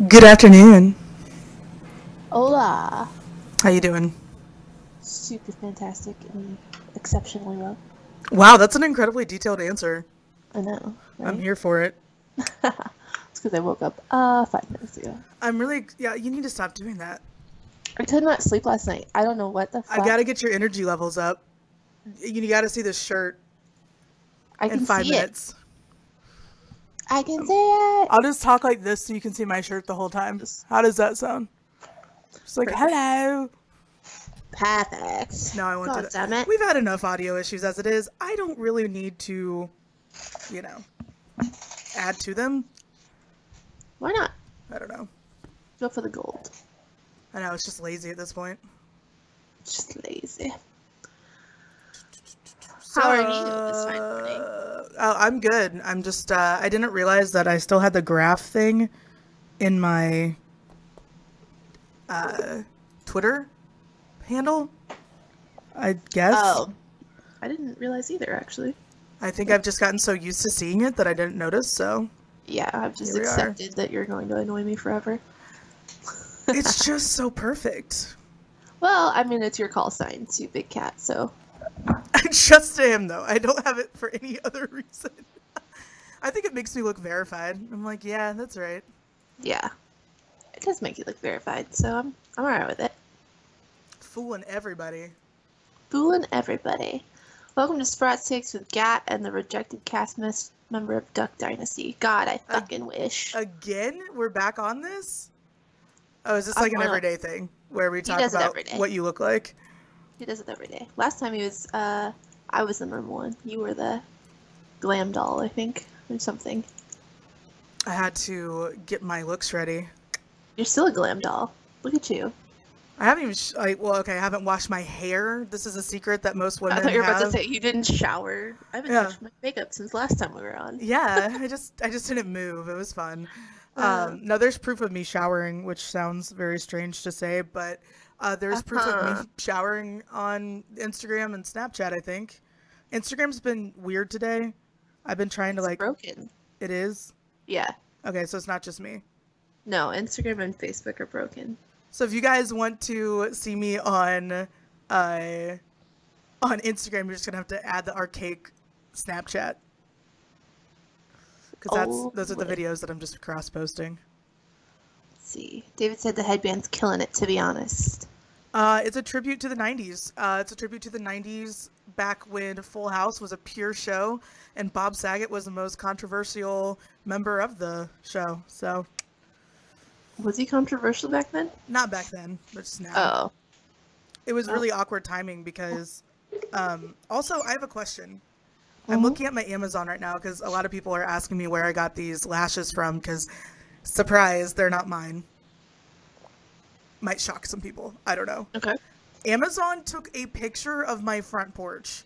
Good afternoon. Hola. How you doing? Super fantastic and exceptionally well. Wow, that's an incredibly detailed answer. I know, I'm right? here for it. It's because I woke up 5 minutes ago. Yeah, you need to stop doing that. I could not sleep last night. I don't know what the I fuck. gotta get your energy levels up. You gotta see this shirt I in can five see it. minutes. I can see it. I'll just talk like this so you can see my shirt the whole time. Just How does that sound? Just like, perfect. hello. Perfect. No, I won't do God that. damn it. We've had enough audio issues as it is. I don't really need to, you know, add to them. Why not? I don't know. Go for the gold. I know, it's just lazy at this point. Just lazy. How are you this fine morning? I'm good. I'm just, I didn't realize that I still had the graph thing in my Twitter handle, I guess. Oh, I didn't realize either, actually. I think I've just gotten so used to seeing it that I didn't notice, so Yeah, I've just here we are. accepted that you're going to annoy me forever. It's just so perfect. Well, I mean, it's your call sign, it's you big cat, so. I just am, though. I don't have it for any other reason. I think it makes me look verified. I'm like, yeah, that's right. Yeah. It does make you look verified, so I'm alright with it. Fooling everybody. Fooling everybody. Welcome to Sprots Takes with Gat and the rejected cast member of Duck Dynasty. God, I fucking wish. Again? We're back on this? Oh, is this like an wanna- everyday thing where we talk does it about every day. what you look like? He does it every day. Last time he was, I was the number one. You were the glam doll, I think, or something. I had to get my looks ready. You're still a glam doll. Look at you. I haven't even, I haven't washed my hair. This is a secret that most women I thought you were about to have. say you didn't shower. I haven't Yeah. touched my makeup since last time we were on. Yeah, I just didn't move. It was fun. No, there's proof of me showering, which sounds very strange to say, but there's proof of me showering on Instagram and Snapchat, I think. Instagram's been weird today. I've been trying to It's like... broken. It is? Yeah. Okay, so it's not just me. No, Instagram and Facebook are broken. So if you guys want to see me on Instagram, you're just gonna have to add the archaic Snapchat, because those are the videos that I'm just cross posting. Let's see. David said the headband's killing it, to be honest. It's a tribute to the 90s. It's a tribute to the 90s, back when Full House was a pure show and Bob Saget was the most controversial member of the show. So, Was he controversial back then? not back then, but just now. Oh. It was really awkward timing because, also, I have a question. I'm looking at my Amazon right now because a lot of people are asking me where I got these lashes from because, surprise, they're not mine. Might shock some people. I don't know. Okay. Amazon took a picture of my front porch.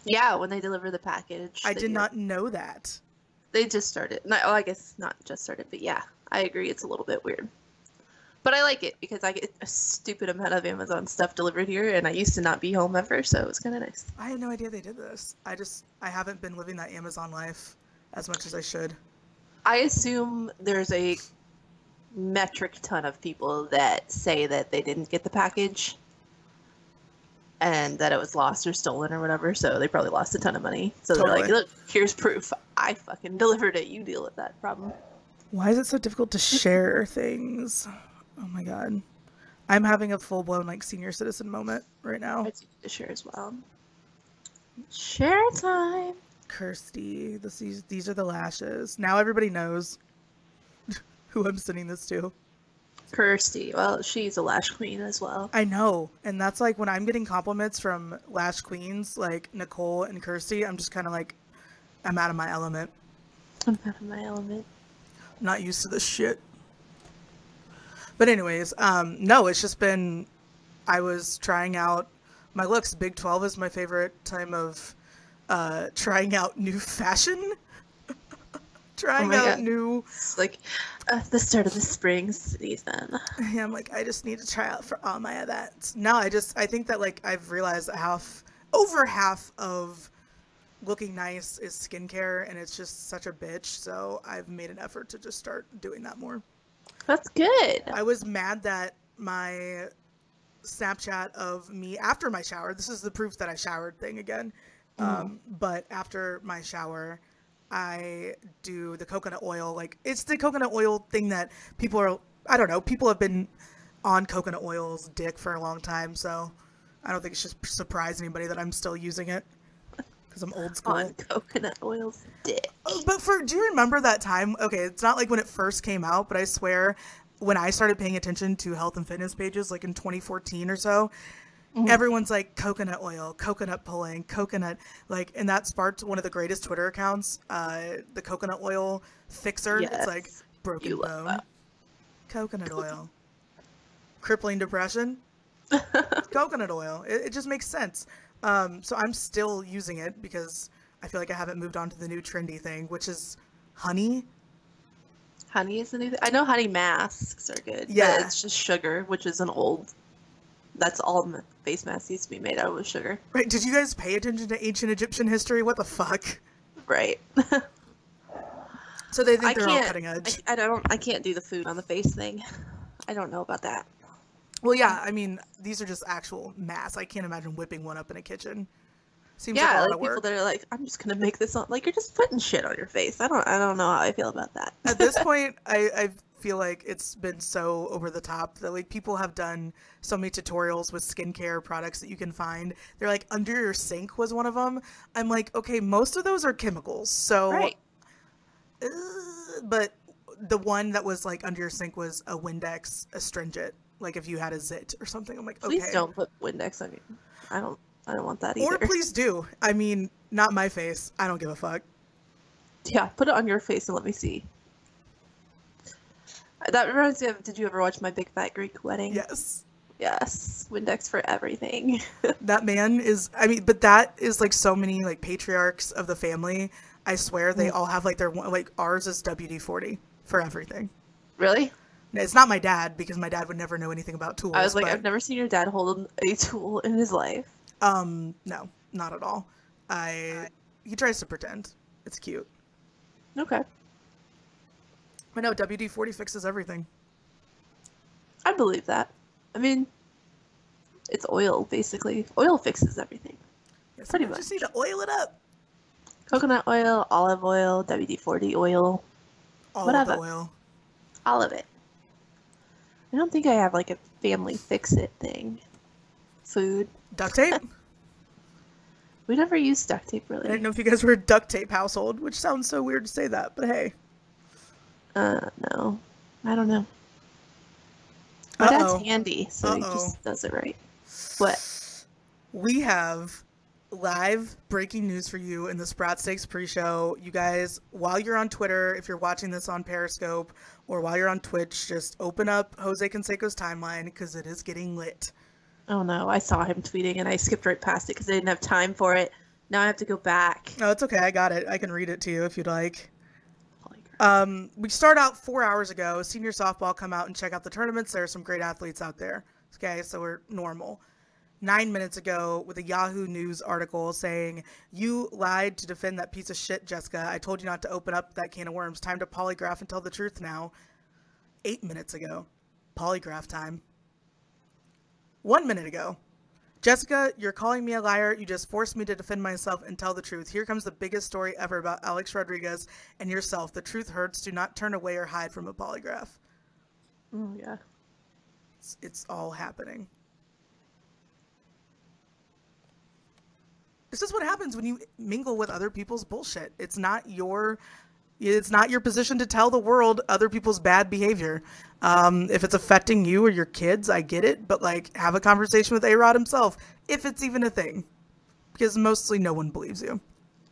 Yeah, when they deliver the package. I did not know that. They just started. No, I guess not just started, but yeah, I agree. It's a little bit weird. But I like it because I get a stupid amount of Amazon stuff delivered here, and I used to not be home ever, so it was kind of nice. I had no idea they did this. I haven't been living that Amazon life as much as I should. I assume there's a metric ton of people that say that they didn't get the package and that it was lost or stolen or whatever, so they probably lost a ton of money. So they're like, look, here's proof. I fucking delivered it. You deal with that problem. Why is it so difficult to share things? Oh my god. I'm having a full-blown like senior citizen moment right now. I do to share as well. Share time. Kirsty, these are the lashes. Now everybody knows who I'm sending this to. Kirsty. Well, she's a lash queen as well. I know. And that's like when I'm getting compliments from lash queens like Nicole and Kirsty, I'm just kind of like, I'm out of my element. I'm out of my element. Not used to this shit. But anyways, no, it's just been, I was trying out my looks. Big 12 is my favorite time of trying out new fashion. Trying out new... It's like the start of the spring season. Yeah, I'm like, I just need to try out for all my events. No, I think that like I've realized that over half of looking nice is skincare, and it's just such a bitch, so I've made an effort to just start doing that more. That's good. I was mad that my Snapchat of me after my shower, this is the proof that I showered thing again. But after my shower, I do the coconut oil. Like, it's the coconut oil thing that people are, I don't know, people have been on coconut oil's dick for a long time. So I don't think it should surprise anybody that I'm still using it because I'm old school. On coconut oil's dick. But do you remember that time? Okay, it's not like when it first came out, but I swear when I started paying attention to health and fitness pages, like in 2014 or so, everyone's like coconut oil, coconut pulling, coconut, like, and that sparked one of the greatest Twitter accounts, the coconut oil fixer. Yes, it's like broken bone, that. Coconut oil, crippling depression, coconut oil. It just makes sense. So I'm still using it because I feel like I haven't moved on to the new trendy thing, which is honey. Honey is the new thing. I know honey masks are good. Yeah. But it's just sugar, which is an old. That's all face masks used to be made out of was sugar. Right. Did you guys pay attention to ancient Egyptian history? What the fuck? Right. So they think they're all cutting edge. I can't do the food on the face thing. I don't know about that. Well, yeah. I mean, these are just actual masks. I can't imagine whipping one up in a kitchen. Seems like a lot of work. People that are like, I'm just gonna make this on. Like, you're just putting shit on your face. I don't know how I feel about that. At this point, I feel like it's been so over the top that like people have done so many tutorials with skincare products that you can find. They're like under your sink was one of them. I'm like, okay, most of those are chemicals. So, right. But the one that was like under your sink was a Windex astringent. Like if you had a zit or something. I'm like, okay. Please don't put Windex on you. I don't want that either. Or please do. I mean, not my face. I don't give a fuck. Yeah, put it on your face and let me see. That reminds me of, did you ever watch My Big Fat Greek Wedding? Yes. Yes. Windex for everything. That man is, I mean, but that is like so many like patriarchs of the family. I swear they all have like their, like ours is WD-40 for everything. Really? It's not my dad because my dad would never know anything about tools. I was like, but, I've never seen your dad hold a tool in his life. No, not at all. He tries to pretend. It's cute. Okay. But no, WD-40 fixes everything. I believe that. I mean, it's oil, basically. Oil fixes everything. Yes, pretty you much. just need to oil it up. Coconut oil, olive oil, WD-40 oil. All whatever. of the oil. All of it. I don't think I have like a family fix-it thing. Food. Duct tape? We never used duct tape, really. I didn't know if you guys were a duct tape household, which sounds so weird to say that, but hey. No. I don't know. My dad's handy, so he just does it right. What? We have live breaking news for you in the Sprots Steaks pre-show. You guys, while you're on Twitter, if you're watching this on Periscope, or while you're on Twitch, just open up Jose Canseco's timeline, because it is getting lit. Oh no, I saw him tweeting and I skipped right past it because I didn't have time for it. Now I have to go back. No, it's okay. I got it. I can read it to you if you'd like. We start out 4 hours ago. Senior softball, come out and check out the tournaments. There are some great athletes out there. Okay, so we're normal. 9 minutes ago with a Yahoo News article saying, "You lied to defend that piece of shit, Jessica. I told you not to open up that can of worms. Time to polygraph and tell the truth now." 8 minutes ago. Polygraph time. 1 minute ago. "Jessica, you're calling me a liar. You just forced me to defend myself and tell the truth. Here comes the biggest story ever about Alex Rodriguez and yourself. The truth hurts. Do not turn away or hide from a polygraph." Oh, yeah. It's all happening. This is what happens when you mingle with other people's bullshit. It's not your position to tell the world other people's bad behavior. If it's affecting you or your kids, I get it, but like have a conversation with A-Rod himself, if it's even a thing, because mostly no one believes you.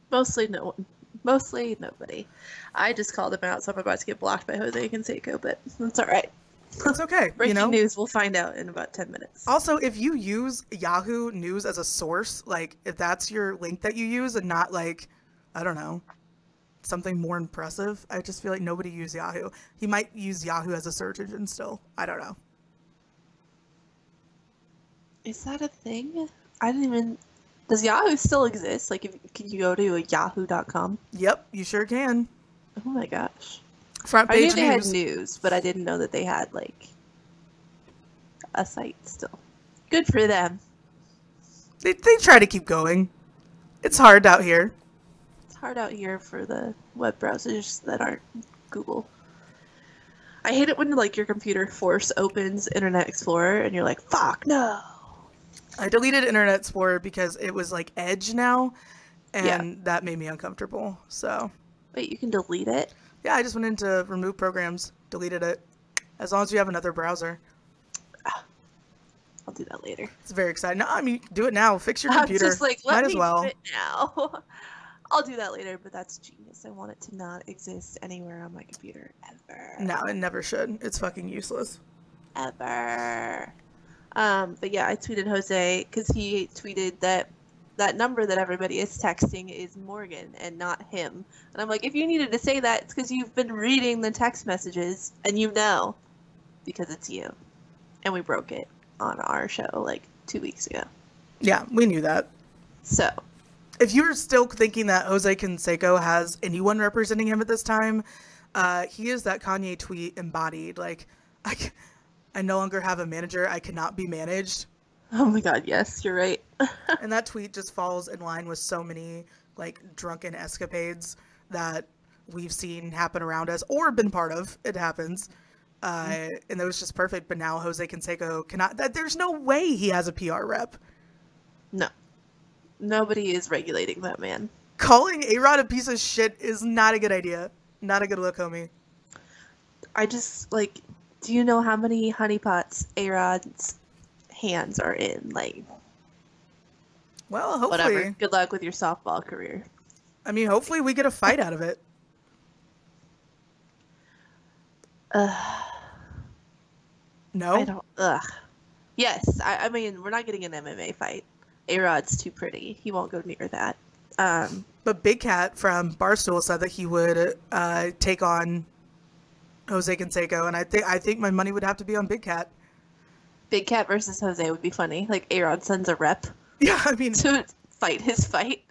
Mostly no one. Mostly nobody. I just called him out, so I'm about to get blocked by Jose Canseco, but that's all right. It's okay. Breaking news, we'll find out in about 10 minutes. Also, if you use Yahoo News as a source, like if that's your link that you use and not like, I don't know, something more impressive, I just feel like nobody used Yahoo. He might use Yahoo as a search engine still. I don't know. Is that a thing? I didn't even... Does Yahoo still exist? Like, can you go to yahoo.com? Yep, you sure can. Oh my gosh. Front I knew page they had news. news, but I didn't know that they had like a site still. Good for them. They try to keep going. It's hard out here. It's hard out here for the web browsers that aren't Google. I hate it when like your computer force opens Internet Explorer and you're like, fuck no. I deleted Internet Explorer because it was like Edge now, Yeah. and that made me uncomfortable. So, Wait, you can delete it? yeah, I just went into remove programs, deleted it. As long as you have another browser. I'll do that later. It's very exciting. No, I mean, do it now. Fix your I'm computer. just like, let Might me as well. do it now. I'll do that later, but that's genius. I want it to not exist anywhere on my computer ever. No, it never should. It's fucking useless. Ever. But yeah, I tweeted Jose because he tweeted that number that everybody is texting is Morgan and not him. And I'm like, if you needed to say that, it's because you've been reading the text messages and you know because it's you. And we broke it on our show like 2 weeks ago. Yeah, we knew that. So, if you're still thinking that Jose Canseco has anyone representing him at this time, he is that Kanye tweet embodied. Like, I no longer have a manager. I cannot be managed. oh my god, yes, you're right. And that tweet just falls in line with so many like drunken escapades that we've seen happen around us or been part of. It happens. And that was just perfect. But now Jose Canseco cannot. There's no way he has a PR rep. No. Nobody is regulating that man. Calling A-Rod a piece of shit is not a good idea. Not a good look, homie. I just, like, do you know how many honeypots A-Rod's hands are in? Like, Well, hopefully. whatever. Good luck with your softball career. I mean, hopefully we get a fight out of it. No? I don't, Yes, I mean, we're not getting an MMA fight. A-Rod's too pretty. He won't go near that. But Big Cat from Barstool said that he would take on Jose Canseco, and I think my money would have to be on Big Cat. Big Cat versus Jose would be funny. Like, A-Rod sends a rep Yeah, I mean, to fight his fight.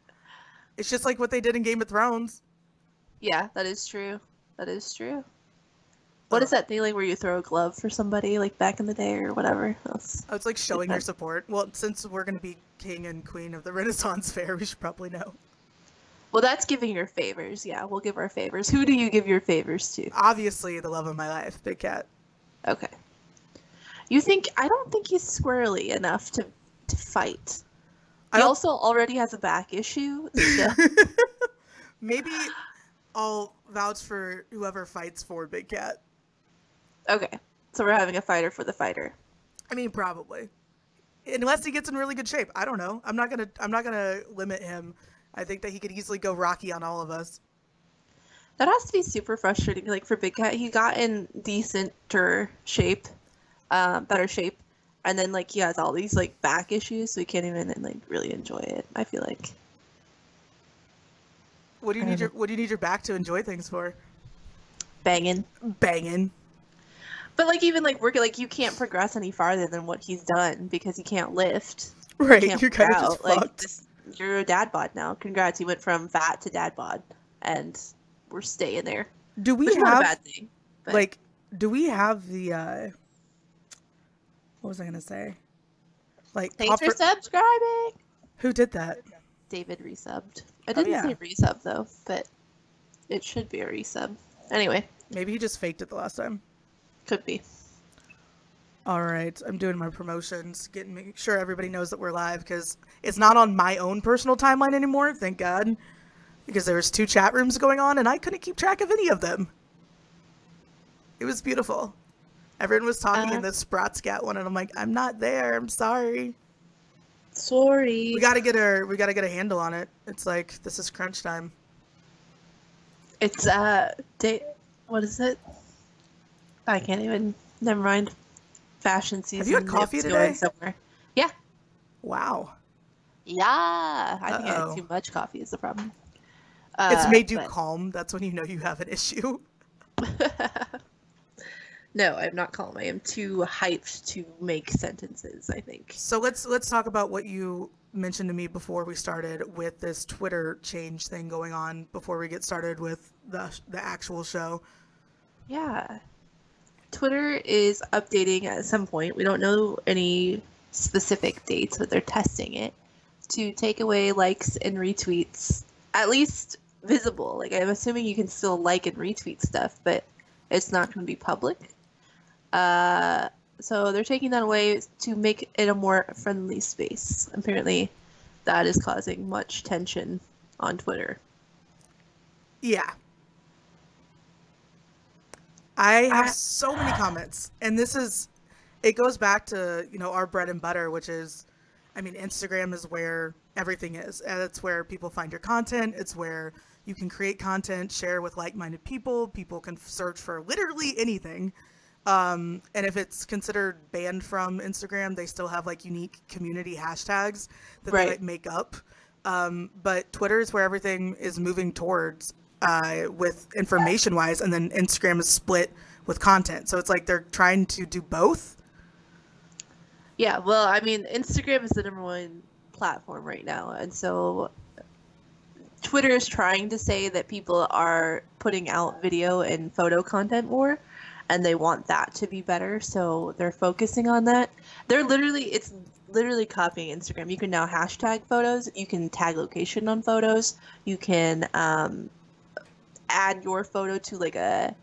it's just like what they did in Game of Thrones. Yeah, that is true. That is true. What is that thing like where you throw a glove for somebody like back in the day or whatever? Oh, it's like showing your support. Well, since we're going to be king and queen of the Renaissance Fair, we should probably know. Well, that's giving your favors. Yeah, we'll give our favors. Who do you give your favors to? Obviously, the love of my life, Big Cat. Okay. I don't think he's squirrely enough to fight. He also already has a back issue. So. Maybe I'll vouch for whoever fights for Big Cat. Okay. So we're having a fighter for the fighter. I mean, probably. Unless he gets in really good shape. I don't know. I'm not gonna limit him. I think that he could easily go Rocky on all of us. That has to be super frustrating. Like for Big Cat, he got in decenter shape, better shape, and then like he has all these like back issues, so he can't even like really enjoy it. I feel like. What do you need your back to enjoy things for? Banging. But like even like working, like you can't progress any farther than what he's done because he can't lift. Right, He can't you're kind of work just out. Like fucked. you're a dad bod now. Congrats, he went from fat to dad bod, and we're staying there. Do we Which is have not a bad thing? But like? Do we have the? What was I gonna say? Like, thanks for subscribing. Who did that? David resubbed. I didn't yeah. say resub though, but it should be a resub. Anyway, Maybe he just faked it the last time. could be. All right, I'm doing my promotions, making sure everybody knows that we're live because it's not on my own personal timeline anymore. Thank God, because there was 2 chat rooms going on and I couldn't keep track of any of them. It was beautiful. Everyone was talking in the Sprots Scat one, and I'm like, I'm not there. I'm sorry. Sorry. We gotta get a handle on it. It's like this is crunch time. It's what is it? I can't even. Never mind. Fashion season. Have you had coffee It's today? going somewhere. Yeah. Wow. Yeah. I think I Uh-oh. had too much coffee is the problem. It's made you but- calm. That's when you know you have an issue. No, I'm not calm. I am too hyped to make sentences, I think. So let's talk about what you mentioned to me before we started with this Twitter change thing going on before we get started with the actual show. Yeah. Twitter is updating at some point. We don't know any specific dates, but they're testing it to take away likes and retweets, at least visible. Like, I'm assuming you can still like and retweet stuff, but it's not going to be public. So they're taking that away to make it a more friendly space. Apparently, that is causing much tension on Twitter. Yeah. I have so many comments, and it goes back to, our bread and butter, which is, I mean, Instagram is where everything is. And it's where people find your content. It's where you can create content, share with like-minded people. People can search for literally anything. And if it's considered banned from Instagram, they still have like unique community hashtags that they like make up. But Twitter is where everything is moving towards, with information wise, and then Instagram is split with content. So it's like they're trying to do both. Yeah, well, I mean, Instagram is the number one platform right now. And so Twitter is trying to say that people are putting out video and photo content more, and they want that to be better. So they're focusing on that. It's literally copying Instagram. You can now hashtag photos. You can tag location on photos. You can add your photo to like an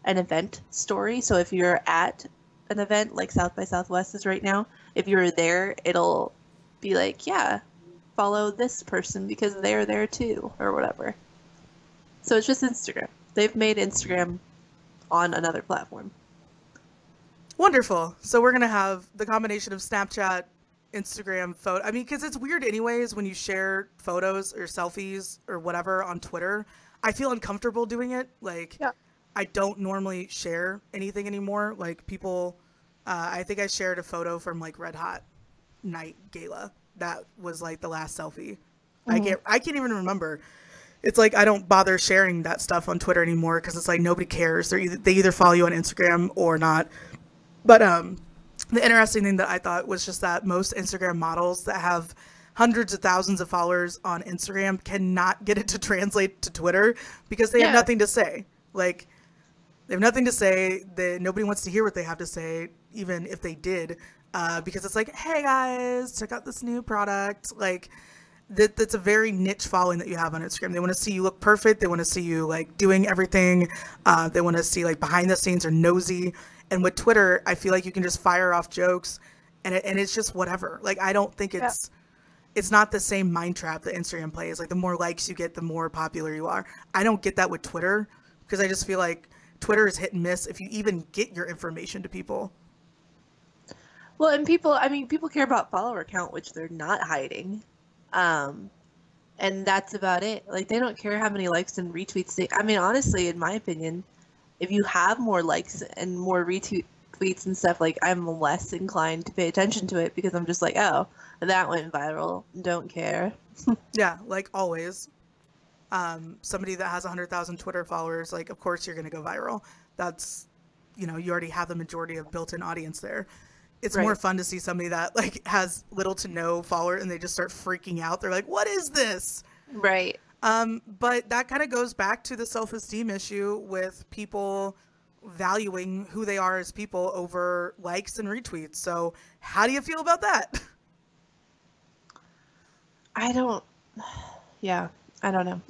event story. So if you're at an event like South by Southwest is right now, if you're there, it'll be like, yeah, follow this person because they're there too, or whatever. So it's just Instagram. They've made Instagram on another platform. Wonderful. So we're going to have the combination of Snapchat, Instagram, photo. I mean, because it's weird anyways when you share photos or selfies or whatever on Twitter. I feel uncomfortable doing it. Like, yeah. I don't normally share anything anymore. Like, people, I think I shared a photo from like Red Hot Night Gala. That was like the last selfie. Mm-hmm. I can't even remember. It's like I don't bother sharing that stuff on Twitter anymore because it's like nobody cares. They either follow you on Instagram or not. But the interesting thing that I thought was just that most Instagram models that have hundreds of thousands of followers on Instagram cannot get it to translate to Twitter because they have nothing to say. Like, they have nothing to say. Nobody wants to hear what they have to say, even if they did, because it's like, hey guys, check out this new product. Like, that's a very niche following that you have on Instagram. They want to see you look perfect. They want to see you like doing everything. They want to see like behind the scenes or nosy. And with Twitter, I feel like you can just fire off jokes, and it's just whatever. Like, I don't think it's not the same mind trap that Instagram plays. Like, the more likes you get, the more popular you are. I don't get that with Twitter because I just feel like Twitter is hit and miss if you even get your information to people. Well, and people care about follower count, which they're not hiding. And that's about it. Like, they don't care how many likes and retweets honestly, in my opinion, if you have more likes and more retweets and stuff, like, I'm less inclined to pay attention to it because I'm just like, oh, that went viral. Don't care. Yeah, like always. Somebody that has 100,000 Twitter followers, like, of course you're going to go viral. That's, you already have the majority of built-in audience there. It's more fun to see somebody that like has little to no follower and they just start freaking out. They're like, what is this? Right. But that kind of goes back to the self-esteem issue with people valuing who they are as people over likes and retweets. So how do you feel about that? I don't know.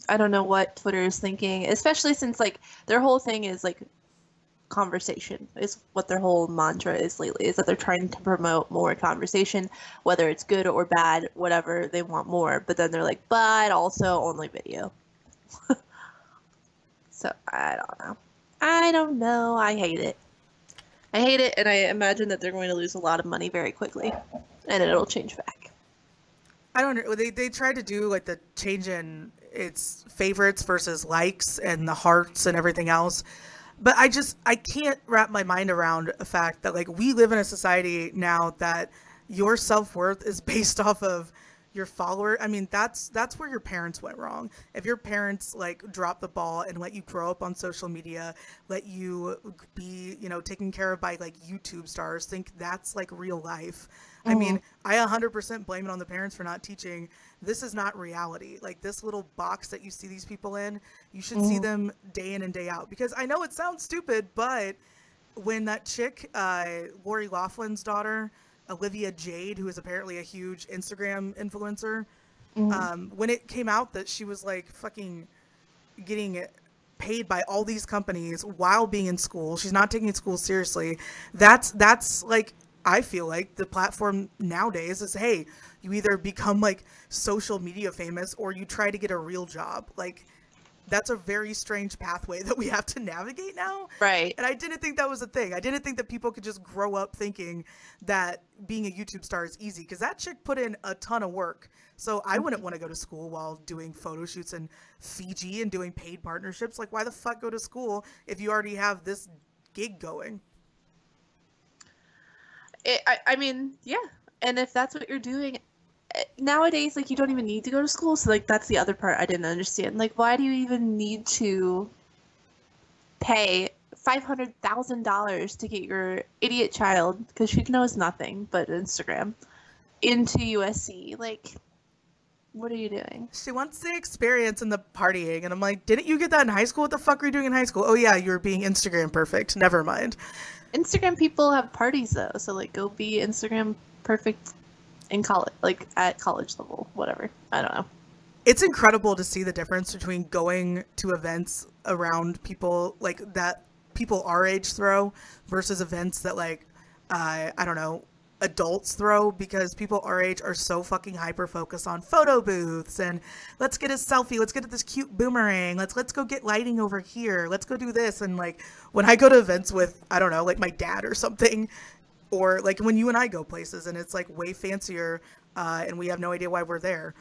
I don't know what Twitter is thinking, especially since like their whole thing is like conversation is what their whole mantra is lately, is that they're trying to promote more conversation, whether it's good or bad, whatever, they want more, but then they're like, but also only video. So I don't know. I hate it, and I imagine that they're going to lose a lot of money very quickly, and it'll change back. I don't know. They tried to do like the change in its favorites versus likes and the hearts and everything else. But I can't wrap my mind around the fact that like we live in a society now that your self-worth is based off of your follower. I mean, that's where your parents went wrong. If your parents like dropped the ball and let you grow up on social media, let you be, taken care of by like YouTube stars, think that's like real life. I Mm-hmm. mean, I 100% blame it on the parents for not teaching. This is not reality. Like this little box that you see these people in, you should see Mm-hmm. them day in and day out. Because I know it sounds stupid, but when that chick, Lori Laughlin's daughter, Olivia Jade, who is apparently a huge Instagram influencer, Mm-hmm. when it came out that she was like fucking getting paid by all these companies while being in school, she's not taking school seriously. That's like, I feel like the platform nowadays is, hey, you either become like social media famous or you try to get a real job. Like that's a very strange pathway that we have to navigate now. Right. And I didn't think that was a thing. I didn't think that people could just grow up thinking that being a YouTube star is easy, because that chick put in a ton of work. So I wouldn't want to go to school while doing photo shoots in Fiji and doing paid partnerships. Like, why the fuck go to school if you already have this gig going? I mean, yeah. And if that's what you're doing nowadays, like, you don't even need to go to school. So, like, that's the other part I didn't understand. Like, why do you even need to pay $500,000 to get your idiot child, because she knows nothing but Instagram, into USC? Like, what are you doing? She wants the experience and the partying. And I'm like, didn't you get that in high school? What the fuck were you doing in high school? Oh, yeah, you were being Instagram perfect. Never mind. Instagram people have parties, though. So, like, go be Instagram perfect in college, like, at college level, whatever. I don't know. It's incredible to see the difference between going to events around people like that people our age throw versus events that like I don't know, adults throw, because people our age are so fucking hyper focused on photo booths and let's get a selfie, let's get this cute boomerang, let's go get lighting over here, let's go do this. And like when I go to events with, I don't know, like my dad or something, or like when you and I go places and it's like way fancier and we have no idea why we're there,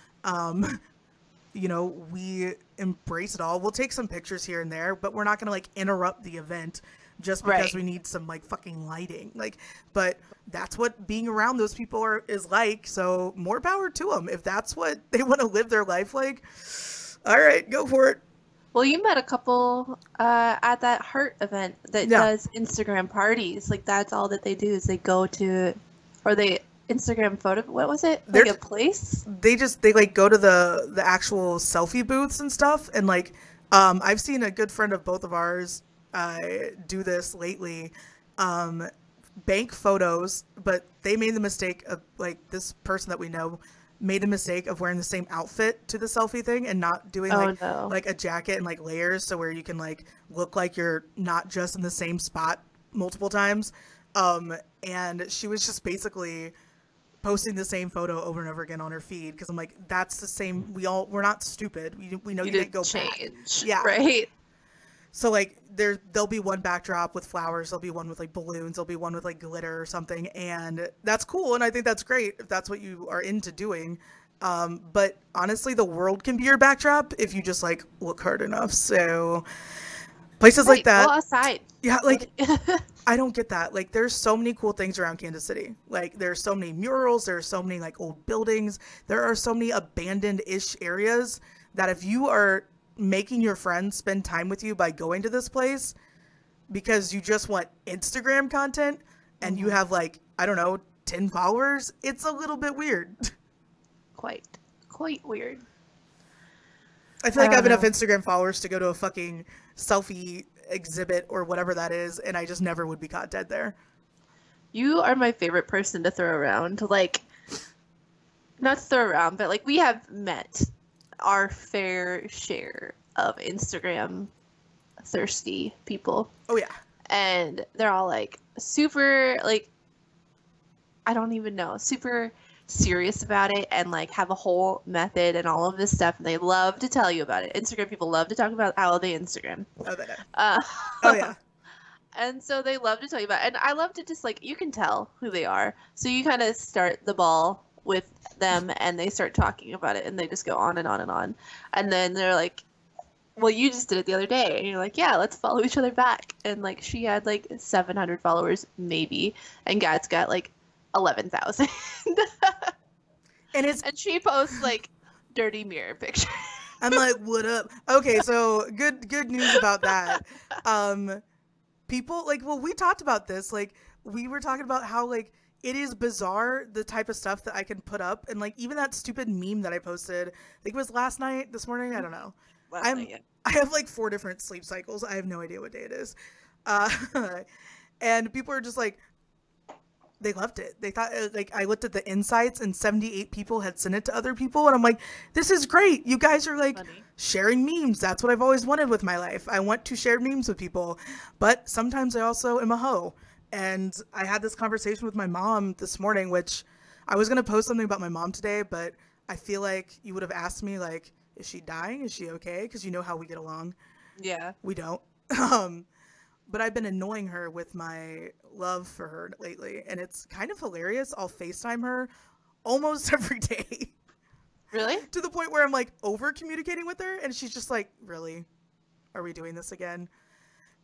we embrace it all. We'll take some pictures here and there, but we're not going to like interrupt the event just because Right. we need some like fucking lighting. Like, but that's what being around those people is like. So more power to them. If that's what they want to live their life like, all right, go for it. Well, you met a couple at that Heart event that does Instagram parties. Like, that's all that they do is they go to, or they Instagram photo. What was it? Like a place? They like go to the actual selfie booths and stuff. And like, I've seen a good friend of both of ours do this lately. Bank photos, but they made the mistake of, like, this person that we know made the mistake of wearing the same outfit to the selfie thing and not doing like a jacket and like layers, so where you can like look like you're not just in the same spot multiple times. And she was just basically posting the same photo over and over again on her feed, because I'm like, that's the same. We're not stupid. We know you didn't go change. Back. Yeah. Right. So like there'll be one backdrop with flowers, there'll be one with like balloons, there'll be one with like glitter or something, and that's cool, and I think that's great if that's what you are into doing. But honestly, the world can be your backdrop if you just like look hard enough. So places like that. Go outside. Yeah, like I don't get that. Like there's so many cool things around Kansas City. Like there's so many murals, there's so many like old buildings, there are so many abandoned-ish areas that if you are making your friends spend time with you by going to this place because you just want Instagram content and you have like, I don't know, 10 followers, it's a little bit weird. Quite weird. I feel like I have enough Instagram followers to go to a fucking selfie exhibit or whatever that is, and I just never would be caught dead there. You are my favorite person to throw around. Like, not to throw around, but like we have met our fair share of Instagram thirsty people. Oh yeah. And they're all like super, like, I don't even know, super serious about it and like have a whole method and all of this stuff, and they love to tell you about it. Instagram people love to talk about how they Instagram. Oh, they know. Oh yeah. And so they love to tell you about it. And I love to just like, you can tell who they are. So you kind of start the ball with them and they start talking about it and they just go on and on and on. And then they're like, well, you just did it the other day. And you're like, yeah, let's follow each other back. And like, she had like 700 followers maybe. And Gad's got like 11,000. And she posts like dirty mirror pictures. I'm like, what up? Okay, so good news about that. People like, well, we talked about this. Like, we were talking about how like it is bizarre the type of stuff that I can put up, and like even that stupid meme that I posted. I think it was last night, this morning. I don't know. Last night, yeah. I have like 4 different sleep cycles. I have no idea what day it is. And people are just like, they loved it. They thought, like, I looked at the insights and 78 people had sent it to other people. And I'm like, this is great. You guys are like sharing memes. That's what I've always wanted with my life. I want to share memes with people. But sometimes I also am a hoe. And I had this conversation with my mom this morning, which I was going to post something about my mom today, but I feel like you would have asked me, like, is she dying? Is she okay? Because you know how we get along. Yeah. We don't. But I've been annoying her with my love for her lately, and it's kind of hilarious. I'll FaceTime her almost every day. Really? To the point where I'm like over communicating with her, and she's just like, really? Are we doing this again?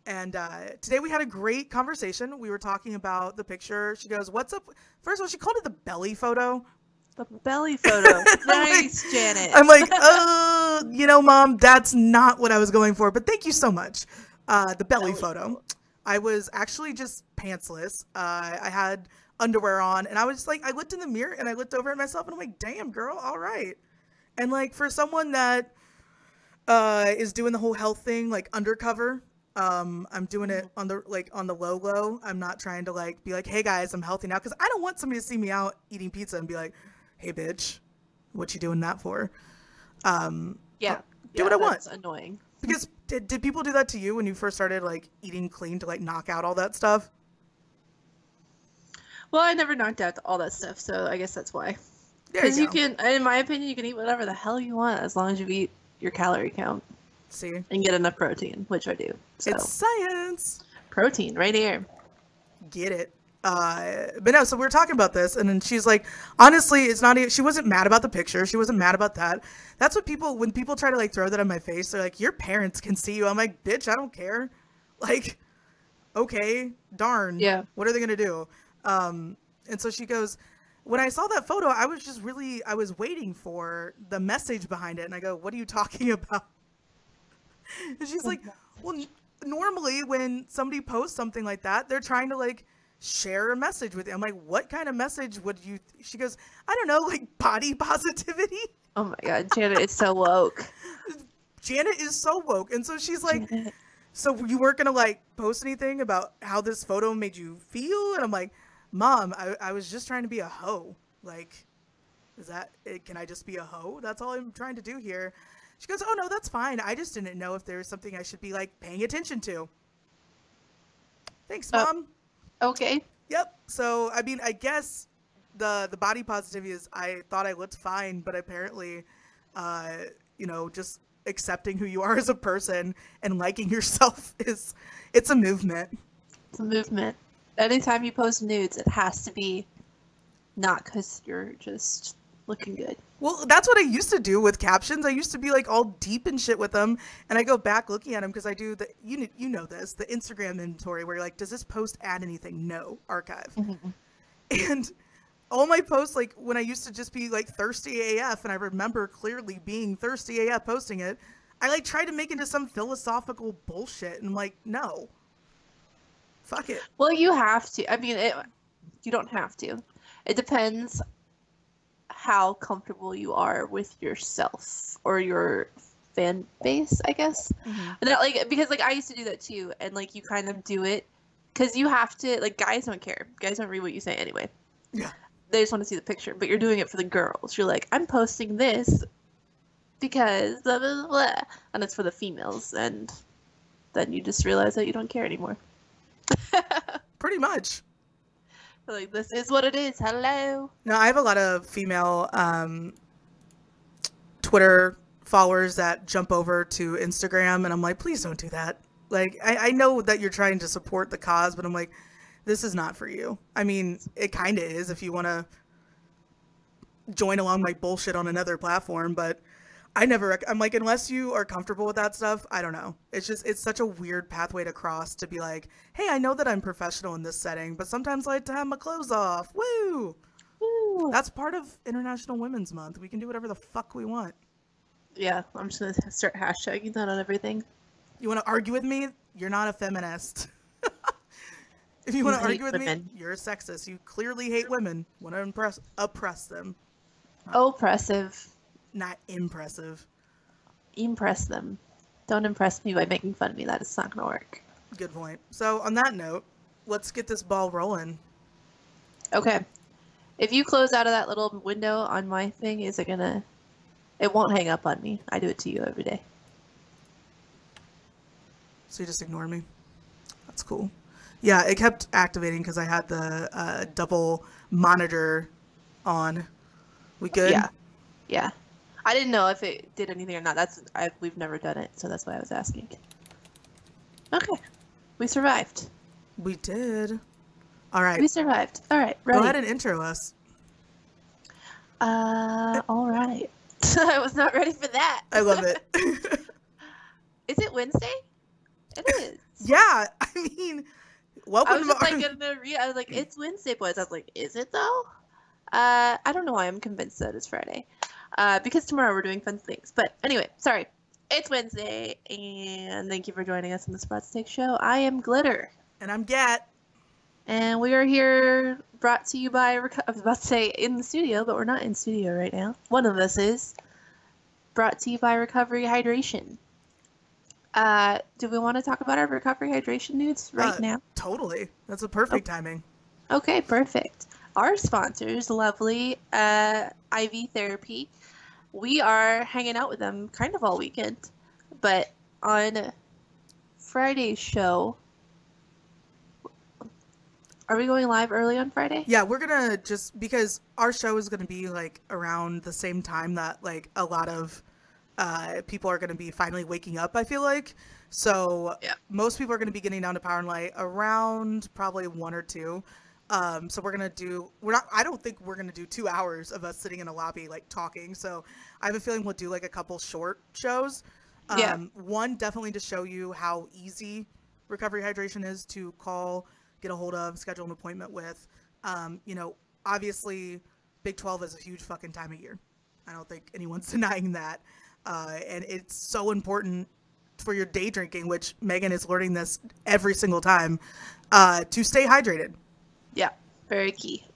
And today we had a great conversation. We were talking about the picture. She goes, what's up? First of all, she called it the belly photo. The belly photo. Nice, like, Janet. I'm like, you know, Mom, that's not what I was going for, but thank you so much. The belly photo. I was actually just pantsless. I had underwear on, and I was just like, I looked in the mirror and I looked over at myself and I'm like, damn, girl, all right. And like for someone that is doing the whole health thing, like undercover, I'm doing it on the low. I'm not trying to like be like, hey guys, I'm healthy now, because I don't want somebody to see me out eating pizza and be like, hey bitch, what you doing that for? Yeah, do what I want. That's annoying. Because did people do that to you when you first started like eating clean to like knock out all that stuff? Well, I never knocked out all that stuff, so I guess that's why. Because you can, in my opinion, you can eat whatever the hell you want as long as you eat your calorie count. See? And get enough protein, which I do. So. It's science. Protein, right here. Get it. But no, so we were talking about this, and then she's like, honestly, it's not even, she wasn't mad about the picture. She wasn't mad about that. That's what people, when people try to like throw that in my face, they're like, your parents can see you. I'm like, bitch, I don't care. Like, okay, darn. Yeah. What are they going to do? And so she goes, when I saw that photo, I was just really, I was waiting for the message behind it. And I go, what are you talking about? And she's like, well, normally when somebody posts something like that, they're trying to like share a message with you. I'm like, what kind of message would you, she goes, I don't know, like body positivity. Oh my God, Janet is so woke. Janet is so woke. And so she's like, so you weren't going to like post anything about how this photo made you feel? And I'm like, Mom, I was just trying to be a hoe. Like, is that it? Can I just be a hoe? That's all I'm trying to do here. She goes, oh no, that's fine. I just didn't know if there was something I should be like paying attention to. Thanks, Mom. Okay. Yep. So, I mean, I guess the body positivity is, I thought I looked fine, but apparently, you know, just accepting who you are as a person and liking yourself it's a movement. It's a movement. Anytime you post nudes, it has to be not because you're just looking good. Well, that's what I used to do with captions. I used to be like all deep and shit with them, and I go back looking at them because I do the you know this, the Instagram inventory where you're like, does this post add anything? No, archive. Mm-hmm. And all my posts, like when I used to just be like thirsty AF, and I remember clearly being thirsty AF posting it, I like tried to make it into some philosophical bullshit, and I'm like, no, fuck it. Well, you have to. I mean, you don't have to. It depends how comfortable you are with yourself or your fan base, I guess. Mm-hmm. And that, like, because like I used to do that too, and like you kind of do it because you have to. Like, guys don't care. Guys don't read what you say anyway. Yeah. They just want to see the picture, but you're doing it for the girls. You're like, I'm posting this because blah, blah, blah, and it's for the females, and then you just realize that you don't care anymore. Pretty much. Like, this is what it is. Hello. No, I have a lot of female Twitter followers that jump over to Instagram, and I'm like, please don't do that. Like, I know that you're trying to support the cause, but I'm like, this is not for you. I mean, it kind of is if you want to join along my bullshit on another platform, but I never, I'm like, unless you are comfortable with that stuff, I don't know. It's just, it's such a weird pathway to cross to be like, hey, I know that I'm professional in this setting, but sometimes I like to have my clothes off. Woo! Woo! That's part of International Women's Month. We can do whatever the fuck we want. Yeah, I'm just gonna start hashtagging that on everything. You want to argue with me? You're not a feminist. If you want to argue with women. me, you're a sexist. You clearly hate women. Want to oppress them. Oppressive. Not impressive. Impress them. Don't impress me by making fun of me. That is not gonna work. Good point. So on that note, let's get this ball rolling. Okay. If you close out of that little window on my thing, is it gonna... It won't hang up on me. I do it to you every day. So you just ignore me. That's cool. Yeah, it kept activating because I had the double monitor on. We good? Yeah. Yeah. I didn't know if it did anything or not. We've never done it, so that's why I was asking. Okay. We survived. We did. All right. We survived. All right. Ready? Go ahead and intro us. All right. I was not ready for that. I love it. Is it Wednesday? It is. Yeah. I mean, welcome I was just like I was like, it's Wednesday, boys. I was like, is it though? I don't know why I'm convinced that it's Friday. Because tomorrow we're doing fun things. But anyway, sorry. It's Wednesday, and thank you for joining us on the Sprots Take Show. I am Glitter. And I'm Gat. And we are here brought to you by, I was about to say in the studio, but we're not in studio right now. One of us is. Brought to you by Recovery Hydration. Do we want to talk about our Recovery Hydration news right now? Totally. That's a perfect timing. Okay, perfect. Our sponsors, lovely IV Therapy. We are hanging out with them kind of all weekend. But on Friday's show... Are we going live early on Friday? Yeah, we're gonna just, because our show is gonna be like around the same time that like a lot of people are gonna be finally waking up, I feel like. So yeah. Most people are gonna be getting down to Power and Light around probably 1 or 2. So I don't think we're gonna do 2 hours of us sitting in a lobby like talking. So I have a feeling we'll do like a couple short shows. One definitely to show you how easy Recovery Hydration is to call, get a hold of, schedule an appointment with. Obviously Big 12 is a huge fucking time of year. I don't think anyone's denying that. And it's so important for your day drinking, which Megan is learning this every single time, to stay hydrated. Yeah, very key.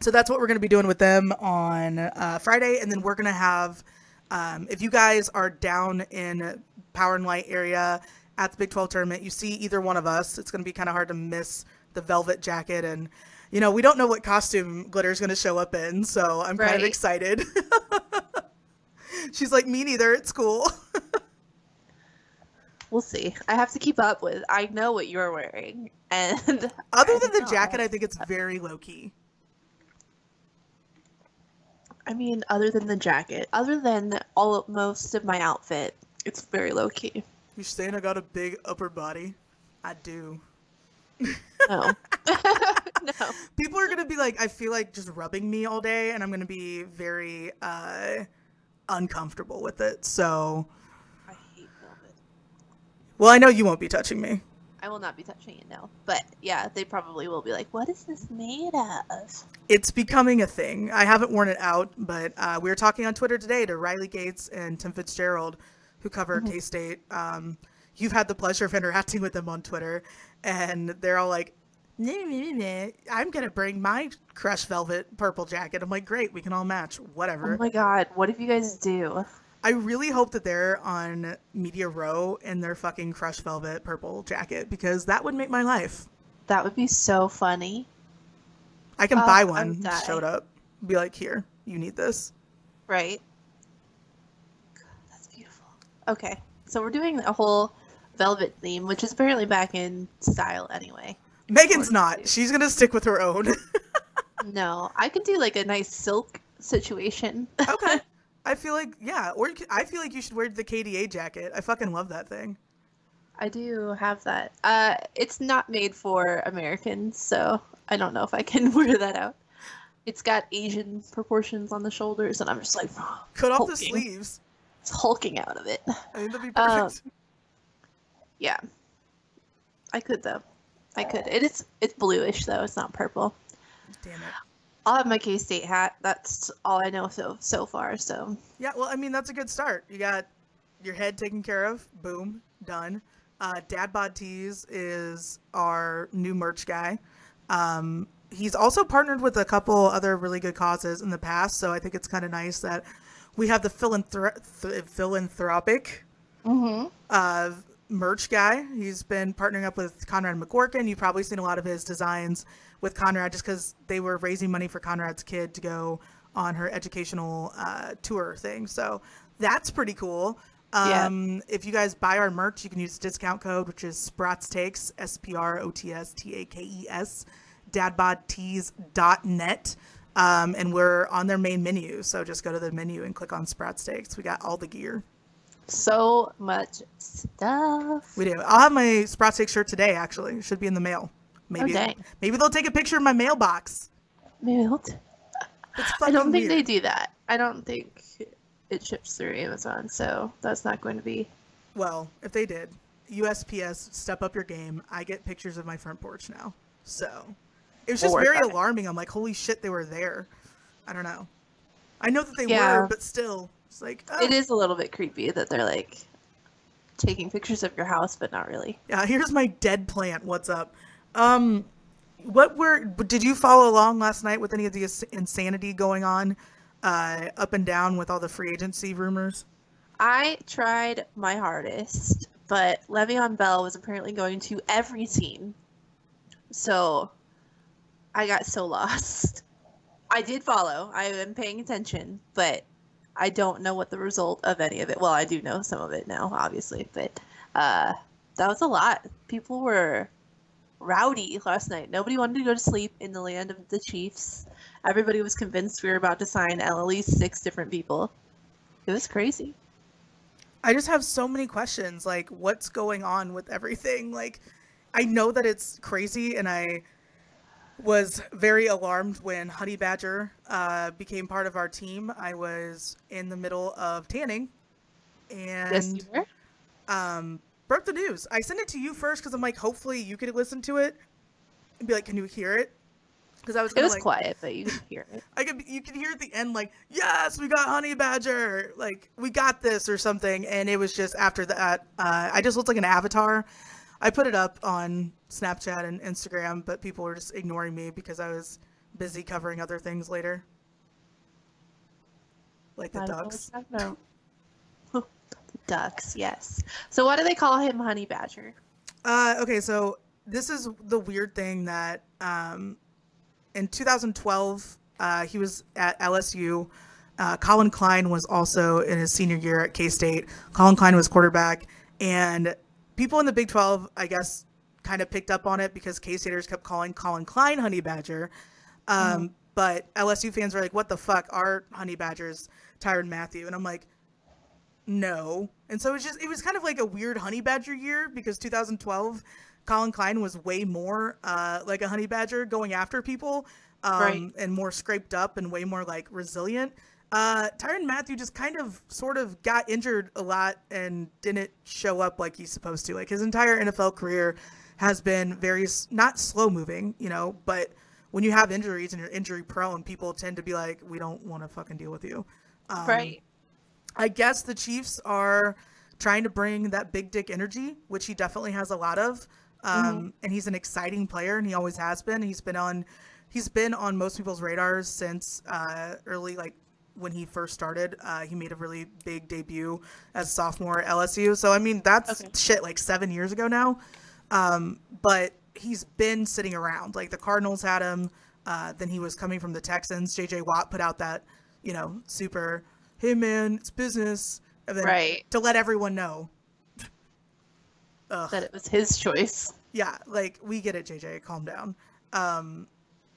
So that's what we're going to be doing with them on Friday. And then we're going to have, if you guys are down in Power and Light area at the Big 12 tournament, you see either one of us, it's going to be kind of hard to miss the velvet jacket. And, we don't know what costume Glitter's going to show up in, so I'm kind of excited. She's like, me neither. It's cool. We'll see. I have to keep up with. I know what you're wearing, and other than the jacket, I think it's very low key. I mean, other than the jacket, other than most of my outfit, it's very low key. You saying I got a big upper body? I do. No. No. People are gonna be like, I feel like just rubbing me all day, and I'm gonna be very uncomfortable with it. So. I hate velvet. Well, I know you won't be touching me. I will not be touching it, no. But yeah, they probably will be like, what is this made of? It's becoming a thing. I haven't worn it out, but we were talking on Twitter today to Riley Gates and Tim Fitzgerald, who cover K-State. You've had the pleasure of interacting with them on Twitter, and they're all like, I'm going to bring my Crush Velvet purple jacket. I'm like, great, we can all match, whatever. Oh my god, what if you guys do? I really hope that they're on Media Row in their fucking Crush Velvet purple jacket, because that would make my life. That would be so funny. I can buy one, showed up, be like, here, you need this. Right. God, that's beautiful. Okay, so we're doing a whole velvet theme, which is apparently back in style anyway. Megan's not. She's going to stick with her own. No, I could do like a nice silk situation. Okay. I feel like, yeah, or I feel like you should wear the KDA jacket. I fucking love that thing. I do have that. It's not made for Americans, so I don't know if I can wear that out. It's got Asian proportions on the shoulders, and I'm just like, cut off the sleeves. It's hulking out of it. I think that'd be perfect. Yeah, I could though. I could. It's bluish though. It's not purple. Damn it. I'll have my K-State hat. That's all I know so far. So Yeah, well, I mean, that's a good start. You got your head taken care of. Boom, done. Dad Bod Tees is our new merch guy. He's also partnered with a couple other really good causes in the past, so I think it's kind of nice that we have the philanthropic merch guy. He's been partnering up with Conrad McGorkin. You've probably seen a lot of his designs with Conrad just because they were raising money for Conrad's kid to go on her educational tour thing. So that's pretty cool. If you guys buy our merch, you can use the discount code, which is Sprots Takes, SPROTSTAKES, dadbodtees.net. And we're on their main menu. So just go to the menu and click on Sprots Takes. We got all the gear. So much stuff. We do. I'll have my Sprots Takes shirt today, actually. It should be in the mail. Maybe maybe they'll take a picture of my mailbox. Maybe they'll I don't think weird. they do that. I don't think it ships through Amazon, so that's not going to be. Well, if they did, USPS, step up your game. I get pictures of my front porch now. So it was just very alarming. I'm like, holy shit, they were there. I don't know. I know that they were, but still, it's like, oh. It is a little bit creepy that they're like taking pictures of your house, but not really. Yeah, here's my dead plant. What's up? Did you follow along last night with any of the insanity going on up and down with all the free agency rumors? I tried my hardest, but Le'Veon Bell was apparently going to every team. So I got so lost. I did follow. I am paying attention, but I don't know what the result of any of it. Well, I do know some of it now, obviously, but that was a lot. People were rowdy last night. Nobody wanted to go to sleep in the land of the Chiefs. Everybody was convinced we were about to sign at least 6 different people. It was crazy. I just have so many questions. Like, what's going on with everything? Like, I know that it's crazy, and I was very alarmed when Honey Badger became part of our team. I was in the middle of tanning, and yes, you were? broke the news. I sent it to you first because I'm like, hopefully you could listen to it and be like, can you hear it? Because I was it was quiet, but you could hear it. You could hear at the end, like, yes, we got Honey Badger, like, we got this or something. And it was just after that, I just looked like an avatar. I put it up on Snapchat and Instagram, but people were just ignoring me because I was busy covering other things later, like the Ducks. The Ducks, yes. So why do they call him Honey Badger? Okay, so this is the weird thing that in 2012, he was at LSU. Colin Klein was also in his senior year at K-State. Colin Klein was quarterback, and people in the Big 12, I guess, kind of picked up on it because K-Staters kept calling Colin Klein Honey Badger. But LSU fans were like, what the fuck? Our Honey Badger's Tyrann Mathieu. And I'm like, no. And so it was kind of like a weird Honey Badger year because 2012, Colin Klein was way more like a Honey Badger going after people and more scraped up and way more like resilient. Tyrann Mathieu just kind of sort of got injured a lot and didn't show up like he's supposed to. Like his entire NFL career has been very, not slow moving, you know, but when you have injuries and you're injury prone, people tend to be like, we don't want to fucking deal with you. Right. I guess the Chiefs are trying to bring that big dick energy, which he definitely has a lot of. And he's an exciting player, and he always has been. He's been on most people's radars since early, like when he first started. He made a really big debut as a sophomore at LSU. So I mean, that's shit like 7 years ago now. But he's been sitting around. Like the Cardinals had him. Then he was coming from the Texans. JJ Watt put out that, you know, super, hey man, it's business. And then to let everyone know that it was his choice. Yeah, like, we get it, JJ. Calm down.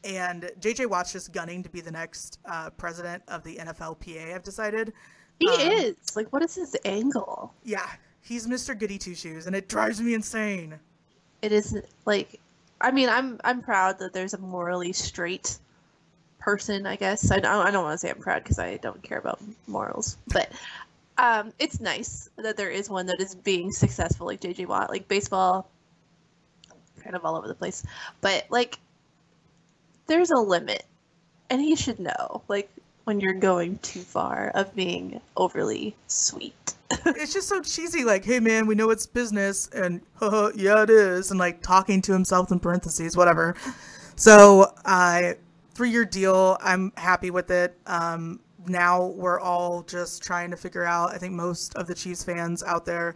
And JJ Watt's just gunning to be the next president of the NFLPA, I've decided. He is. Like, what is his angle? Yeah, he's Mr. Goody Two-Shoes, and it drives me insane. It is, like, I mean, I'm proud that there's a morally straight person, I guess. I don't want to say I'm proud because I don't care about morals, but it's nice that there is one that is being successful like JJ Watt. Like baseball, kind of all over the place, but like there's a limit, And he should know, like, when you're going too far of being overly sweet. It's just so cheesy, like, hey man, we know it's business, and yeah it is, and like talking to himself in parentheses, whatever. So 3-year deal, I'm happy with it. Now we're all just trying to figure out, I think most of the Chiefs fans out there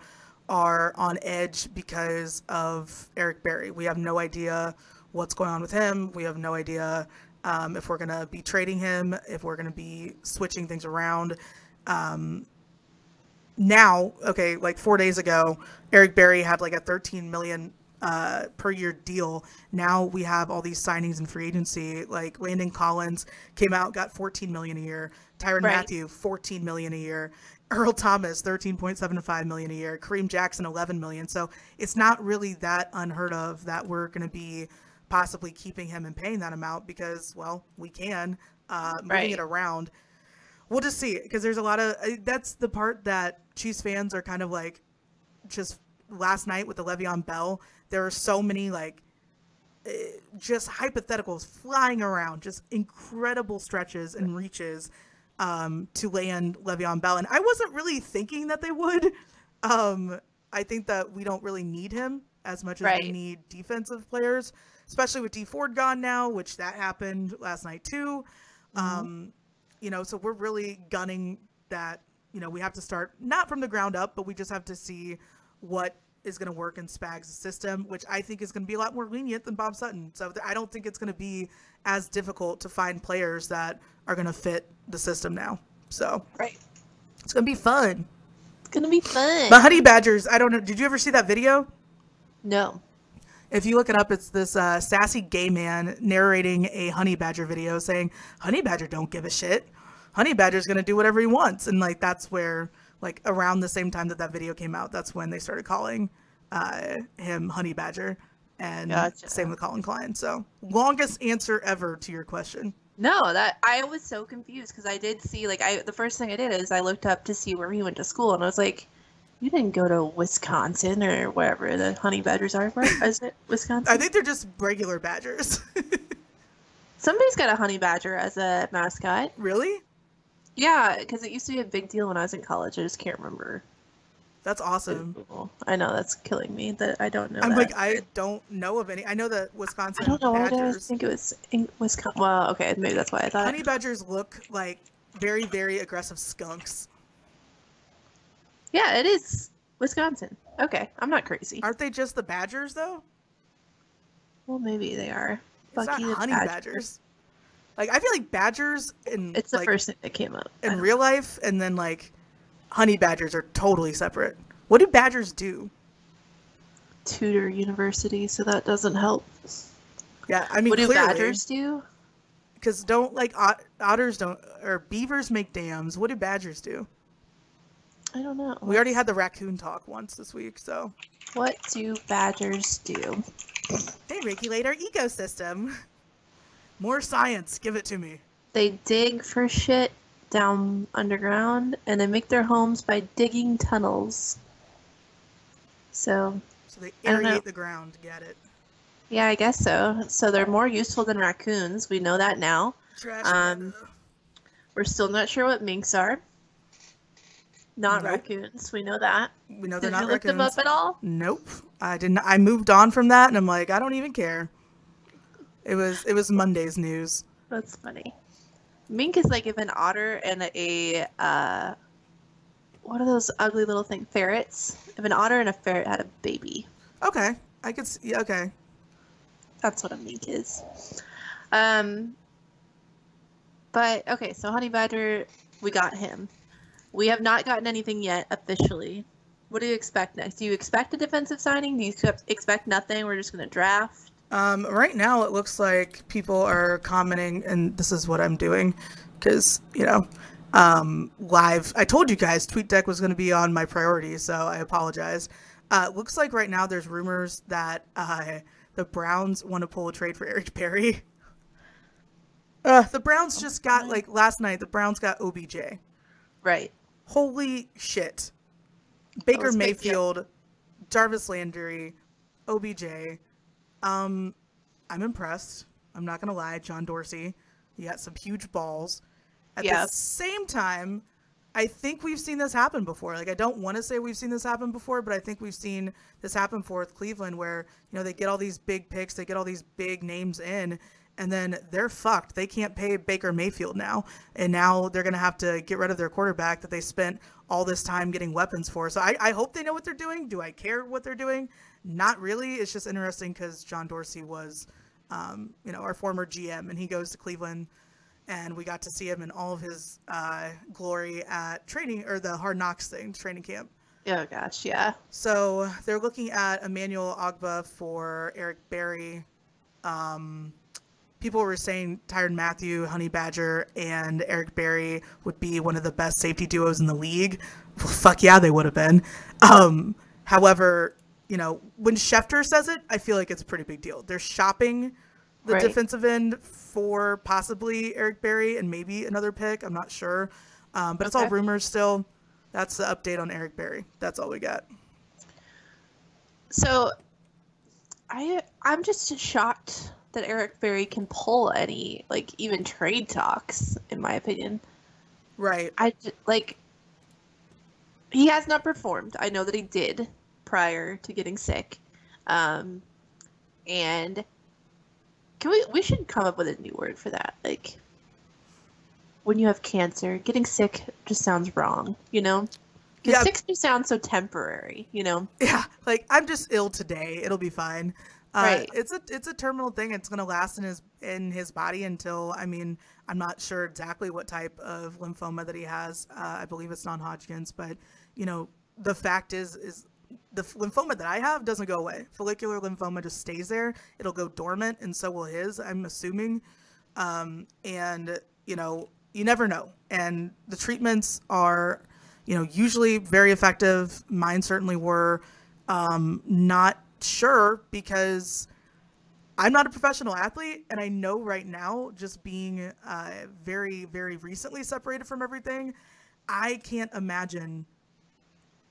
are on edge because of Eric Berry. We have no idea what's going on with him. We have no idea if we're going to be trading him, if we're going to be switching things around. Now, okay, like 4 days ago, Eric Berry had like a $13 million per year deal. Now we have all these signings in free agency. Like Landon Collins came out, got $14 million a year. Tyrann Mathieu, $14 million a year. Earl Thomas, $13.75 million a year. Kareem Jackson, $11 million. So it's not really that unheard of that we're going to be possibly keeping him and paying that amount because, well, we can, moving it around. We'll just see, because there's a lot of, that's the part that Chiefs fans are kind of like, just last night with the Le'Veon Bell, there are so many like, just hypotheticals flying around, just incredible stretches and reaches to land Le'Veon Bell. And I wasn't really thinking that they would. I think that we don't really need him as much as we need defensive players, especially with D Ford gone now, which that happened last night too. You know, so we're really gunning that, you know, we have to start not from the ground up, but we just have to see what is going to work in Spags' system, which I think is going to be a lot more lenient than Bob Sutton. So I don't think it's going to be as difficult to find players that are going to fit the system now. So it's going to be fun. It's going to be fun. The Honey Badgers, I don't know. Did you ever see that video? No. If you look it up, it's this sassy gay man narrating a Honey Badger video saying, Honey Badger don't give a shit. Honey Badger's going to do whatever he wants. And like, that's where, like, around the same time that that video came out, that's when they started calling him Honey Badger. And same with Colin Klein. So longest answer ever to your question. No, that I was so confused because I did see, like, the first thing I did is I looked up to see where he went to school, and I was like, you didn't go to Wisconsin or wherever the Honey Badgers are. Where is it? Wisconsin? I think they're just regular badgers. Somebody's got a Honey Badger as a mascot. Really? Yeah, because it used to be a big deal when I was in college. I just can't remember. That's awesome. I know, that's killing me that I don't know. I'm like, I don't know of any. I know that Wisconsin I don't know why badgers. I think it was in Wisconsin. Well, okay, maybe that's why I thought. Honey Badgers look like very, very aggressive skunks. Yeah, it is Wisconsin. Okay, I'm not crazy. Aren't they just the Badgers, though? Well, maybe they are. It's not Honey Badgers. Like, I feel like Badgers in... It's the first thing that came up. In real life, and then, like, Honey Badgers are totally separate. What do Badgers do? Tutor university, so that doesn't help. Yeah, I mean, what do Badgers do? Because don't, like, otters don't... Or beavers make dams. What do Badgers do? I don't know. We already had the raccoon talk once this week, so... What do badgers do? They regulate our ecosystem. More science. Give it to me. They dig for shit down underground, and they make their homes by digging tunnels. So they aerate the ground. Get it? Yeah, I guess so. So they're more useful than raccoons. We know that now. We're still not sure what minks are. Not raccoons. We know that. We know they're not raccoons. Did you look them up at all? Nope. I didn't. I moved on from that, and I'm like, I don't even care. It was Monday's news. That's funny. Mink is like if an otter and a what are those ugly little things? Ferrets. If an otter and a ferret had a baby. Okay, I could see. Okay. That's what a mink is. But okay, so Honey Badger, we got him. We have not gotten anything yet officially. What do you expect next? Do you expect a defensive signing? Do you expect nothing? We're just going to draft? Right now it looks like people are commenting, and this is what I'm doing because, you know, live. I told you guys TweetDeck was going to be on my priorities, so I apologize. Looks like right now there's rumors that the Browns want to pull a trade for Eric Berry. The Browns just got, like, last night, the Browns got OBJ. Right. Holy shit. Baker Mayfield, Jarvis Landry, OBJ. I'm impressed. I'm not going to lie. John Dorsey. He got some huge balls. At Yeah. the same time, I think we've seen this happen before. Like, I don't want to say we've seen this happen before, but I think we've seen this happen before with Cleveland where, you know, they get all these big picks, they get all these big names in, and then they're fucked. They can't pay Baker Mayfield now. And now they're going to have to get rid of their quarterback that they spent all this time getting weapons for. So I hope they know what they're doing. Do I care what they're doing? Not really. It's just interesting because John Dorsey was, you know, our former GM, and he goes to Cleveland. And we got to see him in all of his glory at training, or the Hard Knocks thing, training camp. Oh, gosh, yeah. So they're looking at Emmanuel Ogbah for Eric Berry. People were saying Tyrann Mathieu, Honey Badger, and Eric Berry would be one of the best safety duos in the league. Well, fuck yeah, they would have been. However, you know, when Schefter says it, I feel like it's a pretty big deal. They're shopping the Right. defensive end for possibly Eric Berry and maybe another pick. I'm not sure. But it's all Okay. rumors still. That's the update on Eric Berry. That's all we got. So, I'm just shocked that Eric Berry can pull any, like, even trade talks, in my opinion. Right. He has not performed. I know that he did prior to getting sick. And we should come up with a new word for that. Like, when you have cancer, getting sick just sounds wrong, you know? Because Yeah. sick just sounds so temporary, you know? Yeah, like, I'm just ill today. It'll be fine. Right. It's a terminal thing. It's gonna last in his body until, I mean, I'm not sure exactly what type of lymphoma that he has. I believe it's non-Hodgkin's, but you know, the fact is the lymphoma that I have doesn't go away. Follicular lymphoma just stays there. It'll go dormant, and so will his, I'm assuming. And you know, you never know. And the treatments are, you know, usually very effective. Mine certainly were. Not sure because I'm not a professional athlete, and I know right now, just being very, very recently separated from everything, I can't imagine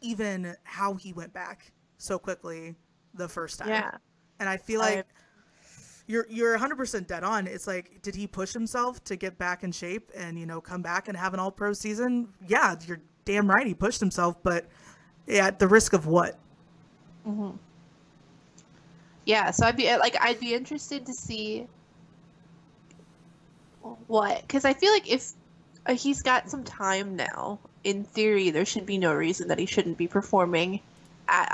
even how he went back so quickly the first time. Yeah. And I feel like you're 100% dead on. It's like, did he push himself to get back in shape and, you know, come back and have an all-pro season? Yeah, you're damn right he pushed himself, but at the risk of what? Mm-hmm. Yeah, so I'd be interested to see what, because I feel like if he's got some time now, in theory, there should be no reason that he shouldn't be performing at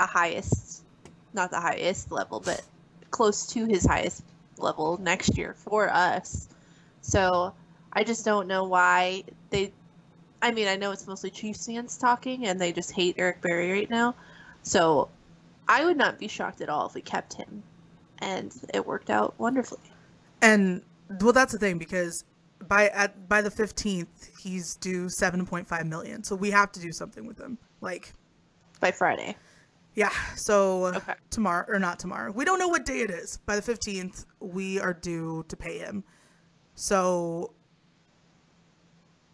not the highest level, but close to his highest level next year for us. So I just don't know why I know it's mostly Chiefs fans talking, and they just hate Eric Berry right now. So I would not be shocked at all if we kept him, and it worked out wonderfully. And well, that's the thing, because by the 15th, he's due $7.5 million. So we have to do something with him. Like, By Friday. yeah. So Okay. tomorrow, or not tomorrow, we don't know what day it is. By the 15th, we are due to pay him. So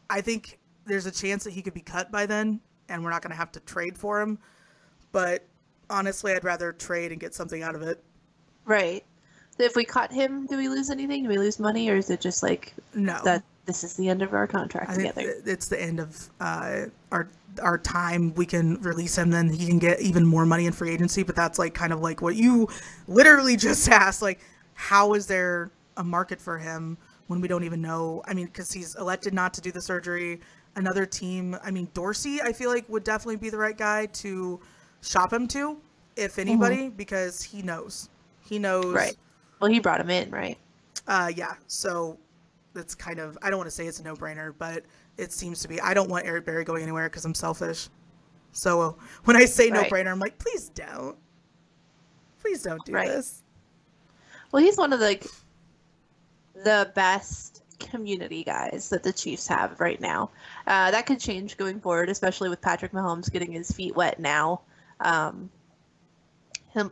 I think there's a chance that he could be cut by then, and we're not going to have to trade for him. But honestly, I'd rather trade and get something out of it. Right. If we cut him, do we lose anything? Do we lose money, or is it just like No. that this is the end of our contract I think together? it's the end of our time. We can release him, then he can get even more money in free agency. But that's like kind of like what you literally just asked. Like, how is there a market for him when we don't even know? I mean, because he's elected not to do the surgery. Another team, I mean, Dorsey, I feel like would definitely be the right guy to shop him to, if anybody, because he knows. He knows. Right. Well, he brought him in, right? Yeah. So that's kind of, I don't want to say it's a no-brainer, but it seems to be. I don't want Eric Berry going anywhere because I'm selfish. So when I say Right. no-brainer, I'm like, please don't. Please don't do Right. this. Well, he's one of the best community guys that the Chiefs have right now. That could change going forward, especially with Patrick Mahomes getting his feet wet now.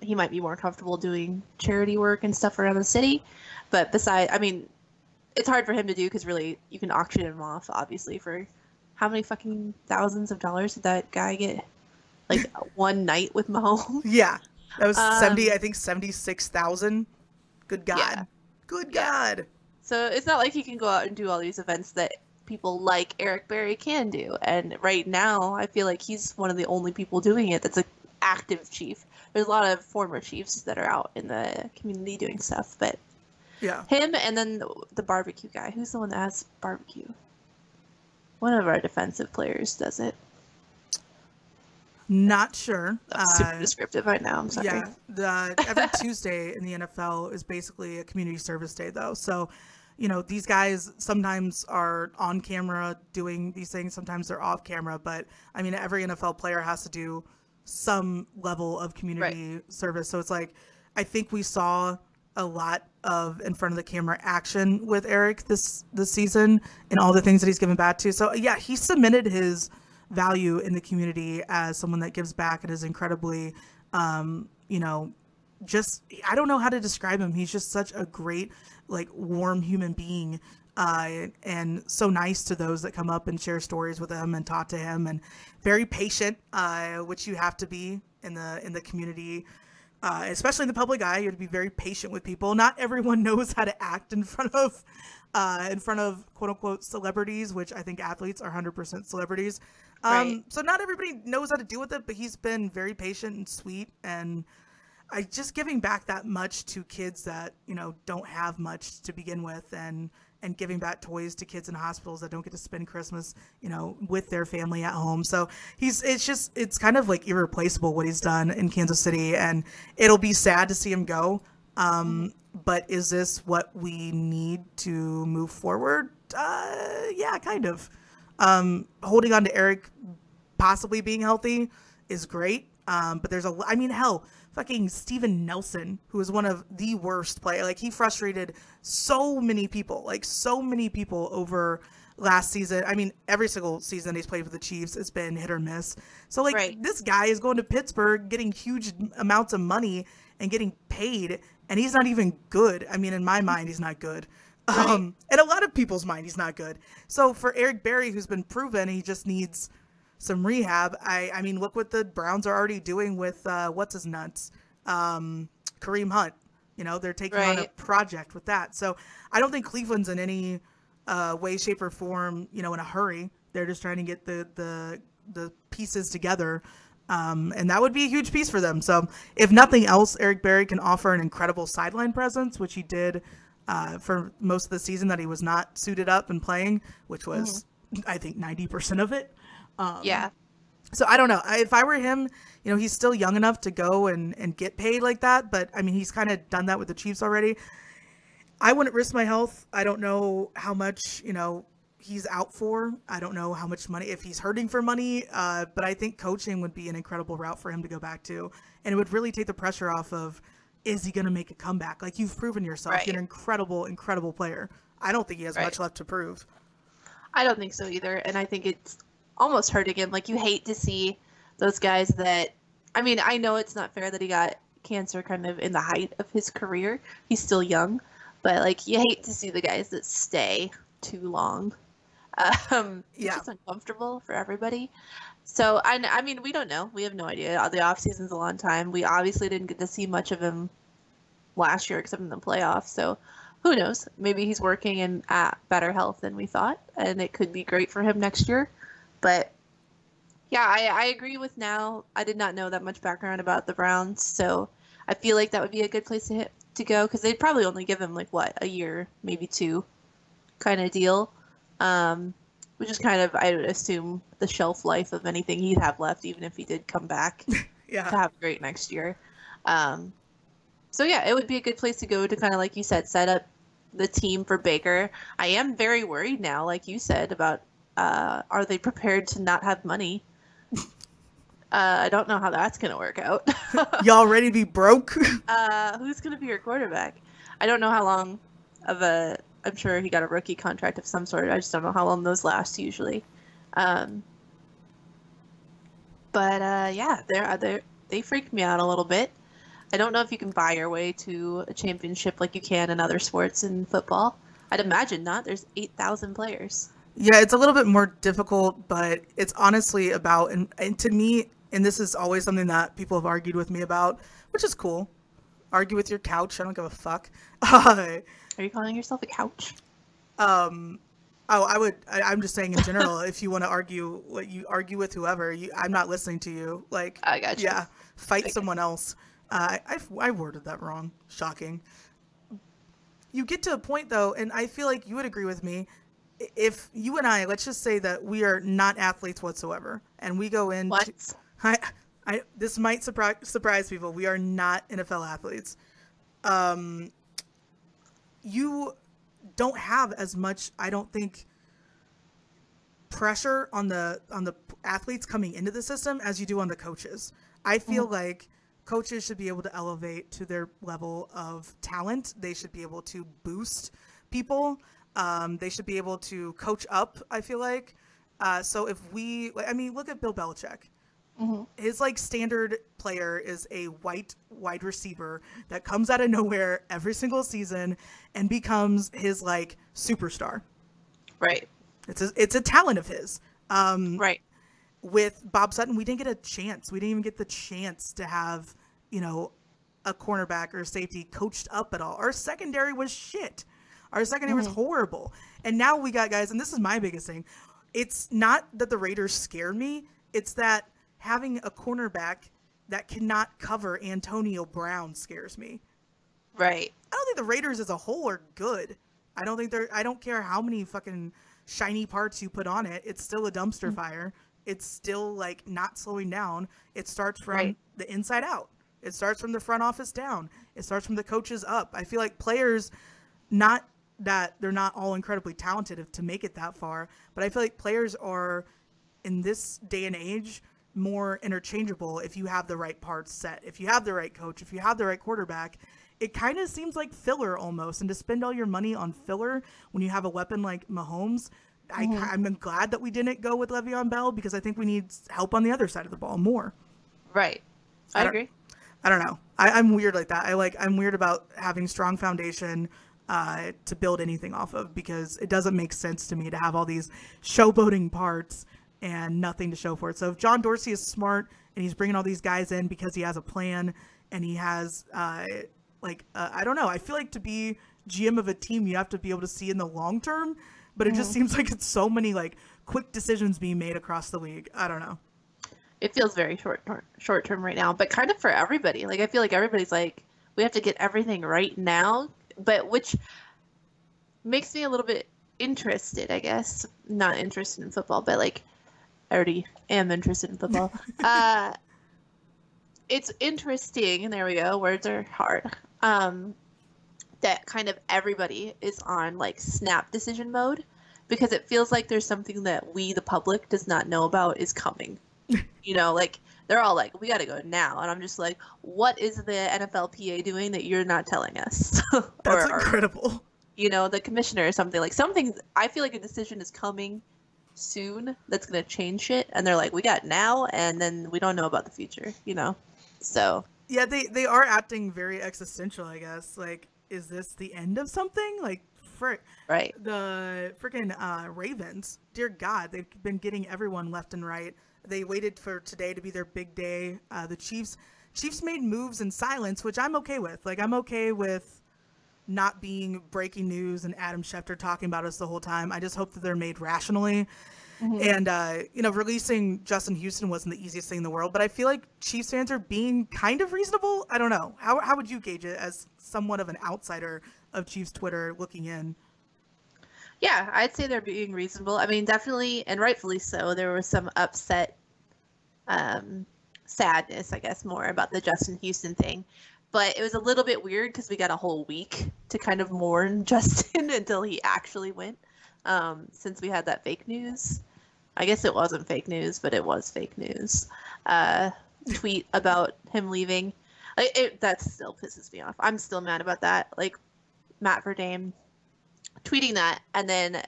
He might be more comfortable doing charity work and stuff around the city. But it's hard for him to do because really you can auction him off, obviously, for how many fucking thousands of dollars did that guy get? Like one night with Mahomes? Yeah. That was 76,000. Good God. Yeah. Good Yeah. God. So it's not like he can go out and do all these events that people like Eric Berry can do. And right now, I feel like he's one of the only people doing it that's an active chief. There's a lot of former chiefs that are out in the community doing stuff, but Yeah. him and then the barbecue guy. Who's the one that has barbecue? One of our defensive players does it. Not sure. That was super descriptive right now. I'm sorry. Yeah, every Tuesday in the NFL is basically a community service day, though. So, you know, these guys sometimes are on camera doing these things. Sometimes they're off camera. But, I mean, every NFL player has to do some level of community service. So it's like, I think we saw a lot of in front of the camera action with Eric this season and all the things that he's given back to. So, yeah, he cemented his value in the community as someone that gives back and is incredibly, you know, just, I don't know how to describe him. He's just such a great, like, warm human being, and so nice to those that come up and share stories with him and talk to him, and very patient, which you have to be in the community, especially in the public eye. You have to be very patient with people. Not everyone knows how to act in front of quote unquote celebrities, which I think athletes are 100% celebrities. So not everybody knows how to deal with it, but he's been very patient and sweet, and just giving back that much to kids that, you know, don't have much to begin with, and giving back toys to kids in hospitals that don't get to spend Christmas, you know, with their family at home. So it's kind of like irreplaceable what he's done in Kansas City, and it'll be sad to see him go. But is this what we need to move forward? Yeah, kind of. Holding on to Eric possibly being healthy is great. But there's hell, fucking Steven Nelson, who is one of the worst players. Like, he frustrated so many people over last season. I mean, every single season he's played for the Chiefs, it's been hit or miss. So, like, this guy is going to Pittsburgh, getting huge amounts of money and getting paid, and he's not even good. I mean, in my mind, he's not good. In a lot of people's mind, he's not good. So for Eric Berry, who's been proven, he just needs some rehab. I mean, look what the Browns are already doing with what's his nuts, Kareem Hunt. You know, they're taking on a project with that. So I don't think Cleveland's in any way, shape, or form, you know, in a hurry. They're just trying to get the pieces together. And that would be a huge piece for them. So if nothing else, Eric Berry can offer an incredible sideline presence, which he did for most of the season that he was not suited up and playing, which was, I think, 90% of it. So I don't know. If I were him, you know, he's still young enough to go and get paid like that. But, I mean, he's kind of done that with the Chiefs already. I wouldn't risk my health. I don't know how much, you know, he's out for. I don't know how much money, if he's hurting for money. But I think coaching would be an incredible route for him to go back to. And it would really take the pressure off of, is he going to make a comeback? Like, you've proven yourself. You're an incredible, incredible player. I don't think he has much left to prove. I don't think so either. And I think it's almost hurting him. Like, you hate to see those guys that, I mean, I know it's not fair that he got cancer kind of in the height of his career. He's still young, but, like, you hate to see the guys that stay too long. It's just uncomfortable for everybody. So, I mean, we don't know. We have no idea. The off season's a long time. We obviously didn't get to see much of him last year except in the playoffs. So, who knows? Maybe he's working in at better health than we thought, and it could be great for him next year. But yeah, I agree with now. I did not know that much background about the Browns, so I feel like that would be a good place to go, because they'd probably only give him like a year, maybe 2, kind of deal, which is kind of, I would assume, the shelf life of anything he'd have left, even if he did come back to have a great next year. So yeah, it would be a good place to go to kind of, like you said, set up the team for Baker. I am very worried now, like you said, about are they prepared to not have money? I don't know how that's going to work out. Y'all ready to be broke? Who's going to be your quarterback? I don't know how long of I'm sure he got a rookie contract of some sort. I just don't know how long those last usually. But yeah, they freaked me out a little bit. I don't know if you can buy your way to a championship like you can in other sports in football. I'd imagine not. There's 8,000 players. Yeah, it's a little bit more difficult, but it's honestly about, and to me, and this is always something that people have argued with me about, which is cool. Argue with your couch. I don't give a fuck. Are you calling yourself a couch? Oh, I'm just saying in general, if you want to argue, what you argue with whoever, I'm not listening to you. Like, I got you. Yeah, fight Okay. someone else. I worded that wrong. Shocking. You get to a point though, and I feel like you would agree with me. If you and I, let's just say that we are not athletes whatsoever, and we go into, What? this might surprise people. We are not NFL athletes. You don't have as much, I don't think, pressure on the athletes coming into the system as you do on the coaches. I feel like coaches should be able to elevate to their level of talent. They should be able to boost people. They should be able to coach up, I feel like. So if I mean, look at Bill Belichick. His like standard player is a white wide receiver that comes out of nowhere every single season and becomes his like superstar. Right. It's a talent of his. Right. With Bob Sutton, we didn't get a chance. We didn't even get the chance to have, a cornerback or safety coached up at all. Our secondary was shit. Our secondary was horrible. And now we got guys, and this is my biggest thing. It's not that the Raiders scare me. It's that having a cornerback that cannot cover Antonio Brown scares me. Right. I don't think the Raiders as a whole are good. I don't care how many fucking shiny parts you put on it. It's still a dumpster fire. It's still like not slowing down. It starts from the inside out. It starts from the front office down. It starts from the coaches up. I feel like players, not that they're not all incredibly talented to make it that far, but I feel like players are, in this day and age, more interchangeable if you have the right parts set. If you have the right coach, if you have the right quarterback, it kind of seems like filler almost. And to spend all your money on filler when you have a weapon like Mahomes, I'm glad that we didn't go with Le'Veon Bell, because I think we need help on the other side of the ball more. Right. I agree. I don't know. I'm weird like that. I'm weird about having strong foundation to build anything off of, because it doesn't make sense to me to have all these showboating parts and nothing to show for it. So if John Dorsey is smart and he's bringing all these guys in because he has a plan and he has I don't know. I feel like to be GM of a team, you have to be able to see in the long term, but it just seems like it's so many like quick decisions being made across the league. I don't know. It feels very short term right now, but kind of for everybody. Like, I feel like everybody's like, we have to get everything right now, but which makes me a little bit interested, I guess. Not interested in football, but like, I already am interested in football. It's interesting, and there we go, words are hard, that kind of everybody is on like snap decision mode, because it feels like there's something that we, the public, does not know about is coming. Like they're all like, we got to go now. And I'm just like, what is the NFLPA doing that you're not telling us? That's incredible. The commissioner or something. Like something, I feel like a decision is coming soon that's going to change shit. And they're like, we got now, and then we don't know about the future, So. Yeah, they are acting very existential, I guess. Like, is this the end of something? Like, right. The freaking Ravens, dear God, they've been getting everyone left and right. They waited for today to be their big day. The Chiefs made moves in silence, which I'm okay with. Like, I'm okay with not being breaking news and Adam Schefter talking about us the whole time. I just hope that they're made rationally. And, releasing Justin Houston wasn't the easiest thing in the world, but I feel like Chiefs fans are being kind of reasonable. I don't know. How would you gauge it as somewhat of an outsider of Chiefs Twitter looking in? Yeah, I'd say they're being reasonable. I mean, definitely, and rightfully so, there was some upset sadness, I guess, more about the Justin Houston thing. But it was a little bit weird because we got a whole week to kind of mourn Justin until he actually went, since we had that fake news. I guess it wasn't fake news, but it was fake news. Tweet about him leaving. That still pisses me off. I'm still mad about that. Like, Matt Verdame tweeting that, and then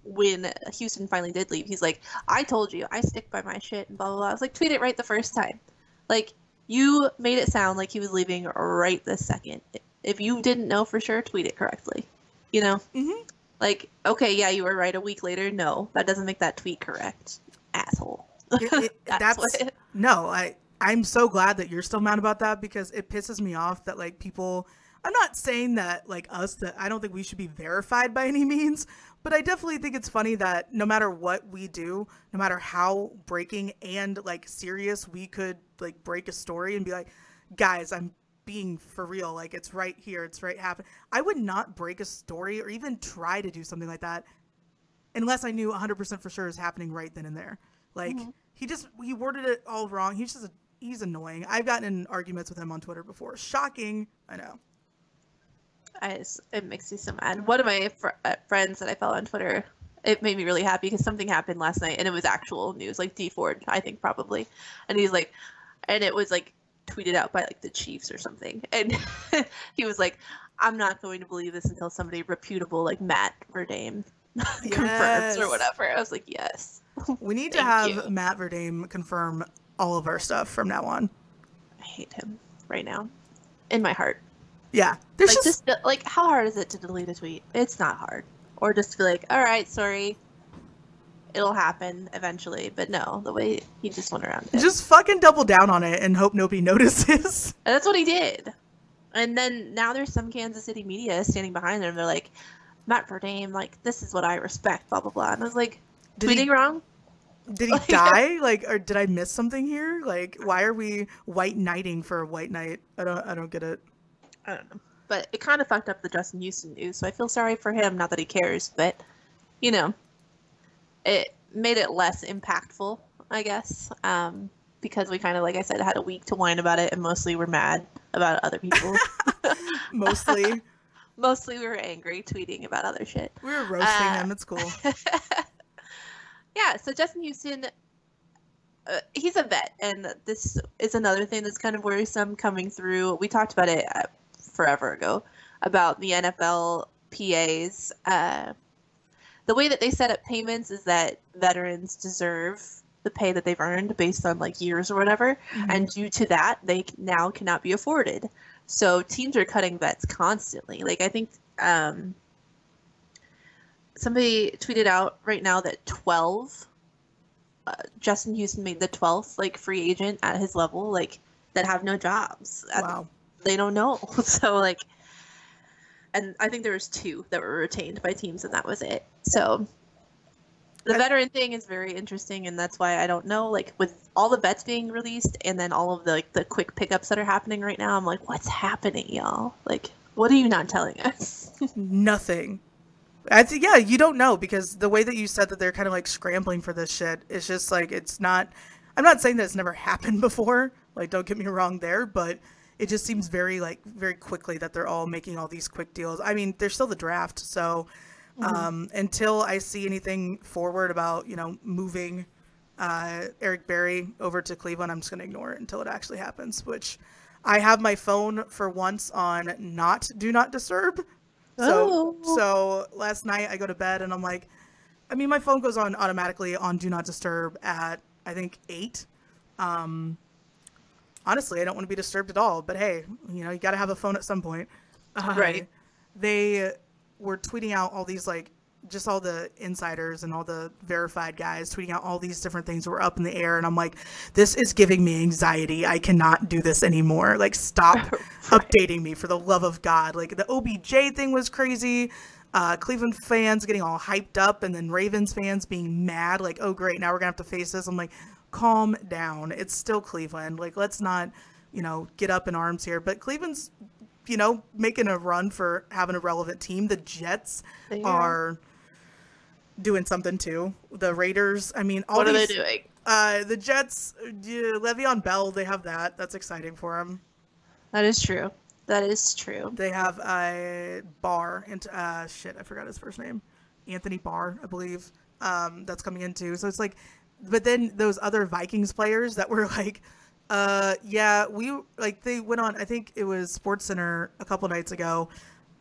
when Houston finally did leave, he's like, I told you, I stick by my shit, and blah, blah, blah. I was like, tweet it right the first time. Like, you made it sound like he was leaving right this second. If you didn't know for sure, tweet it correctly. Like, okay, yeah, you were right a week later. No, that doesn't make that tweet correct. Asshole. No, I'm so glad that you're still mad about that, because it pisses me off that like people, I'm not saying that like us that I don't think we should be verified by any means, but I definitely think it's funny that no matter what we do, no matter how breaking and like serious we could like break a story and be like, guys, I'm being for real, like it's right here, it's right happening. I would not break a story or even try to do something like that unless I knew 100% for sure is happening right then and there. Like he worded it all wrong. He's annoying. I've gotten in arguments with him on Twitter before. Shocking, I know. It makes me so mad. One of my friends that I follow on Twitter, it made me really happy because something happened last night and it was actual news, like D Ford, I think probably, and he's like, and it was like tweeted out by like the Chiefs or something, and he was like, I'm not going to believe this until somebody reputable like Matt Verdame confirms or whatever. I was like, yes. We need to have Matt Verdame confirm all of our stuff from now on. I hate him right now, in my heart. Yeah, there's like, just like, how hard is it to delete a tweet? It's not hard. Or just to be like, all right, sorry, it'll happen eventually. But no, the way he just went around it. Just fucking double down on it and hope nobody notices. And that's what he did. And then now there's some Kansas City media standing behind them. They're like, Matt Verdame, like, this is what I respect, blah, blah, blah. And I was like, tweeting wrong? Did he die? Like, or did I miss something here? Like, why are we white knighting for a white knight? I don't get it. I don't know. But it kind of fucked up the Justin Houston news, so I feel sorry for him. Not that he cares, but, you know, it made it less impactful, I guess, because we kind of, like I said, had a week to whine about it, and mostly we're mad about other people. Mostly? Mostly we were angry, tweeting about other shit. We were roasting him. It's cool. Yeah, so Justin Houston, he's a vet, and this is another thing that's kind of worrisome coming through. We talked about it forever ago, about the NFL PAs. The way that they set up payments is that veterans deserve the pay that they've earned based on like years or whatever, and due to that, they now cannot be afforded. So teams are cutting vets constantly. Like, I think somebody tweeted out right now that 12, Justin Houston made the 12th like free agent at his level, like, that have no jobs. Wow. They don't know. So, like, and I think there was 2 that were retained by teams, and that was it. So the veteran thing is very interesting, and that's why I don't know, like, with all the vets being released and then all of the, like, the quick pickups that are happening right now, I'm like, what's happening, y'all? Like, what are you not telling us? Nothing. Yeah, you don't know, because the way that you said that they're kind of like scrambling for this shit, it's just like, it's not, I'm not saying that it's never happened before, like, don't get me wrong there, but it just seems very quickly that they're all making all these quick deals. I mean, there's still the draft, so until I see anything forward about, you know, moving Eric Berry over to Cleveland, I'm just going to ignore it until it actually happens, which I have my phone for once on do not disturb. So last night I go to bed and I'm like, I mean, my phone goes on automatically on do not disturb at, I think, 8. Honestly, I don't want to be disturbed at all, but hey, you know, you got to have a phone at some point. Right. They were tweeting out all these, like, just all the insiders and all the verified guys tweeting out all these different things that were up in the air. And I'm like, this is giving me anxiety. I cannot do this anymore. Like, stop updating me, for the love of God. Like, the OBJ thing was crazy. Cleveland fans getting all hyped up, and then Ravens fans being mad. Like, oh, great, now we're going to have to face this. I'm like, calm down. It's still Cleveland. Like, let's not, you know, get up in arms here. But Cleveland's, you know, making a run for having a relevant team. The Jets are doing something too. The Raiders, I mean, what are they doing? The Jets, Le'Veon Bell, they have that. That's exciting for them. That is true. That is true. They have a Barr, and shit, I forgot his first name. Anthony Barr, I believe. That's coming in too. So it's like, but then those other Vikings players that were like, yeah, they went on, I think it was SportsCenter a couple nights ago.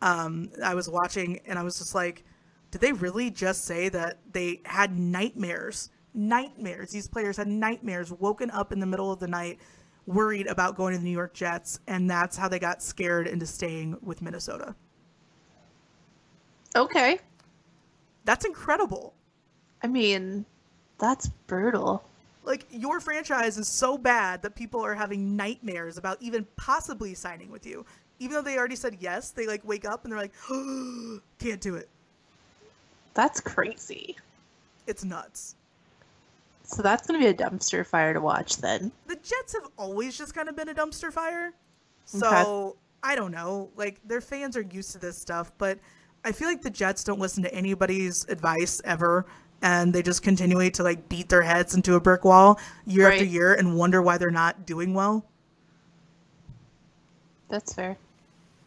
I was watching and I was just like, did they really just say that they had nightmares? These players had nightmares, woken up in the middle of the night, worried about going to the New York Jets, and that's how they got scared into staying with Minnesota. Okay. That's incredible. I mean, that's brutal. Like, your franchise is so bad that people are having nightmares about even possibly signing with you. even though they already said yes, they like wake up and they're like, oh, can't do it. That's crazy. It's nuts. So that's going to be a dumpster fire to watch then. The Jets have always just kind of been a dumpster fire. So, Okay. I don't know. Like, their fans are used to this stuff, but I feel like the Jets don't listen to anybody's advice ever, and they just continue to, like, beat their heads into a brick wall year after Right. year and wonder why they're not doing well. That's fair.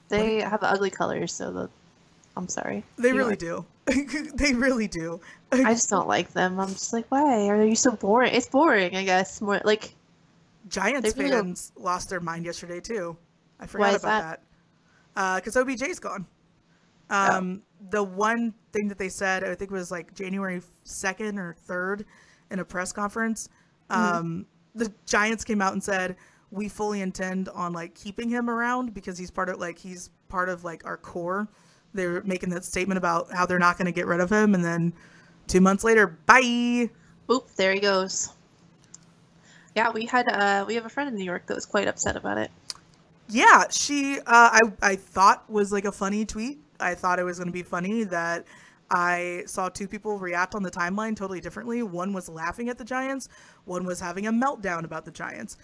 They have ugly colors, so I'm sorry. They You really are- do. They really do. I just don't like them. I'm just like, why are you so boring? It's boring, I guess. More like, Giants they really don't- fans lost their mind yesterday, too. I Why forgot is about that. Because OBJ's gone. The one thing that they said, I think it was like January 2nd or 3rd in a press conference, the Giants came out and said, we fully intend on like keeping him around because he's part of like our core. They're making that statement about how they're not going to get rid of him. And then 2 months later, bye. oop, there he goes. Yeah, we have a friend in New York that was quite upset about it. Yeah, she, I thought was like a funny tweet. I thought it was going to be funny that I saw two people react on the timeline totally differently. One was laughing at the Giants. One was having a meltdown about the Giants.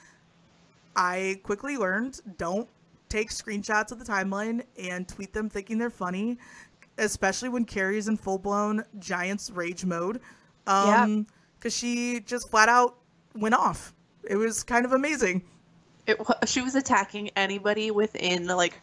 I quickly learned, don't take screenshots of the timeline and tweet them thinking they're funny, especially when Carrie's in full-blown Giants rage mode. Because she just flat out went off. It was kind of amazing. She was attacking anybody within, like,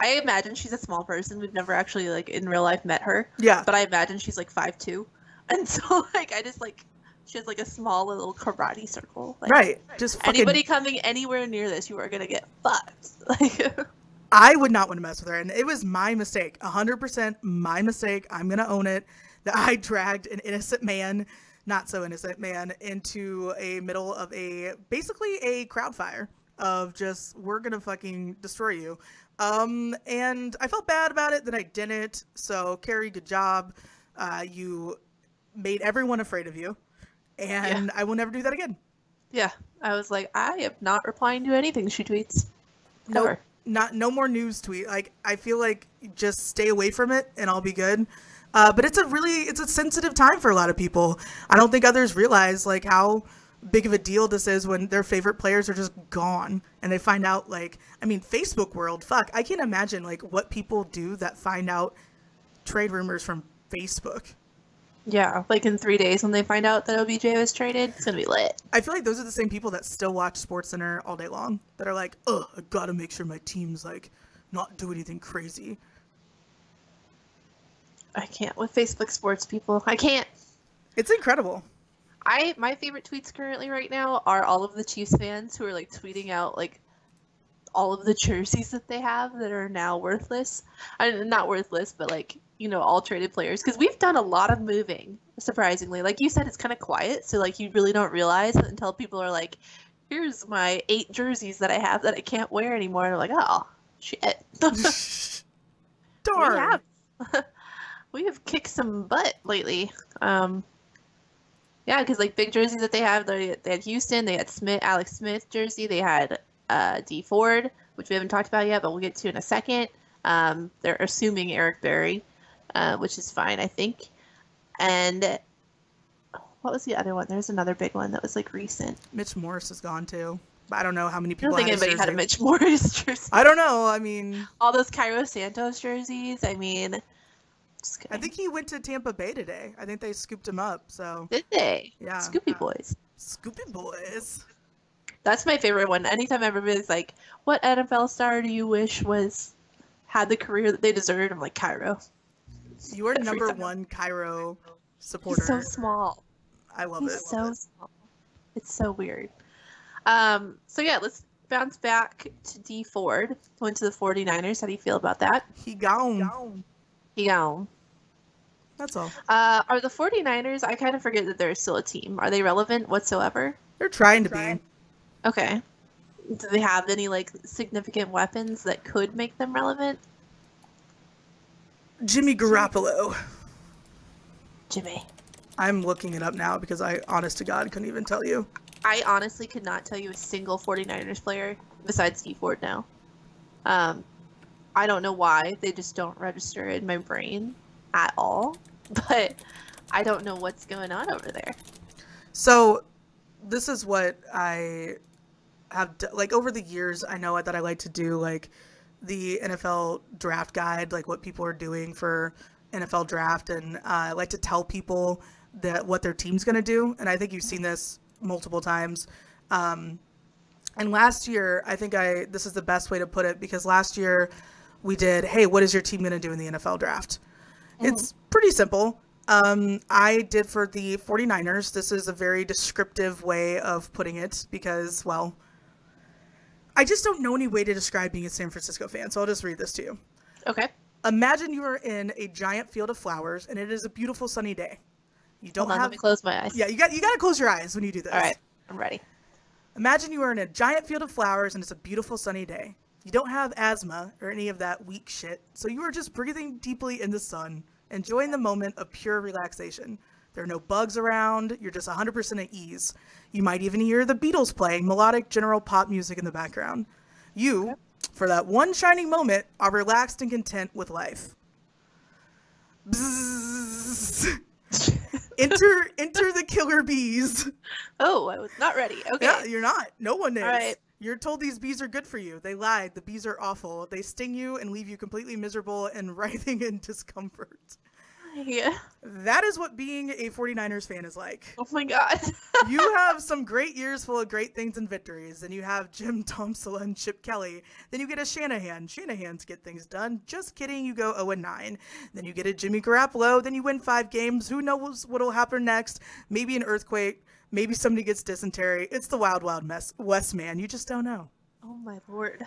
I imagine she's a small person. We've never actually, like, in real life met her. Yeah. But I imagine she's, like, 5'2". And so, like, I just, like, she has, like, a small little karate circle. Like, Right. Just fucking... Anybody coming anywhere near this, you are going to get fucked. Like, I would not want to mess with her. And it was my mistake. 100% my mistake. I'm going to own it. That I dragged an innocent man, not so innocent man, into a middle of basically a crowd fire of just, we're going to fucking destroy you. And I felt bad about it that I didn't. So Carrie, good job. You made everyone afraid of you. And I will never do that again. yeah. I was like, I am not replying to anything she tweets. No, Never. no more news tweet. Like, I feel like just stay away from it and I'll be good. But it's a sensitive time for a lot of people. I don't think others realize like how big of a deal this is when their favorite players are just gone and they find out, like, I mean, Facebook world, fuck, I can't imagine like what people do that find out trade rumors from Facebook. Yeah, like in 3 days when they find out that OBJ was traded, it's gonna be lit. I feel like those are the same people that still watch SportsCenter all day long that are like, oh, I gotta make sure my team's like not do anything crazy. I can't with Facebook sports people. I can't. It's incredible. My favorite tweets currently right now are all of the Chiefs fans who are like tweeting out like all of the jerseys that they have that are now worthless. Not worthless, but like, you know, all traded players. Because we've done a lot of moving, surprisingly. Like you said, it's kind of quiet, so like you really don't realize it until people are like, here's my 8 jerseys that I have that I can't wear anymore. And I'm like, oh, shit. Darn. We have kicked some butt lately. Yeah, because like big jerseys that they have, they had Houston, they had Alex Smith jersey, they had D Ford, which we haven't talked about yet, but we'll get to in a second. They're assuming Eric Berry, which is fine, I think. And what was the other one? There's another big one that was like recent. Mitch Morris is gone too. But I don't know how many I people don't think had his anybody had a jersey. Mitch Morris jersey. I don't know. I mean, All those Cairo Santos jerseys. I mean, just kidding. I think he went to Tampa Bay today. I think they scooped him up. So Did they? Yeah. Scoopy Boys. Scoopy Boys. That's my favorite one. Anytime everybody's like, what NFL star do you wish had the career that they deserved? I'm like, Cairo. You are Every number time. one Cairo supporter. He's so small. I love He's it. so small. It's so weird. So yeah, let's bounce back to D Ford. Went to the 49ers. How do you feel about that? He gone. He gone. That's all. Are the 49ers, I kind of forget that they're still a team. Are they relevant whatsoever? They're trying to be. Okay. Do they have any like significant weapons that could make them relevant? Jimmy Garoppolo. Jimmy. I'm looking it up now because I, honest to God, couldn't even tell you. I honestly could not tell you a single 49ers player besides D Ford now. I don't know why. They just don't register in my brain at all. But I don't know what's going on over there. So this is what I have like over the years. I know that I like to do like the NFL draft guide, like what people are doing for NFL draft, and I like to tell people that what their team's going to do. And I think you've seen this multiple times. And last year, I think this is the best way to put it, because last year we did, hey, what is your team going to do in the NFL draft? It's pretty simple. I did for the 49ers. This is a very descriptive way of putting it because, well, I just don't know any way to describe being a San Francisco fan, so I'll just read this to you. Okay. Imagine you are in a giant field of flowers, and it is a beautiful sunny day. You don't Hold on, let me close my eyes. Yeah, you got to close your eyes when you do this. All right, I'm ready. Imagine you are in a giant field of flowers, and it's a beautiful sunny day. You don't have asthma or any of that weak shit, so you are just breathing deeply in the sun, enjoying the moment of pure relaxation. There are no bugs around. You're just 100% at ease. You might even hear the Beatles playing melodic general pop music in the background. You, for that one shining moment, are relaxed and content with life. Bzzz. Enter the killer bees. Oh, I was not ready. Okay. Yeah, you're not. No one is. All right. You're told these bees are good for you. They lied. The bees are awful. They sting you and leave you completely miserable and writhing in discomfort. Yeah. That is what being a 49ers fan is like. Oh my God. You have some great years full of great things and victories. Then you have Jim Tomsula and Chip Kelly. Then you get a Shanahan. Shanahans get things done. Just kidding. You go 0-9. Then you get a Jimmy Garoppolo. Then you win 5 games. Who knows what'll happen next? Maybe an earthquake. Maybe somebody gets dysentery. It's the wild, wild west, man. You just don't know. Oh my Lord.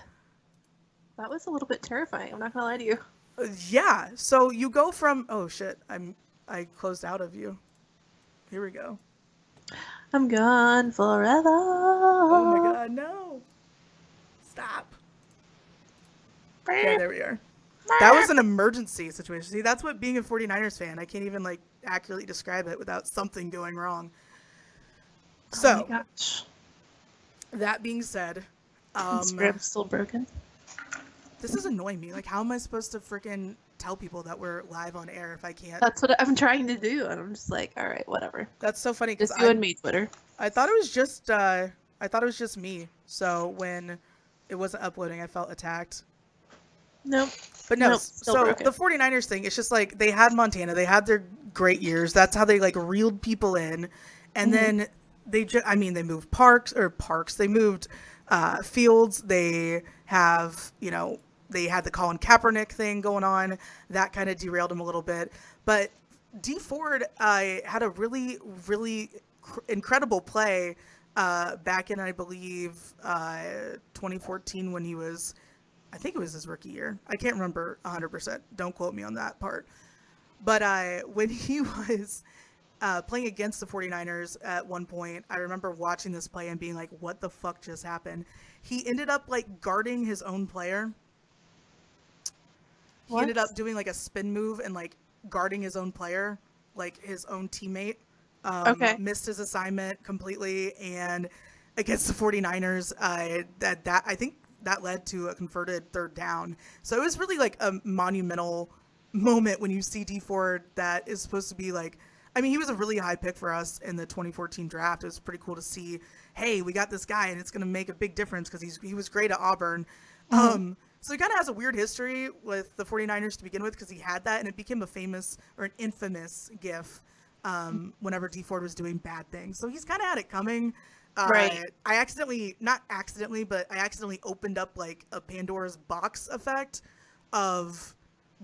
That was a little bit terrifying. I'm not gonna lie to you. Yeah. So you go from, oh shit, I closed out of you. Here we go. I'm gone forever. Oh my God, no. Stop. Yeah, there we are. That was an emergency situation. See, that's what being a 49ers fan, I can't even like accurately describe it without something going wrong. So, oh my gosh. That being said, Instagram's still broken. This is annoying me. Like, how am I supposed to freaking tell people that we're live on air if I can't? That's what I'm trying to do, and I'm just like, all right, whatever. That's so funny. Cause Just you and me, Twitter. I thought it was just me. So when it wasn't uploading, I felt attacked. Nope. But no, nope, so broken. the 49ers thing, it's just like they had Montana. They had their great years. That's how they like reeled people in. And then they moved parks. They moved fields. They have, they had the Colin Kaepernick thing going on. That kind of derailed them a little bit. But Dee Ford had a really, really incredible play back in, I believe, 2014 when he was, I think it was his rookie year. I can't remember 100%. Don't quote me on that part. But when he was playing against the 49ers at one point, I remember watching this play and being like, what the fuck just happened? He ended up like guarding his own player. He ended up doing like a spin move and like guarding his own player, like his own teammate. Missed his assignment completely. And against the 49ers, I think that led to a converted third down. So it was really like a monumental moment when you see Dee Ford that is supposed to be like, I mean, he was a really high pick for us in the 2014 draft. It was pretty cool to see, hey, we got this guy and it's going to make a big difference because he was great at Auburn. So he kind of has a weird history with the 49ers to begin with because he had that and it became a famous or an infamous gif whenever Dee Ford was doing bad things. So he's kind of had it coming. Right. I accidentally opened up like a Pandora's box effect of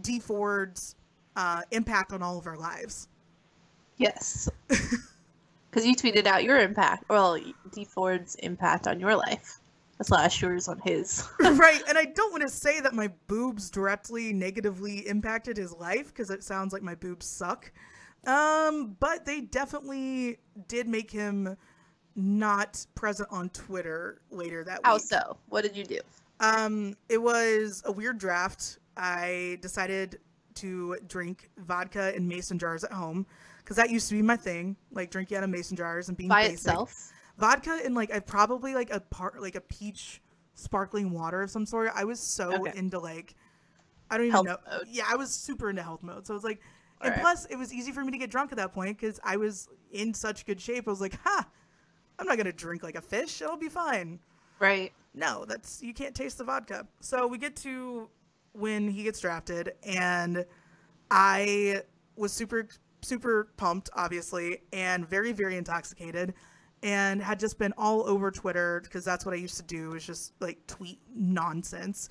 Dee Ford's impact on all of our lives. Yes. Because you tweeted out your impact, well, Dee Ford's impact on your life. / yours on his. Right, and I don't want to say that my boobs directly negatively impacted his life because it sounds like my boobs suck. But they definitely did make him not present on Twitter later that week. How so? What did you do? It was a weird draft. I decided to drink vodka in mason jars at home because that used to be my thing, like drinking out of mason jars and being by basic. itself. Vodka and like I probably like a peach sparkling water of some sort. I was so into like I don't even Health know. mode. Yeah, I was super into health mode. So I was like, and Right. plus it was easy for me to get drunk at that point because I was in such good shape. I was like, I'm not going to drink like a fish. It'll be fine. Right. No, you can't taste the vodka. So we get to when he gets drafted, and I was super, super pumped, obviously, and very, very intoxicated, and had just been all over Twitter because that's what I used to do, is just like tweet nonsense.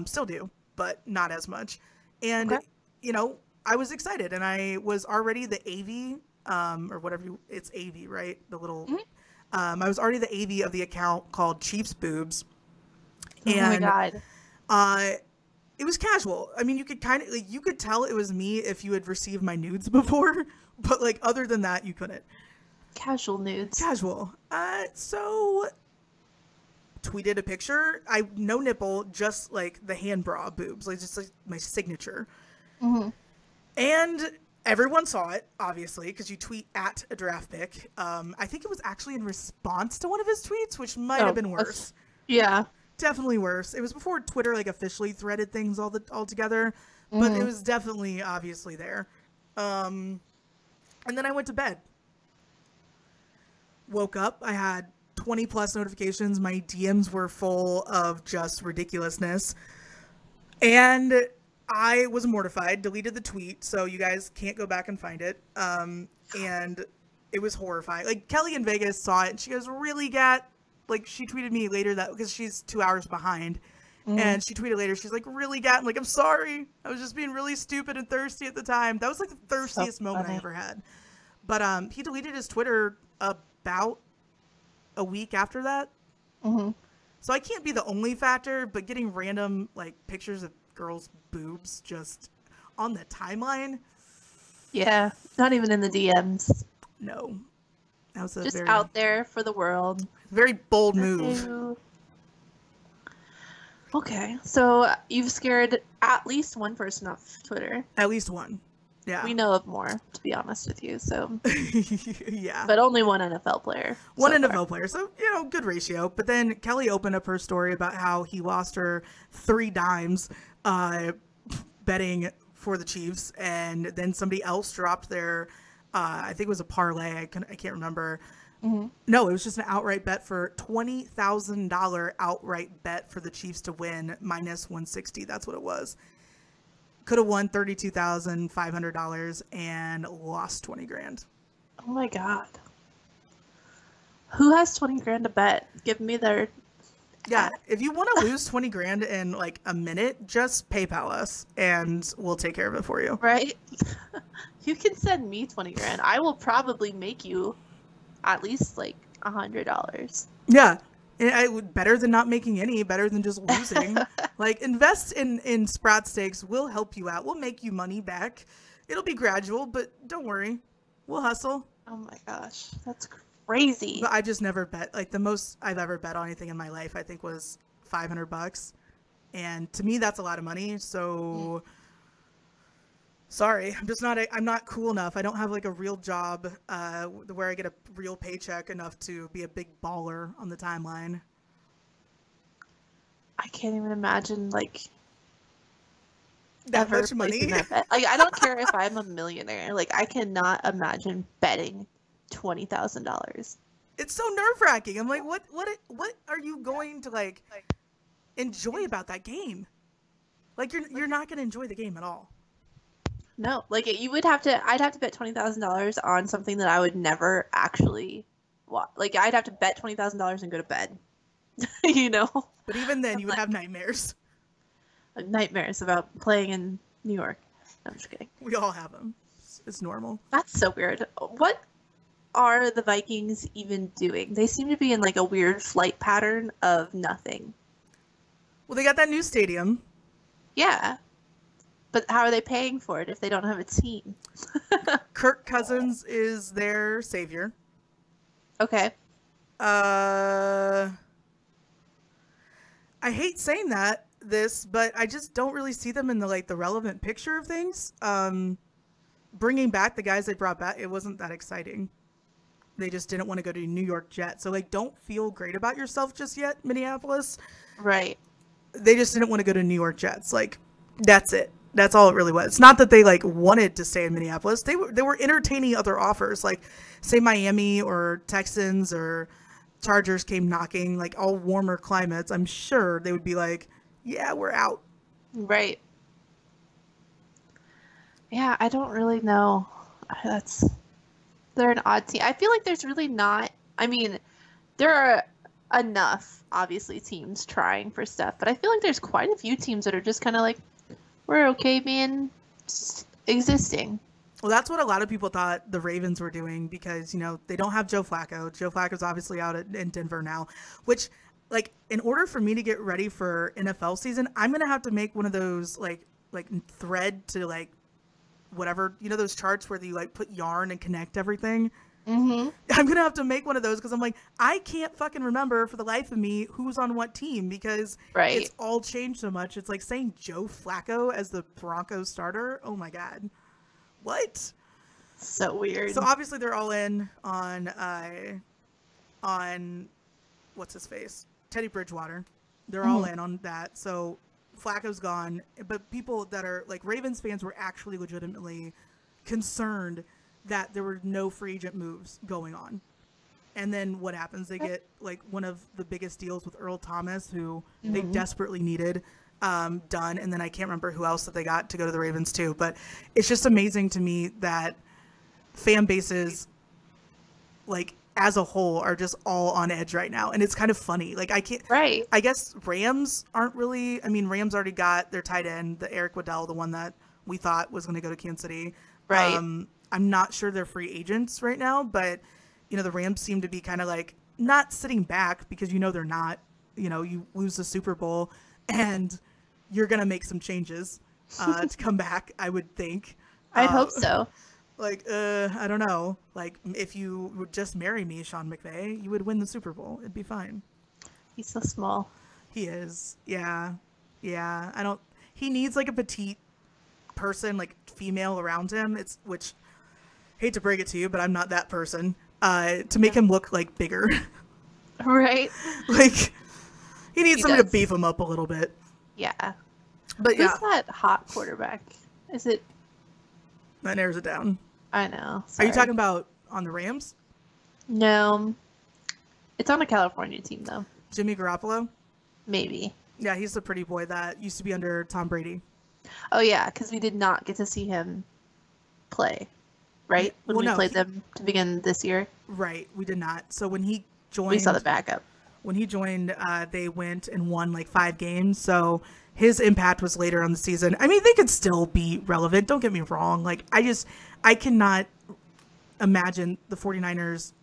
Still do, but not as much. And, Okay. I was excited, and I was already the AV, or whatever it's AV, right? The little. Mhm. I was already the AV of the account called Chiefs Boobs, Oh my and god. it was casual. I mean, you could kind of you could tell it was me if you had received my nudes before, but like other than that, you couldn't. Casual nudes. Casual. So tweeted a picture. No nipple, just like the hand bra boobs, like just like my signature. Mm-hmm. And everyone saw it, obviously, because you tweet at a draft pick. I think it was actually in response to one of his tweets, which might have been worse. Yeah. Definitely worse. It was before Twitter like officially threaded things all together, but it was definitely obviously there. And then I went to bed. Woke up. I had 20 plus notifications. My DMs were full of just ridiculousness. And I was mortified, deleted the tweet, so you guys can't go back and find it. And it was horrifying. Like, Kelly in Vegas saw it, and she goes, really, Gat? Like, she tweeted me later that, because she's 2 hours behind. And she tweeted later, she's like, really, Gat? I'm like, I'm sorry. I was just being really stupid and thirsty at the time. That was like the thirstiest moment I ever had. But he deleted his Twitter about a week after that. So I can't be the only factor, but getting random like pictures of girls' boobs just on the timeline. Yeah. Not even in the DMs. No. That was a Just very out there for the world. very bold move. Ew. Okay. So you've scared at least one person off Twitter. At least one. Yeah. We know of more, to be honest with you. So, yeah. but only one NFL player. One so NFL far. player. So, good ratio. But then Kelly opened up her story about how he lost her 3 dimes betting for the Chiefs. And then somebody else dropped their, I think it was a parlay. I can't remember. No, it was just an outright bet for $20,000 outright bet for the Chiefs to win minus 160. That's what it was. Could have won $32,500 and lost 20 grand. Oh my god. Who has 20 grand to bet? Give me their. Yeah, if you want to lose 20 grand in like a minute, just PayPal us and we'll take care of it for you. Right? You can send me 20 grand. I will probably make you at least like $100. Yeah. Better than not making any, better than just losing. Like, invest in Sprout stakes. We'll help you out. We'll make you money back. It'll be gradual, but don't worry. We'll hustle. Oh my gosh. That's crazy. But I just never bet. Like, the most I've ever bet on anything in my life, I think, was $500. And to me, that's a lot of money. So, sorry. I'm not cool enough. I don't have, like, a real job where I get a real paycheck enough to be a big baller on the timeline. I can't even imagine, like, That ever much money? placing that bet. Like, I don't care if I'm a millionaire. Like, I cannot imagine betting $20,000. It's so nerve-wracking. I'm like, what are you going to like enjoy about that game? Like, you're not going to enjoy the game at all. No, like I'd have to bet $20,000 on something that I would never actually watch. Like, I'd have to bet $20,000 and go to bed. But even then, you would have nightmares. Nightmares about playing in New York. No, I'm just kidding. We all have them. It's normal. That's so weird. What are the Vikings even doing? They seem to be in like a weird flight pattern of nothing. Well, they got that new stadium. Yeah. But how are they paying for it if they don't have a team? Kirk Cousins is their savior. Okay. I hate saying this, but I just don't really see them in the relevant picture of things. Bringing back the guys they brought back, it wasn't that exciting. They just didn't want to go to New York Jets. So, don't feel great about yourself just yet, Minneapolis. Right. They just didn't want to go to New York Jets. That's it. That's all it really was. It's not that they like wanted to stay in Minneapolis. They were entertaining other offers, like say Miami or Texans or Chargers came knocking, like all warmer climates. I'm sure they would be like, yeah, we're out. Right. Yeah, I don't really know. They're an odd team. I feel like there's really not. I mean, there are enough, obviously, teams trying for stuff, but I feel like there's quite a few teams that are just kind of like, we're okay being existing. Well, that's what a lot of people thought the Ravens were doing because, they don't have Joe Flacco. Joe Flacco's obviously out in Denver now, which, like, in order for me to get ready for NFL season, I'm going to have to make one of those, like thread to, like, whatever, those charts where you, like, put yarn and connect everything. Mm-hmm. I'm going to have to make one of those because I'm like, I can't fucking remember for the life of me who's on what team because it's all changed so much. It's like saying Joe Flacco as the Broncos starter. Oh, my God. What? So weird. So obviously they're all in on what's his face? Teddy Bridgewater. They're all in on that. So Flacco's gone, but people that are like Ravens fans were actually legitimately concerned that there were no free agent moves going on. And then what happens? They get like one of the biggest deals with Earl Thomas, who they desperately needed. Done, and then I can't remember who else that they got to go to the Ravens too, but it's just amazing to me that fan bases like as a whole are just all on edge right now, and it's kind of funny. Like I guess Rams aren't really. I mean, Rams already got their tight end, the Eric Waddell, the one that we thought was going to go to Kansas City. Right. I'm not sure they're free agents right now, but the Rams seem to be kind of like not sitting back because they're not. You lose the Super Bowl and you're going to make some changes to come back, I would think. I'd hope so. Like, I don't know. Like, if you would just marry me, Sean McVay, you would win the Super Bowl. It'd be fine. He's so small. He is. Yeah. Yeah. He needs, like, a petite person, like, female around him. Which, hate to break it to you, but I'm not that person. To make him look, like, bigger. Right. Like, he needs someone to beef him up a little bit. Yeah. But who's that hot quarterback? Is it? That narrows it down. I know. Sorry. Are you talking about on the Rams? No. It's on a California team, though. Jimmy Garoppolo? Maybe. Yeah, he's the pretty boy that used to be under Tom Brady. Oh, yeah, because we did not get to see him play, right? When we played them to begin this year? Right, we did not. So when he joined... We saw the backup. When he joined, they went and won like 5 games. So his impact was later on the season. I mean, they could still be relevant. Don't get me wrong. Like, I cannot imagine the 49ers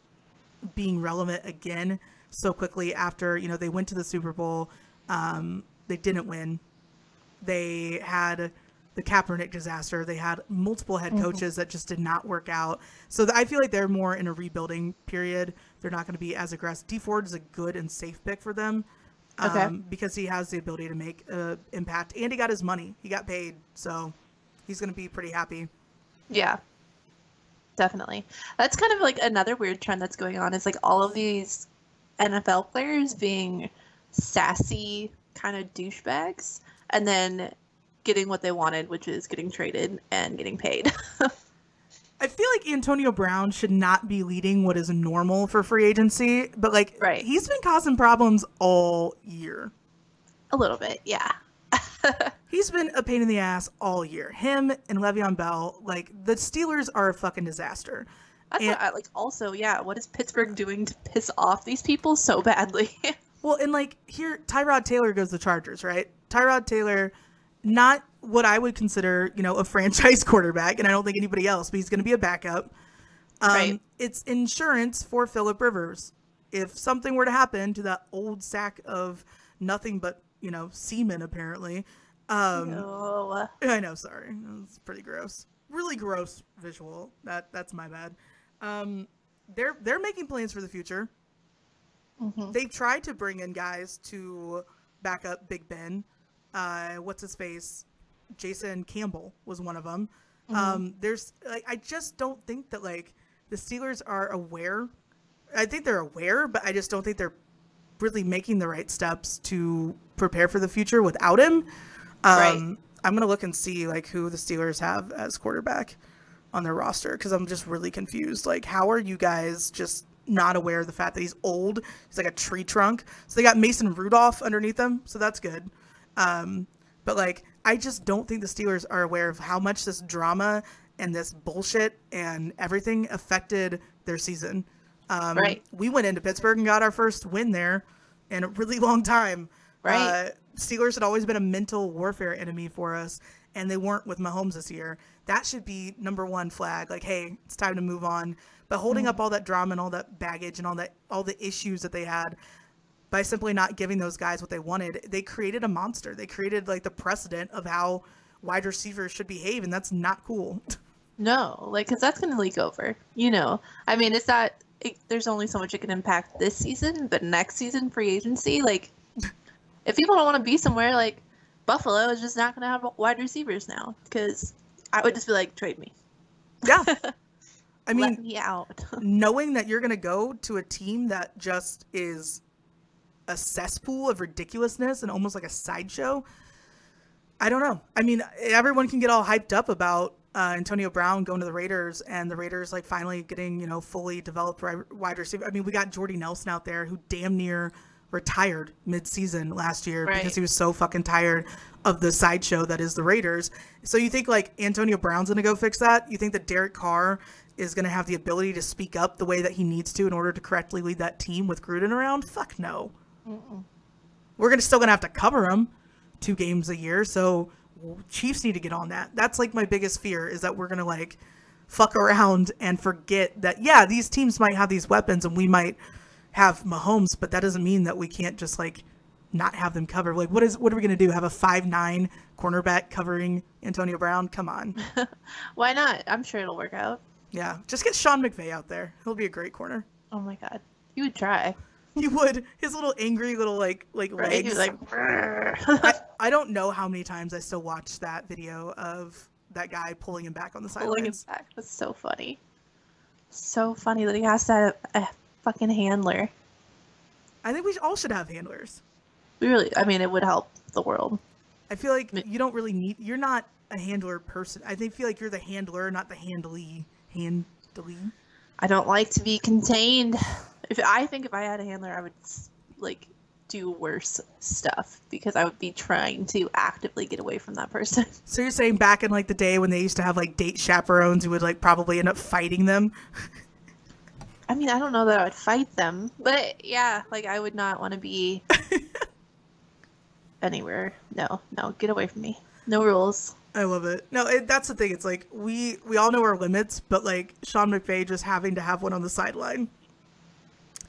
being relevant again so quickly after, they went to the Super Bowl. They didn't win. They had the Kaepernick disaster. They had multiple head coaches that just did not work out. So I feel like they're more in a rebuilding period. They're not going to be as aggressive. D Ford is a good and safe pick for them because he has the ability to make an impact. And he got his money. He got paid. So he's going to be pretty happy. Yeah, definitely. That's kind of like another weird trend that's going on is like all of these NFL players being sassy kind of douchebags and then getting what they wanted, which is getting traded and getting paid. I feel like Antonio Brown should not be leading what is normal for free agency, but like he's been causing problems all year. A little bit, yeah. He's been a pain in the ass all year. Him and Le'Veon Bell, like the Steelers are a fucking disaster. That's what I like. Also, yeah, what is Pittsburgh doing to piss off these people so badly? Well, and like here, Tyrod Taylor goes to the Chargers, right? Tyrod Taylor, not what I would consider, a franchise quarterback, and I don't think anybody else, but he's going to be a backup. Right. It's insurance for Phillip Rivers. If something were to happen to that old sack of nothing but, semen, apparently. No. I know, sorry. It's pretty gross. Really gross visual. That's my bad. They're making plans for the future. Mm-hmm. They've tried to bring in guys to back up Big Ben. What's his face? Jason Campbell was one of them. Mm-hmm. There's I just don't think that like the Steelers are aware. I think they're aware, but I just don't think they're really making the right steps to prepare for the future without him. Right. I'm going to look and see like who the Steelers have as quarterback on their roster, because I'm just really confused. Like, how are you guys just not aware of the fact that he's old? He's like a tree trunk. So they got Mason Rudolph underneath him, so that's good. But like, I just don't think the Steelers are aware of how much this drama and this bullshit and everything affected their season. Right. We went into Pittsburgh and got our first win there in a really long time. Right. Steelers had always been a mental warfare enemy for us, and they weren't with Mahomes this year. That should be number one flag. Like, hey, it's time to move on. But holding up all that drama and all that baggage and all the issues that they had by simply not giving those guys what they wanted, they created a monster. They created like the precedent of how wide receivers should behave, and that's not cool. No, like, because that's going to leak over. You know, I mean, it's not. There's only so much it can impact this season, but next season, free agency, like, if people don't want to be somewhere, like, Buffalo is just not going to have wide receivers now, because I would just be like, trade me. Yeah. I mean, let me out. Knowing that you're going to go to a team that just is a cesspool of ridiculousness and almost like a sideshow, I don't know. I mean, everyone can get all hyped up about Antonio Brown going to the Raiders, and the Raiders like finally getting, you know, fully developed wide receiver. I mean, we got Jordy Nelson out there who damn near retired mid-season last year because he was so fucking tired of the sideshow that is the Raiders. So you think like Antonio Brown's gonna go fix that? You think that Derek Carr is gonna have the ability to speak up the way that he needs to in order to correctly lead that team with Gruden around? Fuck no. We're still gonna have to cover him 2 games a year, so Chiefs need to get on that. That's like my biggest fear, is that we're gonna like fuck around and forget that, yeah, these teams might have these weapons and we might have Mahomes, but that doesn't mean that we can't just like not have them covered. Like, what are we gonna do? Have a 5'9" cornerback covering Antonio Brown? Come on. Why not? I'm sure it'll work out. Yeah, just get Sean McVay out there. He'll be a great corner. Oh my god, you would try. He would. His little angry little like Right? legs. He's like, I don't know how many times I still watch that video of that guy pulling him back on the pulling him sidelines. back. That's so funny. So funny that he has to have a fucking handler. I think we all should have handlers. I mean, it would help the world. I feel like you don't really need. You're not a handler person. feel like you're the handler, not the handlee. Handlee. I don't like to be contained. If I had a handler, I would like do worse stuff because I would be trying to actively get away from that person. So you're saying back in like the day when they used to have like date chaperones who would like probably end up fighting them? I mean, I don't know that I would fight them, but yeah, like I would not want to be anywhere. No, get away from me. No rules. I love it. No, that's the thing. It's like we all know our limits, but like Sean McVay just having to have one on the sideline.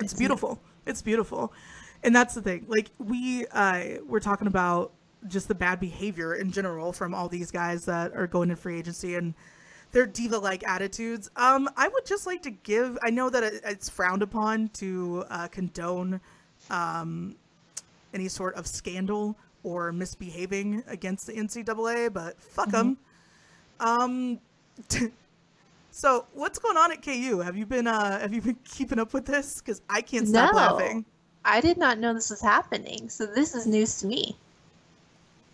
It's beautiful. It's beautiful. And that's the thing. Like we're talking about just the bad behavior in general from all these guys that are going to free agency and their diva-like attitudes. I would just like to give, I know that it's frowned upon to condone any sort of scandal or misbehaving against the NCAA, but fuck them. So what's going on at KU? Have you been keeping up with this? Because I can't stop laughing. I did not know this was happening, so this is news to me.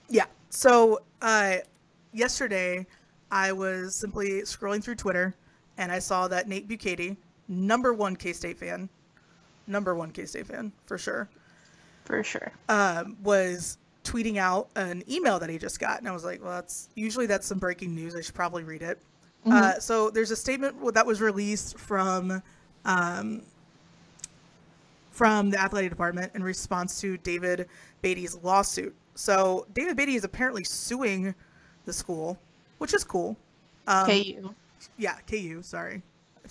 Yeah. So yesterday, I was simply scrolling through Twitter, and I saw that Nate Bukaty, number one K-State fan, for sure. For sure. Was tweeting out an email that he just got, and I was like, well, that's some breaking news. I should probably read it. So there's a statement that was released from the athletic department in response to David Beatty's lawsuit. So David Beatty is apparently suing the school, which is cool. KU. Yeah, KU, sorry.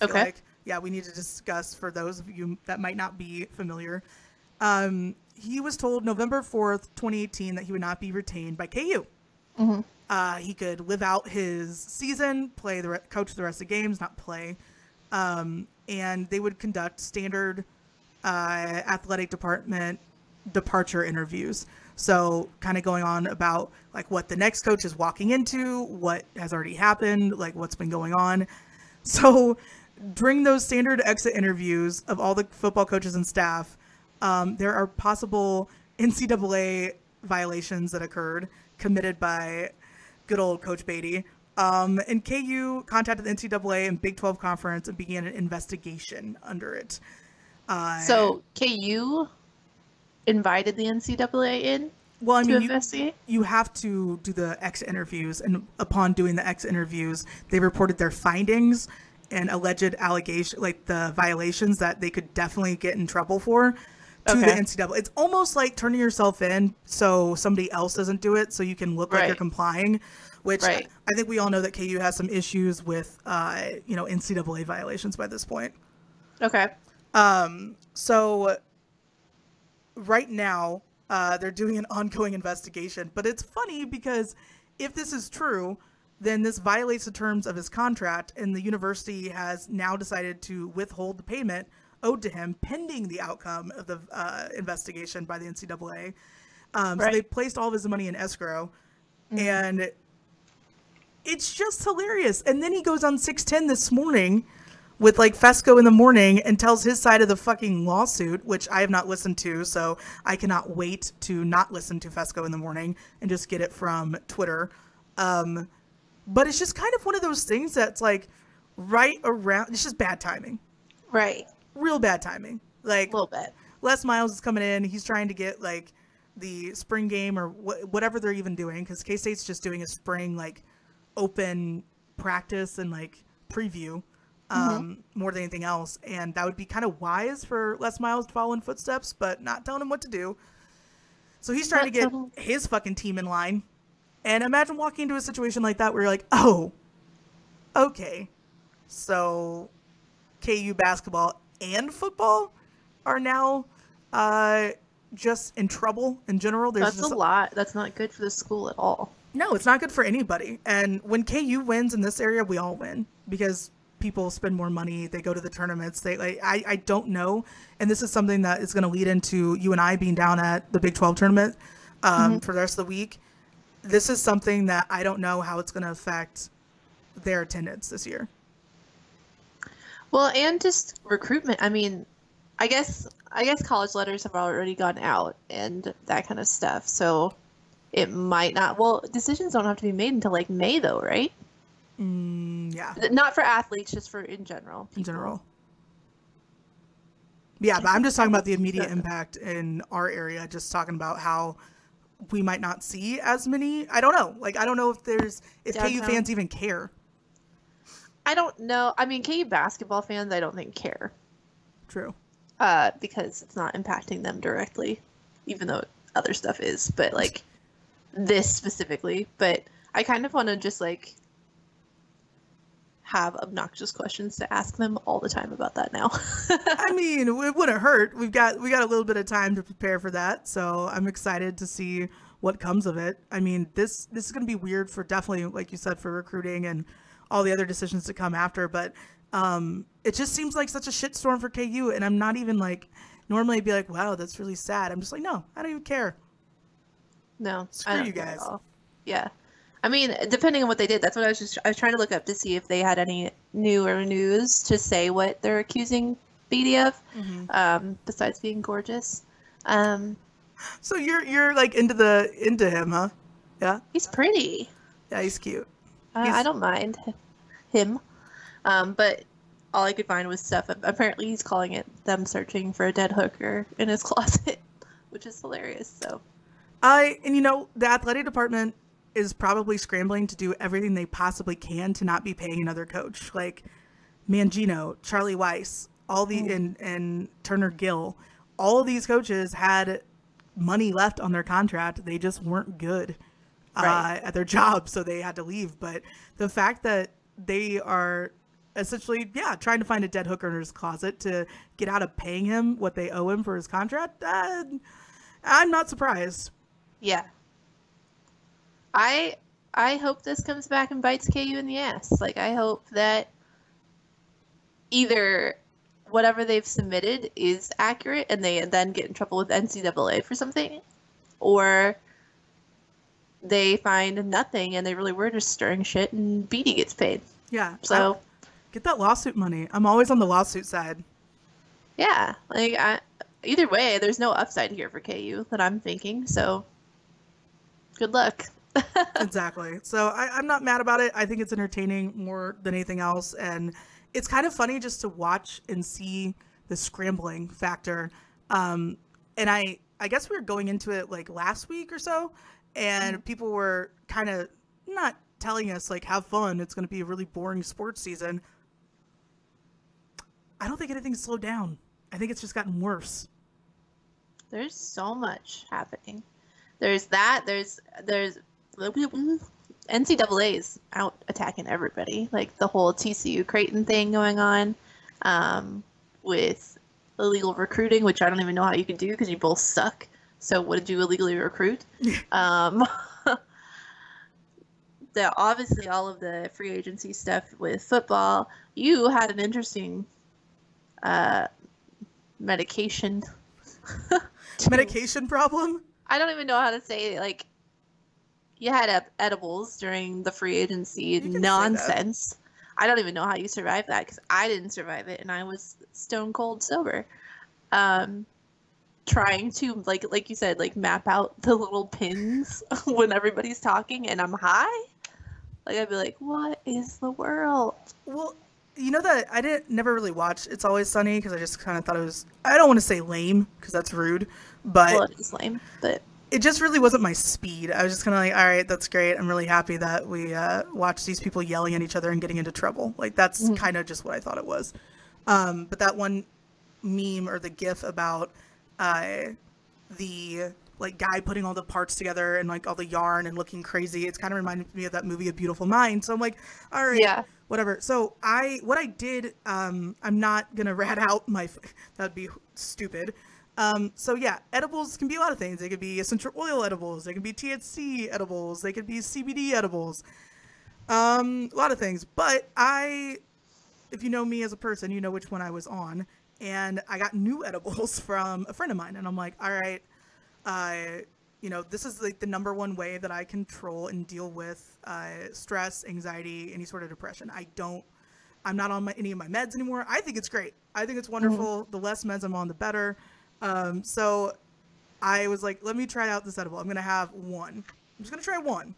I feel like, we need to discuss for those of you that might not be familiar. He was told November 4th, 2018 that he would not be retained by KU. He could live out his season, coach the rest of the games, not play. And they would conduct standard athletic department departure interviews. So kind of going on about like what the next coach is walking into, what has already happened, like what's been going on. So during those standard exit interviews of all the football coaches and staff, there are possible NCAA violations that occurred committed by Good old Coach Beatty. And KU contacted the NCAA and Big 12 Conference and began an investigation under it. So KU invited the NCAA in to investigate? You have to do the exit interviews, and upon doing the exit interviews, they reported their findings and alleged allegation, like the violations that they could definitely get in trouble for to the NCAA. It's almost like turning yourself in so somebody else doesn't do it, so you can look like you're complying. Which I think we all know that KU has some issues with, NCAA violations by this point. Okay. So right now, they're doing an ongoing investigation, but it's funny because if this is true, then this violates the terms of his contract, and the university has now decided to withhold the payment owed to him pending the outcome of the investigation by the NCAA. So they placed all of his money in escrow, and it's just hilarious. And then he goes on 610 this morning with like Fesco in the morning and tells his side of the fucking lawsuit, which I have not listened to, so I cannot wait to not listen to Fesco in the morning and just get it from Twitter. But it's just kind of one of those things that's like right around, it's just bad timing. Right. Real bad timing. Like, a little bit. Les Miles is coming in. He's trying to get like the spring game or whatever they're even doing, because K-State's just doing a spring like open practice and like preview more than anything else. And that would be kind of wise for Les Miles to follow in footsteps, but not telling him what to do. So he's trying to get his fucking team in line. And imagine walking into a situation like that where you're like, oh, okay. So KU basketball and football are now just in trouble in general. That's a lot. That's not good for the school at all. No, it's not good for anybody. And when KU wins in this area, we all win because people spend more money. They go to the tournaments. I don't know. And this is something that is going to lead into you and I being down at the Big 12 tournament for the rest of the week. This is something that I don't know how it's going to affect their attendance this year. Well, and just recruitment. I mean, I guess college letters have already gone out and that kind of stuff. So it might not. Well, decisions don't have to be made until like May, though, right? Yeah. Not for athletes, just for in general. In general. Yeah, but I'm just talking about the immediate impact in our area. Just talking about how we might not see as many. I don't know. Like, I don't know if KU fans even care. I don't know. I mean, KU basketball fans, I don't think care. True. Because it's not impacting them directly, even though other stuff is. But like this specifically. But I kind of want to just like have obnoxious questions to ask them all the time about that now. I mean, it wouldn't hurt. We got a little bit of time to prepare for that, so I'm excited to see what comes of it. I mean, this is going to be weird for definitely, like you said, for recruiting and all the other decisions to come after, but it just seems like such a shitstorm for KU, and I'm not even like, normally I'd be like, wow, that's really sad. I'm just like, no, I don't even care. No. Screw you guys. Yeah. I mean, depending on what they did, that's what I was trying to look up to see if they had any newer news to say what they're accusing Beatty of, besides being gorgeous. So you're like into him, huh? Yeah. He's pretty. Yeah, he's cute. I don't mind him, but all I could find was stuff. Apparently, he's calling it them searching for a dead hooker in his closet, which is hilarious. So, the athletic department is probably scrambling to do everything they possibly can to not be paying another coach, like Mangino, Charlie Weiss, all the and Turner Gill. All of these coaches had money left on their contract. They just weren't good at their job, so they had to leave. But the fact that they are essentially, trying to find a dead hooker in his closet to get out of paying him what they owe him for his contract, I'm not surprised. Yeah. I hope this comes back and bites KU in the ass. Like, I hope that either whatever they've submitted is accurate and they then get in trouble with NCAA for something, or they find nothing and they really were just stirring shit and Beatty gets paid. Yeah. So get that lawsuit money. I'm always on the lawsuit side. Yeah. Like, either way, there's no upside here for KU that I'm thinking. So good luck. Exactly. So I'm not mad about it. I think it's entertaining more than anything else. And it's kind of funny just to watch and see the scrambling factor. And I guess we were going into it like last week or so, and people were kind of not telling us like have fun. It's going to be a really boring sports season. I don't think anything's slowed down. I think it's just gotten worse. There's so much happening. There's that. There's NCAA's out attacking everybody. Like the whole TCU Creighton thing going on, with illegal recruiting, which I don't even know how you could do because you both suck. So what did you illegally recruit? Obviously all of the free agency stuff with football. You had an interesting medication problem. I don't even know how to say it. Like, you had edibles during the free agency nonsense. I don't even know how you survived that because I didn't survive it and I was stone cold sober. Trying to like you said, like map out the little pins when everybody's talking and I'm high. Like I'd be like, what is the world? Well, you know that I never really watch It's Always Sunny because I just kind of thought it was, I don't want to say lame because that's rude, but well, it is lame, but it just really wasn't my speed. I was just kind of like, all right, that's great. I'm really happy that we watched these people yelling at each other and getting into trouble. Like that's kind of just what I thought it was. But that one meme or the GIF about the like guy putting all the parts together and like all the yarn and looking crazy, it's kind of reminded me of that movie A Beautiful Mind. So I'm like, all right, yeah, whatever. So what I did, I'm not gonna rat out that'd be stupid. So yeah, edibles can be a lot of things. They could be essential oil edibles, they can be THC edibles, they could be CBD edibles, a lot of things. But if you know me as a person, you know which one I was on. And I got new edibles from a friend of mine. And I'm like, all right, this is like the number one way that I control and deal with stress, anxiety, any sort of depression. I'm not on any of my meds anymore. I think it's great. I think it's wonderful. The less meds I'm on, the better. So I was like, let me try out this edible. I'm going to have one. I'm just going to try one.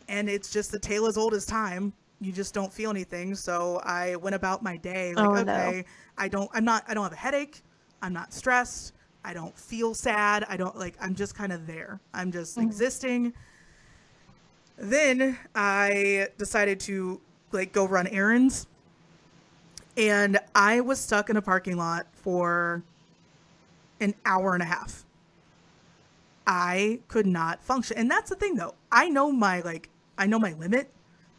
And it's just the tale as old as time. You just don't feel anything. So I went about my day like, okay, no. I don't have a headache. I'm not stressed. I don't feel sad. I'm just kind of there. I'm just existing. Then I decided to go run errands. And I was stuck in a parking lot for an hour and a half. I could not function. And that's the thing though. I know my limit.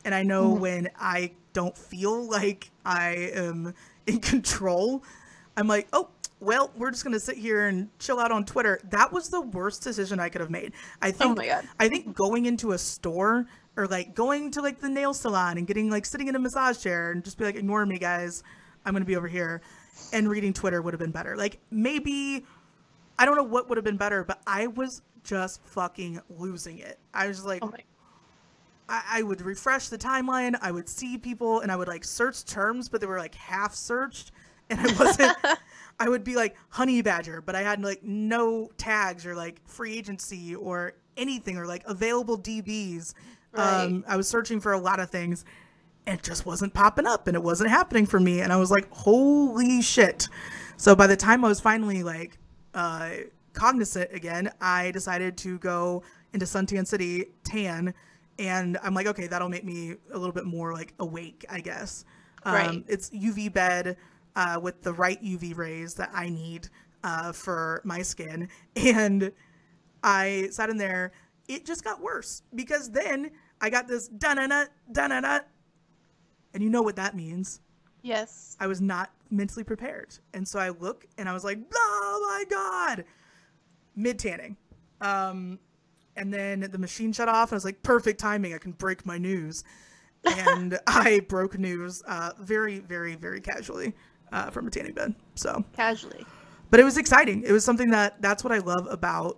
And I know when I don't feel like I am in control, I'm like, oh, well, we're just going to sit here and chill out on Twitter. That was the worst decision I could have made. I think going into a store or going to the nail salon and getting sitting in a massage chair and just be like, ignore me guys, I'm going to be over here, and reading Twitter would have been better. Maybe, I don't know what would have been better, but I was just fucking losing it. I was like, I would refresh the timeline, I would see people, and I would search terms, but they were half searched, and I wasn't. I would be honey badger, but I had no tags or free agency or anything or available DBs. Right. I was searching for a lot of things, and it just wasn't popping up, and it wasn't happening for me, and I was like, holy shit. So by the time I was finally cognizant again, I decided to go into Suntan City tan. And I'm like, okay, that'll make me a little bit more awake, I guess. Right. It's UV bed with the right UV rays that I need for my skin. And I sat in there. It just got worse because then I got this da-na-na, da-na-na. And you know what that means. Yes. I was not mentally prepared. And so I look and I was like, oh my God. Mid-tanning. And then the machine shut off, and I was like, perfect timing. I can break my news. And I broke news very, very, very casually from a tanning bed. So casually. But it was exciting. It was something that's what I love about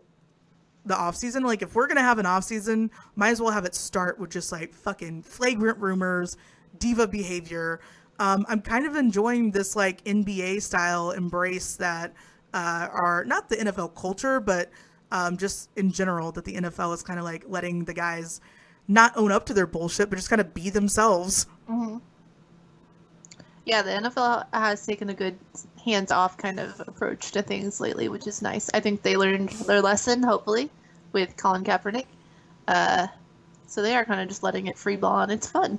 the off season. If we're going to have an off season, might as well have it start with just fucking flagrant rumors, diva behavior. I'm kind of enjoying this NBA style embrace that are not the NFL culture, but just in general, that the NFL is kind of like letting the guys not own up to their bullshit, but just kind of be themselves. Mm-hmm. Yeah, the NFL has taken a good hands-off kind of approach to things lately, which is nice. I think they learned their lesson, hopefully, with Colin Kaepernick. So they are kind of just letting it free ball, and it's fun.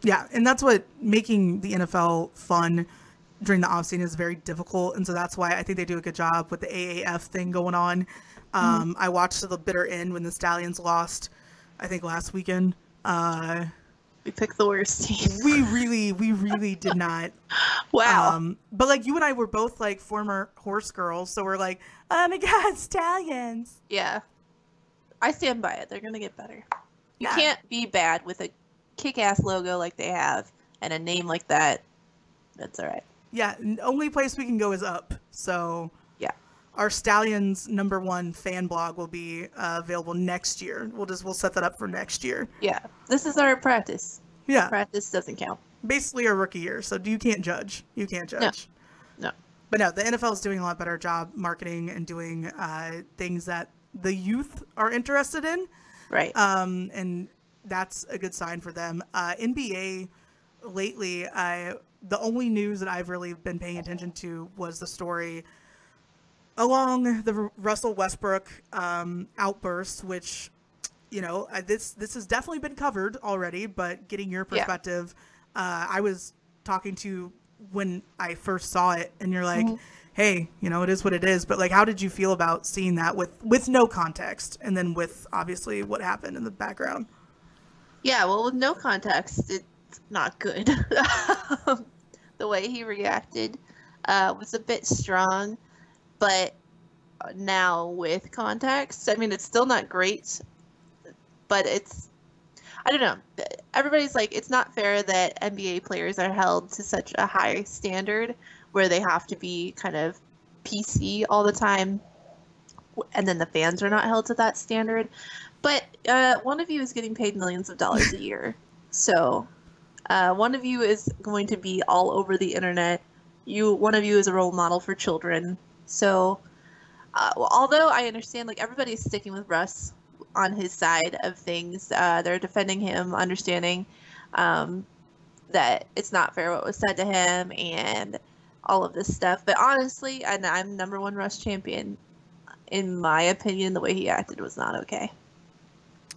Yeah, and that's what making the NFL fun during the offseason is very difficult, and so that's why I think they do a good job with the AAF thing going on. I watched to the bitter end when the Stallions lost, I think last weekend. We picked the worst team. We really did not. Wow. But like you and I were both like former horse girls, so we're like, oh my god, Stallions. Yeah. I stand by it. They're going to get better. You can't be bad with a kick-ass logo like they have and a name like that. That's all right. Yeah, only place we can go is up. So yeah, our Stallions #1 fan blog will be available next year. We'll set that up for next year. Yeah, this is our practice. Yeah, practice doesn't count. Basically our rookie year. So you can't judge. No. But no, the NFL is doing a lot better job marketing and doing things that the youth are interested in. Right. And that's a good sign for them. NBA lately, the only news that I've really been paying attention to was the story along the Russell Westbrook outburst, which, you know, this has definitely been covered already, but getting your perspective, I was talking to when I first saw it, and you're like, hey, you know, it is what it is. But like, how did you feel about seeing that with no context, and then with obviously what happened in the background? Yeah, well, with no context, it's not good. The way he reacted was a bit strong, but now with context, I mean, it's still not great, but I don't know. Everybody's like, it's not fair that NBA players are held to such a high standard where they have to be kind of PC all the time, and then the fans are not held to that standard. But one of you is getting paid millions of dollars a year. So one of you is going to be all over the internet. One of you is a role model for children. So although I understand, like, everybody's sticking with Russ on his side of things, they're defending him, understanding that it's not fair what was said to him and all of this stuff. But honestly, and I'm #1 Russ champion, in my opinion, the way he acted was not okay.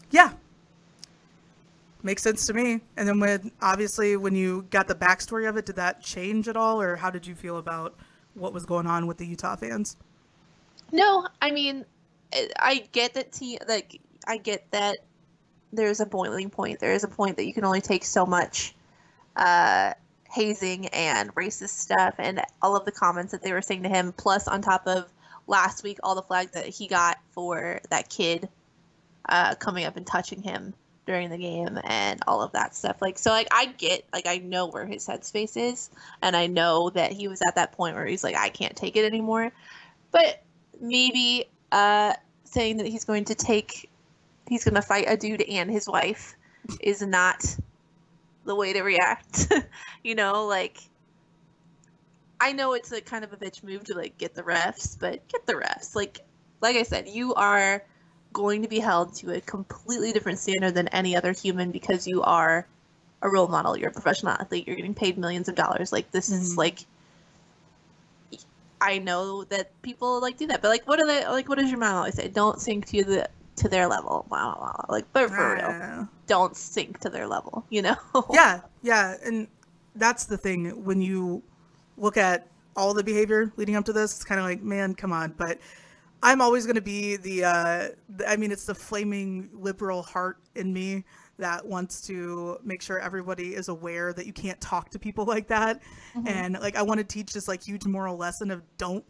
Yeah. Makes sense to me. And then when you got the backstory of it, did that change at all? Or how did you feel about what was going on with the Utah fans? No, I mean, I get that I get that there's a boiling point. There is a point that you can only take so much hazing and racist stuff and all of the comments that they were saying to him, plus on top of last week all the flags that he got for that kid coming up and touching him during the game and all of that stuff. Like, so like I know where his headspace is, and I know that he was at that point where he's like, I can't take it anymore. But maybe saying that he's going to fight a dude and his wife is not the way to react. You know, like, I know it's a kind of a bitch move to like get the refs, but get the refs. Like I said, you are going to be held to a completely different standard than any other human because you are a role model. You're a professional athlete. You're getting paid millions of dollars. Like, this is like, I know that people like do that, but like, what does your mom always say? Don't sink to their level. Wow. Like, but for real, don't sink to their level, you know? Yeah. And that's the thing. When you look at all the behavior leading up to this, it's kind of like, man, come on. But I'm always going to be it's the flaming liberal heart in me that wants to make sure everybody is aware that you can't talk to people like that. And like, I want to teach this like huge moral lesson of don't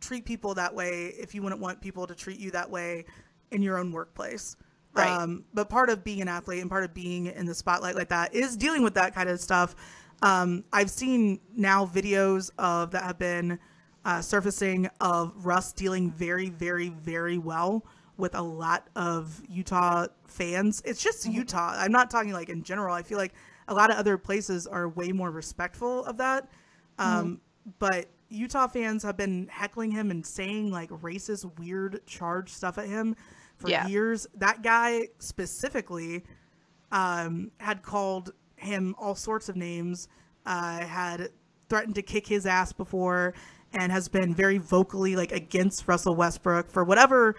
treat people that way if you wouldn't want people to treat you that way in your own workplace. Right. But part of being an athlete and part of being in the spotlight like that is dealing with that kind of stuff. I've seen now videos that have been surfacing of Russ dealing very, very, very well with a lot of Utah fans. It's just Utah. I'm not talking like in general. I feel like a lot of other places are way more respectful of that. But Utah fans have been heckling him and saying like racist, weird, charged stuff at him for years. That guy specifically had called him all sorts of names, had threatened to kick his ass before, and has been very vocally like against Russell Westbrook for whatever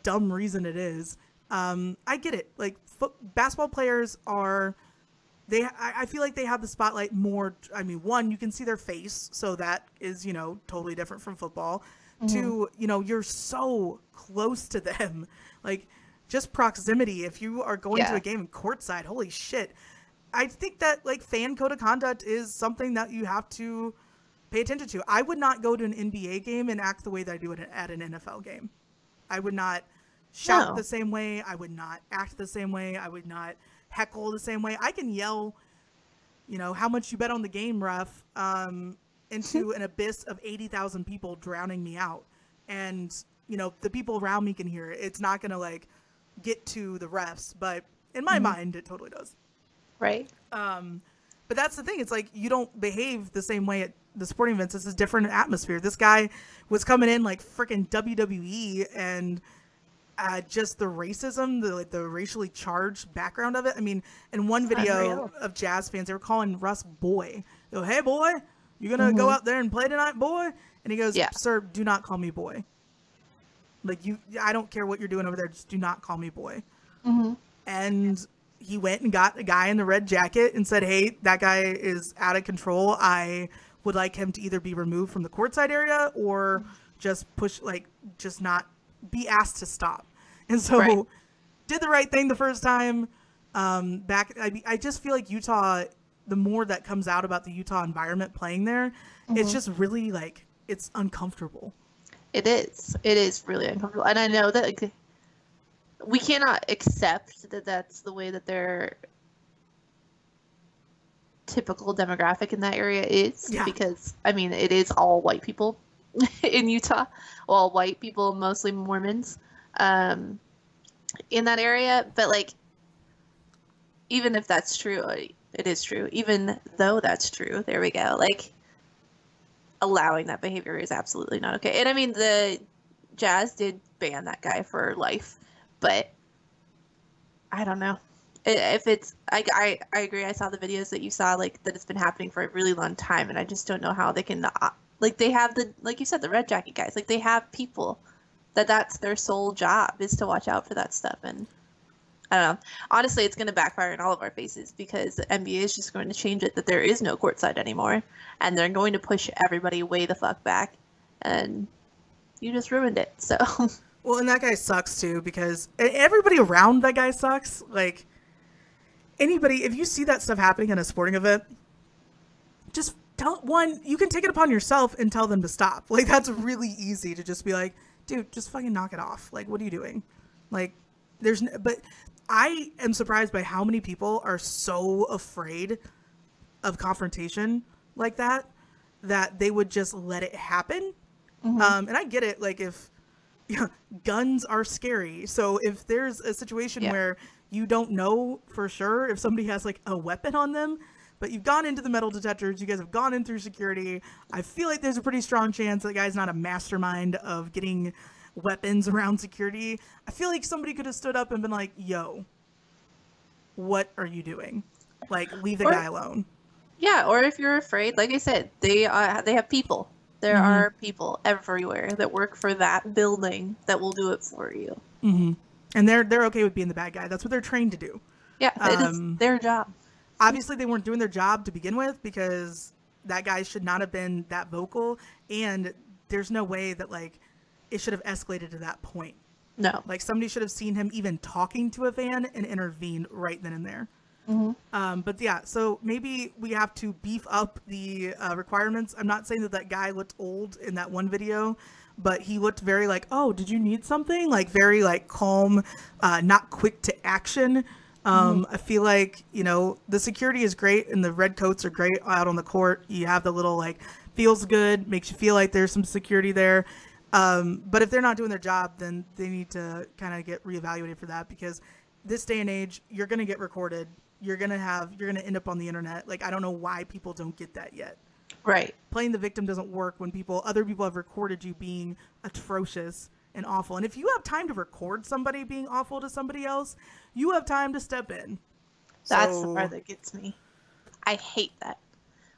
dumb reason it is. I get it. Like basketball players are, I feel like they have the spotlight more. I mean, one, you can see their face, so that is, you know, totally different from football. Two, you know, you're so close to them, like just proximity. If you are going to a game courtside, holy shit. I think that like fan code of conduct is something that you have to pay attention to. I would not go to an NBA game and act the way that I do at an NFL game. I would not shout the same way. I would not act the same way. I would not heckle the same way. I can yell, you know, how much you bet on the game, ref, into an abyss of 80,000 people drowning me out. And, you know, the people around me can hear it. It's not going to like get to the refs, but in my mind, it totally does. Right. But that's the thing. It's like, you don't behave the same way at the sporting events. It's a different atmosphere. This guy was coming in like freaking WWE, and just the racism, the racially charged background of it. I mean, in one video of Jazz fans, they were calling Russ boy. They go, hey boy, you gonna go out there and play tonight, boy? And he goes, sir, do not call me boy. Like, I don't care what you're doing over there. Just do not call me boy. And he went and got a guy in the red jacket and said, hey, that guy is out of control. I would like him to either be removed from the courtside area or just just not be asked to stop. And so did the right thing the first time. I just feel like Utah, the more that comes out about the Utah environment playing there, it's just really like, it's uncomfortable. It is really uncomfortable. And I know that like, we cannot accept that that's the way that their typical demographic in that area is, because I mean, it is all white people in Utah, all white people, mostly Mormons, in that area. But like, even if that's true, it is true. Even though that's true, there we go. Like, allowing that behavior is absolutely not okay. And I mean, the Jazz did ban that guy for life. But I don't know if it's, I agree. I saw the videos that you saw, like that it's been happening for a really long time. And I just don't know how they can, like they have like you said, the red jacket guys, like they have people that's their sole job is to watch out for that stuff. And I don't know, honestly, it's going to backfire in all of our faces because the NBA is just going to change it that there is no courtside anymore. And they're going to push everybody way the fuck back. And you just ruined it. So... Well, and that guy sucks too, because everybody around that guy sucks. Like, anybody, if you see that stuff happening in a sporting event, just you can take it upon yourself and tell them to stop. Like, that's really easy to just be like, dude, just fucking knock it off. Like, what are you doing? Like, but I am surprised by how many people are so afraid of confrontation like that they would just let it happen. And I get it. Like, if, guns are scary. So if there's a situation where you don't know for sure if somebody has like a weapon on them, but you've gone into the metal detectors, you guys have gone in through security, I feel like there's a pretty strong chance that the guy's not a mastermind of getting weapons around security. I feel like somebody could have stood up and been like, yo, what are you doing? Like, leave the guy alone. Yeah, or if you're afraid, like I said, they have people. There are people everywhere that work for that building that will do it for you. And they're okay with being the bad guy. That's what they're trained to do. Yeah, it is their job. Obviously, they weren't doing their job to begin with because that guy should not have been that vocal. And there's no way that, like, it should have escalated to that point. No. Like, somebody should have seen him even talking to a fan and intervened right then and there. But yeah, so maybe we have to beef up the requirements. I'm not saying that guy looked old in that one video, but he looked very like, oh, did you need something? Like very like calm, not quick to action. I feel like, the security is great and the red coats are great out on the court. You have the little like feels good, makes you feel like there's some security there. But if they're not doing their job, then they need to kind of get reevaluated for that, because this day and age, you're going to get recorded. You're going to end up on the internet. Like, I don't know why people don't get that yet. Right. Playing the victim doesn't work when other people have recorded you being atrocious and awful. And if you have time to record somebody being awful to somebody else, you have time to step in. That's the part that gets me. I hate that.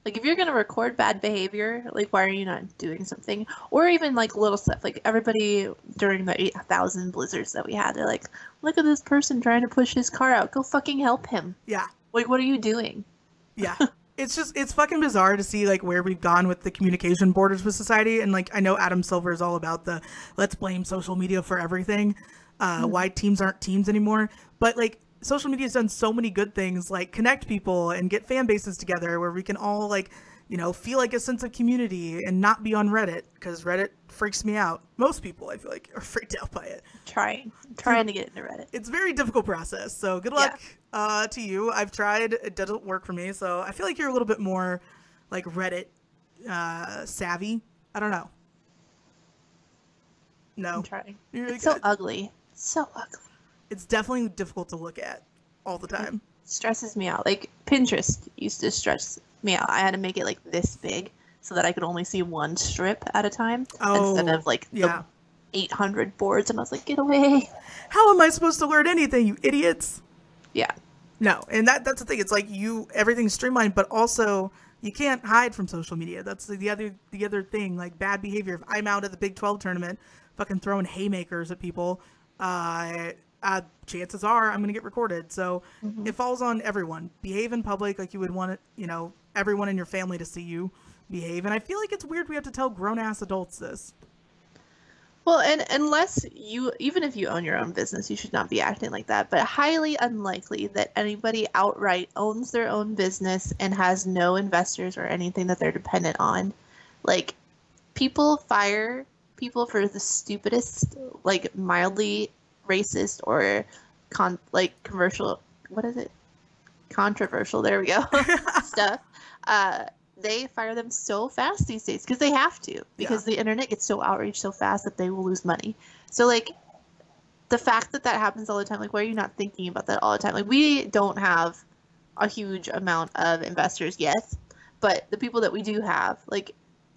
Like, if you're going to record bad behavior, like, why are you not doing something? Or even, like, little stuff. Like, everybody during the 8,000 blizzards that we had, they're like, look at this person trying to push his car out. Go fucking help him. Yeah. Like, what are you doing? Yeah. It's fucking bizarre to see, like, where we've gone with the communication borders with society. And, like, I know Adam Silver is all about the let's blame social media for everything. Why teams aren't teams anymore. But, like, social media has done so many good things, like connect people and get fan bases together where we can all, like, you know, feel like a sense of community and not be on Reddit, because Reddit freaks me out. Most people, I feel like, are freaked out by it. Trying to get into Reddit. It's a very difficult process, so good luck to you. I've tried. It doesn't work for me, so I feel like you're a little bit more, like, Reddit savvy. I don't know. No. I'm trying. You're really it's so good. ugly. So ugly. It's definitely difficult to look at all the time. It stresses me out. Like, Pinterest used to stress me out. I had to make it, like, this big so that I could only see one strip at a time instead of, like, the 800 boards. And I was like, get away. How am I supposed to learn anything, you idiots? Yeah. No, and that's the thing. It's like everything's streamlined, but also you can't hide from social media. That's the other thing, like bad behavior. If I'm out at the Big 12 tournament fucking throwing haymakers at people, chances are I'm going to get recorded. So it falls on everyone. Behave in public like you would want it, you know, everyone in your family to see you behave. And I feel like it's weird we have to tell grown-ass adults this. Well, and even if you own your own business, you should not be acting like that. But highly unlikely that anybody outright owns their own business and has no investors or anything that they're dependent on. Like, people fire people for the stupidest, like, mildly racist or controversial, what is it? Controversial, there we go, stuff. They fire them so fast these days because they have to, because the internet gets so outraged so fast that they will lose money. So, like, the fact that happens all the time, like, why are you not thinking about that all the time? Like, we don't have a huge amount of investors yet, but the people that we do have, like,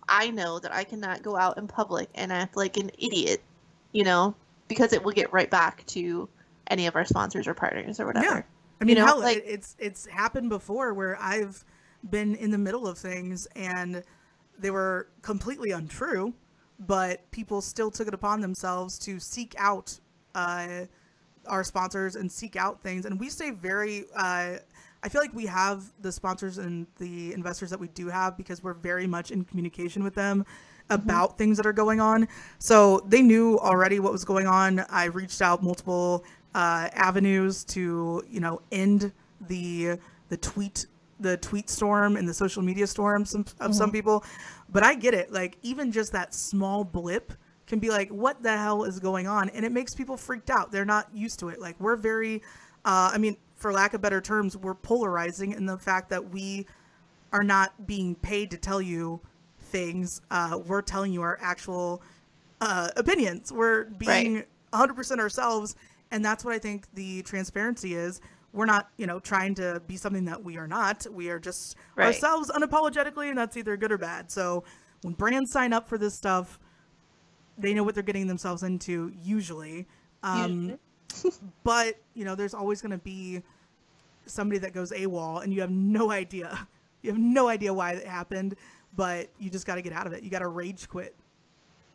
I know that I cannot go out in public and act like an idiot, you know, because it will get right back to any of our sponsors or partners or whatever. Yeah. I mean, you know, hell, like, it's happened before where I've been in the middle of things and they were completely untrue, but people still took it upon themselves to seek out our sponsors and seek out things. And we stay very, I feel like we have the sponsors and the investors that we do have because we're very much in communication with them about things that are going on. So they knew already what was going on. I reached out multiple avenues to, you know, end the tweet storm and the social media storm of some people. But I get it. Like, even just that small blip can be like, what the hell is going on? And it makes people freaked out. They're not used to it. Like, we're very, I mean, for lack of better terms, we're polarizing in the fact that we are not being paid to tell you things. We're telling you our actual opinions. We're being 100% ourselves. And that's what I think the transparency is. We're not, you know, trying to be something that we are not. We are just ourselves unapologetically, and that's either good or bad. So when brands sign up for this stuff, they know what they're getting themselves into, usually. But, you know, there's always going to be somebody that goes AWOL, and you have no idea. You have no idea why it happened, but you just got to get out of it. You got to rage quit.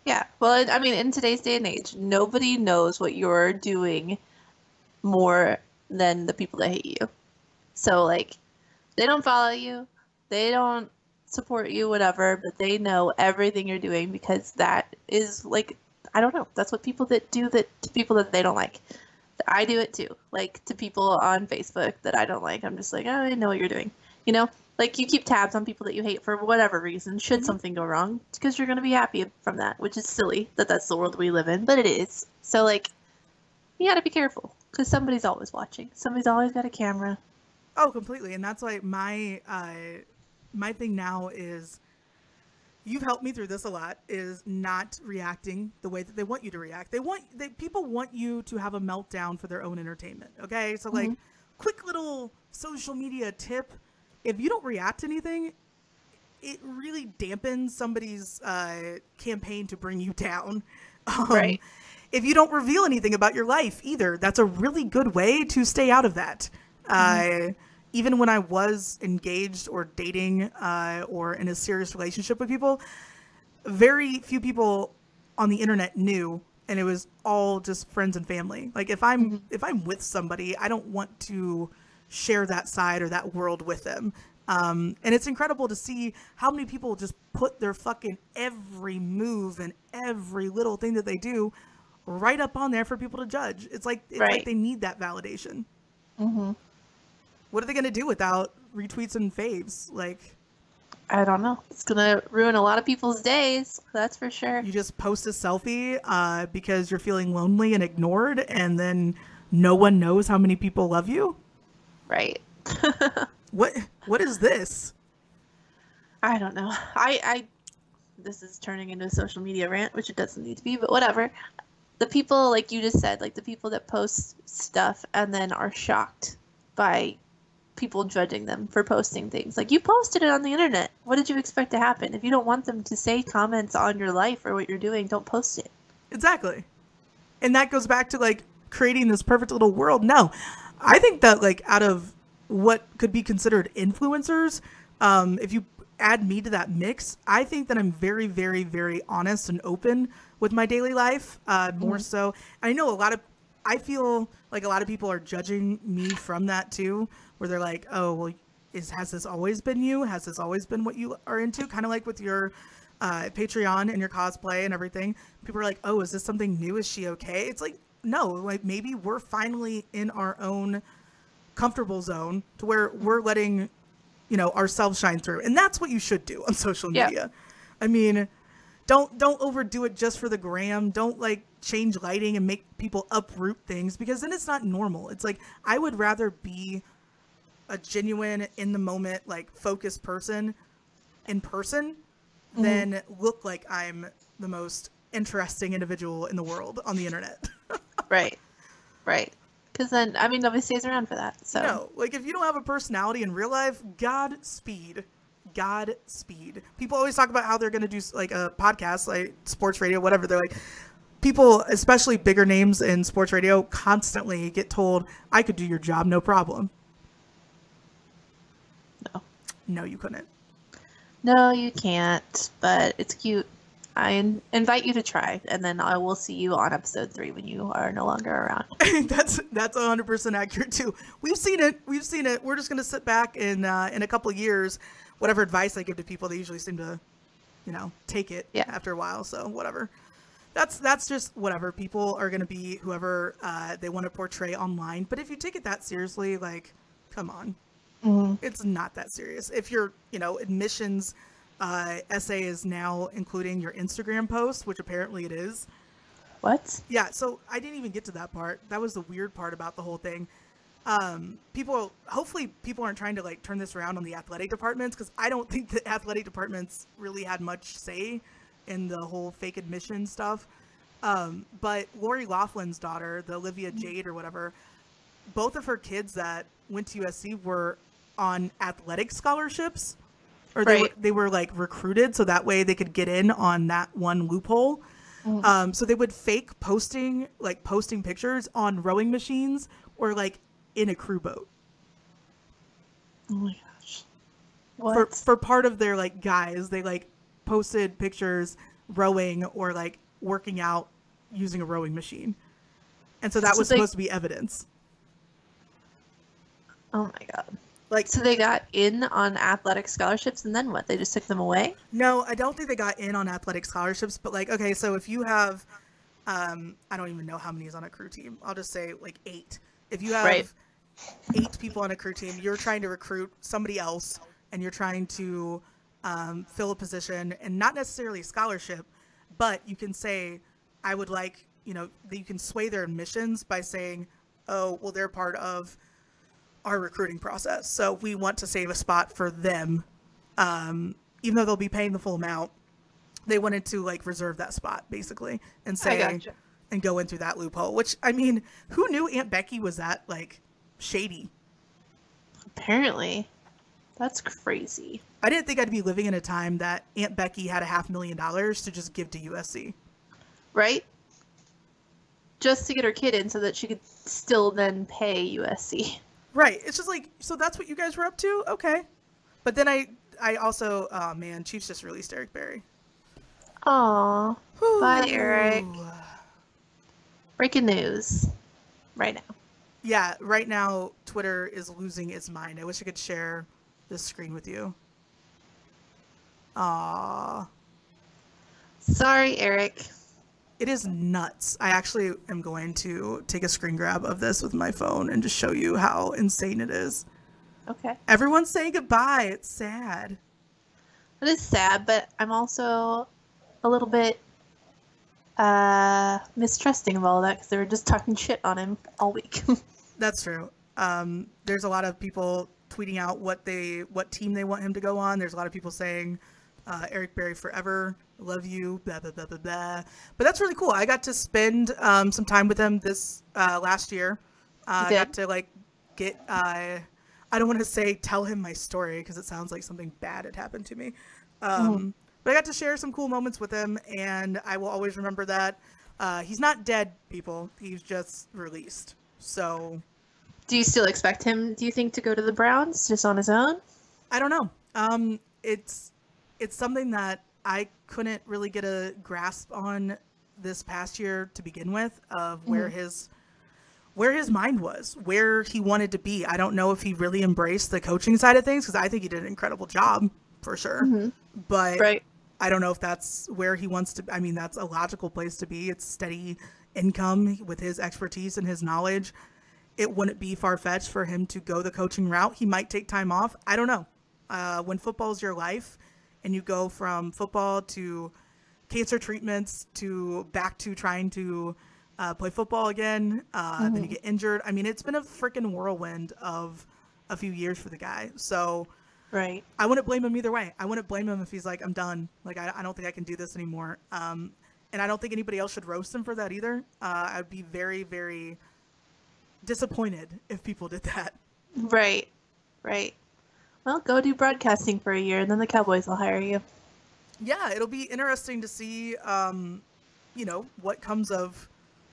Yeah. Well, I mean, in today's day and age, nobody knows what you're doing more than the people that hate you. So, like, they don't follow you, they don't support you, whatever, but they know everything you're doing because that is, like, I don't know, that's what people that do that to people that they don't like. I do it too. Like, to people on Facebook that I don't like, I'm just like, oh, I know what you're doing. You know, like, you keep tabs on people that you hate for whatever reason. Should something go wrong, it's because you're going to be happy from that, which is silly that that's the world we live in, but it is. So, like, you got to be careful because somebody's always watching. Somebody's always got a camera. Oh, completely. And that's why my thing now is, you've helped me through this a lot, is not reacting the way that they want you to react. People want you to have a meltdown for their own entertainment. Okay. So, like, quick little social media tip. If you don't react to anything, it really dampens somebody's campaign to bring you down. Right. If you don't reveal anything about your life either, that's a really good way to stay out of that. Even when I was engaged or dating or in a serious relationship with people, very few people on the internet knew, and it was all just friends and family. Like if I'm with somebody, I don't want to share that side or that world with them. And it's incredible to see how many people just put their fucking every move and every little thing that they do right up on there for people to judge. It's like they need that validation. What are they going to do without retweets and faves? Like, I don't know. It's going to ruin a lot of people's days. That's for sure. You just post a selfie because you're feeling lonely and ignored, and then no one knows how many people love you? Right. What is this? I don't know. This is turning into a social media rant, which it doesn't need to be, but whatever. The people, like you just said, like the people that post stuff and then are shocked by people judging them for posting things. Like, you posted it on the internet. What did you expect to happen? If you don't want them to say comments on your life or what you're doing, don't post it. Exactly. And that goes back to like creating this perfect little world. No, I think that like out of what could be considered influencers, if you add me to that mix, I think that I'm very, very, very honest and open with my daily life. More so, I know I feel like a lot of people are judging me from that too, where they're like, oh, well, has this always been you? Has this always been what you are into? Kind of like with your Patreon and your cosplay and everything. People are like, oh, is this something new? Is she okay? It's like, no, like maybe we're finally in our own comfortable zone to where we're letting, ourselves shine through. And that's what you should do on social media. I mean, don't overdo it just for the gram. Don't like change lighting and make people uproot things, because then it's not normal. It's like, I would rather be a genuine, in the moment, like focused person in person than look like I'm the most interesting individual in the world on the internet. Right. Because then, I mean, nobody stays around for that. So no, like if you don't have a personality in real life, Godspeed. People always talk about how they're going to do like a podcast, like sports radio, whatever. They're like, people, especially bigger names in sports radio, constantly get told, I could do your job, no problem. No, you couldn't. No, you can't, but it's cute. I invite you to try, and then I will see you on episode 3 when you are no longer around. That's 100% accurate too. We've seen it. We're just going to sit back and in a couple of years, whatever advice I give to people, they usually seem to, take it after a while. So whatever. That's just whatever. People are going to be whoever they want to portray online. But if you take it that seriously, like, come on. It's not that serious. If your, admissions essay is now including your Instagram post, which apparently it is. What? Yeah, so I didn't even get to that part. That was the weird part about the whole thing. Hopefully people aren't trying to like turn this around on the athletic departments, because I don't think the athletic departments really had much say in the whole fake admission stuff. But Lori Laughlin's daughter, the Olivia Jade or whatever, both of her kids that went to USC were on athletic scholarships, or they were like recruited so that way they could get in on that one loophole. So they would fake posting pictures on rowing machines or like in a crew boat. Oh my gosh. What? For part of their like guys, they like posted pictures rowing or like working out using a rowing machine. And so that was supposed to be evidence. Oh my god. So they got in on athletic scholarships, and then what? They just took them away? No, I don't think they got in on athletic scholarships, but like, okay, so if you have, I don't even know how many is on a crew team. I'll just say like 8. If you have 8 people on a crew team, you're trying to recruit somebody else, and you're trying to fill a position, and not necessarily a scholarship, but you can say, I would like, that you can sway their admissions by saying, oh, well, they're part of our recruiting process, so we want to save a spot for them, even though they'll be paying the full amount. They wanted to like reserve that spot basically and say and go in through that loophole, which, I mean, who knew Aunt Becky was that like shady? Apparently. That's crazy. I didn't think I'd be living in a time that Aunt Becky had $500,000 to just give to USC. Right? Just to get her kid in so that she could still then pay USC. Right. It's just like, so that's what you guys were up to? Okay. But then I also, oh man, Chiefs just released Eric Berry. Aw. Bye, Eric. Breaking news. Right now. Yeah, right now, Twitter is losing its mind. I wish I could share this screen with you. Aww. Sorry, Eric. It is nuts. I actually am going to take a screen grab of this with my phone and just show you how insane it is. Okay. Everyone's saying goodbye. It's sad. It is sad, but I'm also a little bit mistrusting of all that because they were just talking shit on him all week. That's true. There's a lot of people tweeting out what team they want him to go on. There's a lot of people saying Eric Berry forever, love you, blah blah blah blah blah. But that's really cool. I got to spend some time with him this last year. I got to like get I don't want to say tell him my story because it sounds like something bad had happened to me. But I got to share some cool moments with him, and I will always remember that. He's not dead, people. He's just released. So, do you still expect him, do you think, to go to the Browns just on his own? I don't know. It's something that I couldn't really get a grasp on this past year to begin with, of where his mind was, where he wanted to be. I don't know if he really embraced the coaching side of things, because I think he did an incredible job for sure. But right. I don't know if that's where he wants to. I mean, that's a logical place to be. It's steady income with his expertise and his knowledge. It wouldn't be far-fetched for him to go the coaching route. He might take time off. I don't know. When football is your life and you go from football to cancer treatments to back to trying to play football again, then you get injured. I mean, it's been a freaking whirlwind of a few years for the guy. So right. I wouldn't blame him either way. I wouldn't blame him if he's like, I'm done. Like, I don't think I can do this anymore. And I don't think anybody else should roast him for that either. I'd be very, very disappointed if people did that. Right. Right. Well, go do broadcasting for a year, and then the Cowboys will hire you. Yeah, it'll be interesting to see, what comes of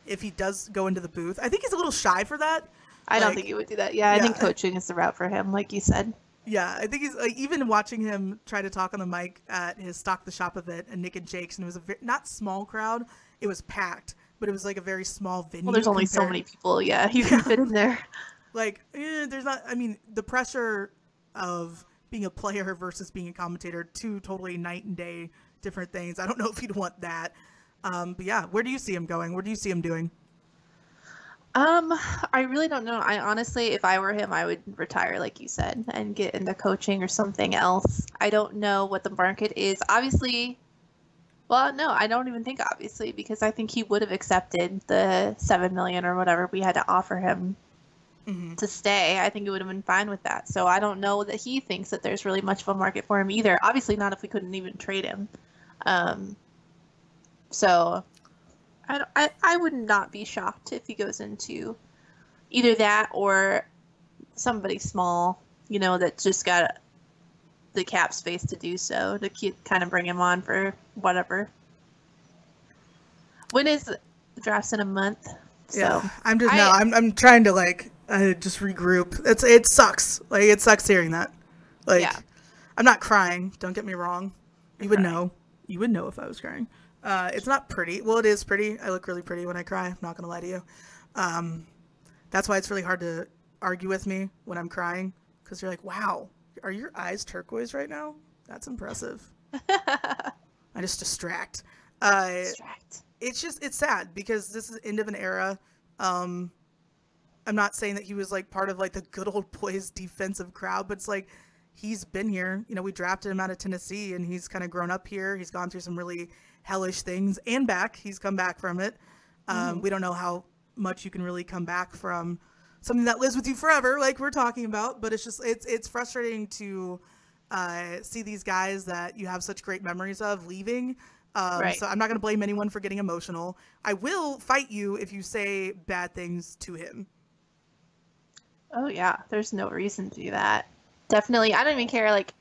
if he does go into the booth. I think he's a little shy for that. I don't think he would do that. Yeah, I think coaching is the route for him, like you said. Yeah, I think he's like, even watching him try to talk on the mic at his Stock the Shop event and Nick and Jake's, and it was not small crowd, it was packed, but it was like a very small venue. Well, there's only so many people, you can fit in there. Like, there's not, I mean, the pressure of being a player versus being a commentator, two totally night and day different things. I don't know if you'd want that. But yeah, where do you see him going? What do you see him doing? I really don't know. I honestly, if I were him, I would retire, like you said, and get into coaching or something else. I don't know what the market is. Obviously, well, no, I don't even think obviously, because I think he would have accepted the $7 million or whatever we had to offer him to stay. I think he would have been fine with that. So I don't know that he thinks that there's really much of a market for him either. Obviously not if we couldn't even trade him. So I would not be shocked if he goes into either that or somebody small, that's just got the cap space to do so, to kind of bring him on for whatever. When is the draft's in a month? So yeah, I'm trying to just regroup. It sucks. Like, it sucks hearing that. Like, yeah. I'm not crying. Don't get me wrong. You would know. You would know if I was crying. It's not pretty. Well, it is pretty. I look really pretty when I cry. I'm not going to lie to you. That's why it's really hard to argue with me when I'm crying, because you're like, wow, are your eyes turquoise right now? That's impressive. I just distract. It's sad because this is the end of an era. I'm not saying that he was like part of like the good old boys defensive crowd, but it's like, he's been here. We drafted him out of Tennessee, and he's kind of grown up here. He's gone through some really hellish things and back. He's come back from it. We don't know how much you can really come back from something that lives with you forever, like we're talking about. But it's just, it's frustrating to see these guys that you have such great memories of leaving. Right. So I'm not going to blame anyone for getting emotional. I will fight you if you say bad things to him. Oh, yeah. There's no reason to do that. Definitely. I don't even care. Like,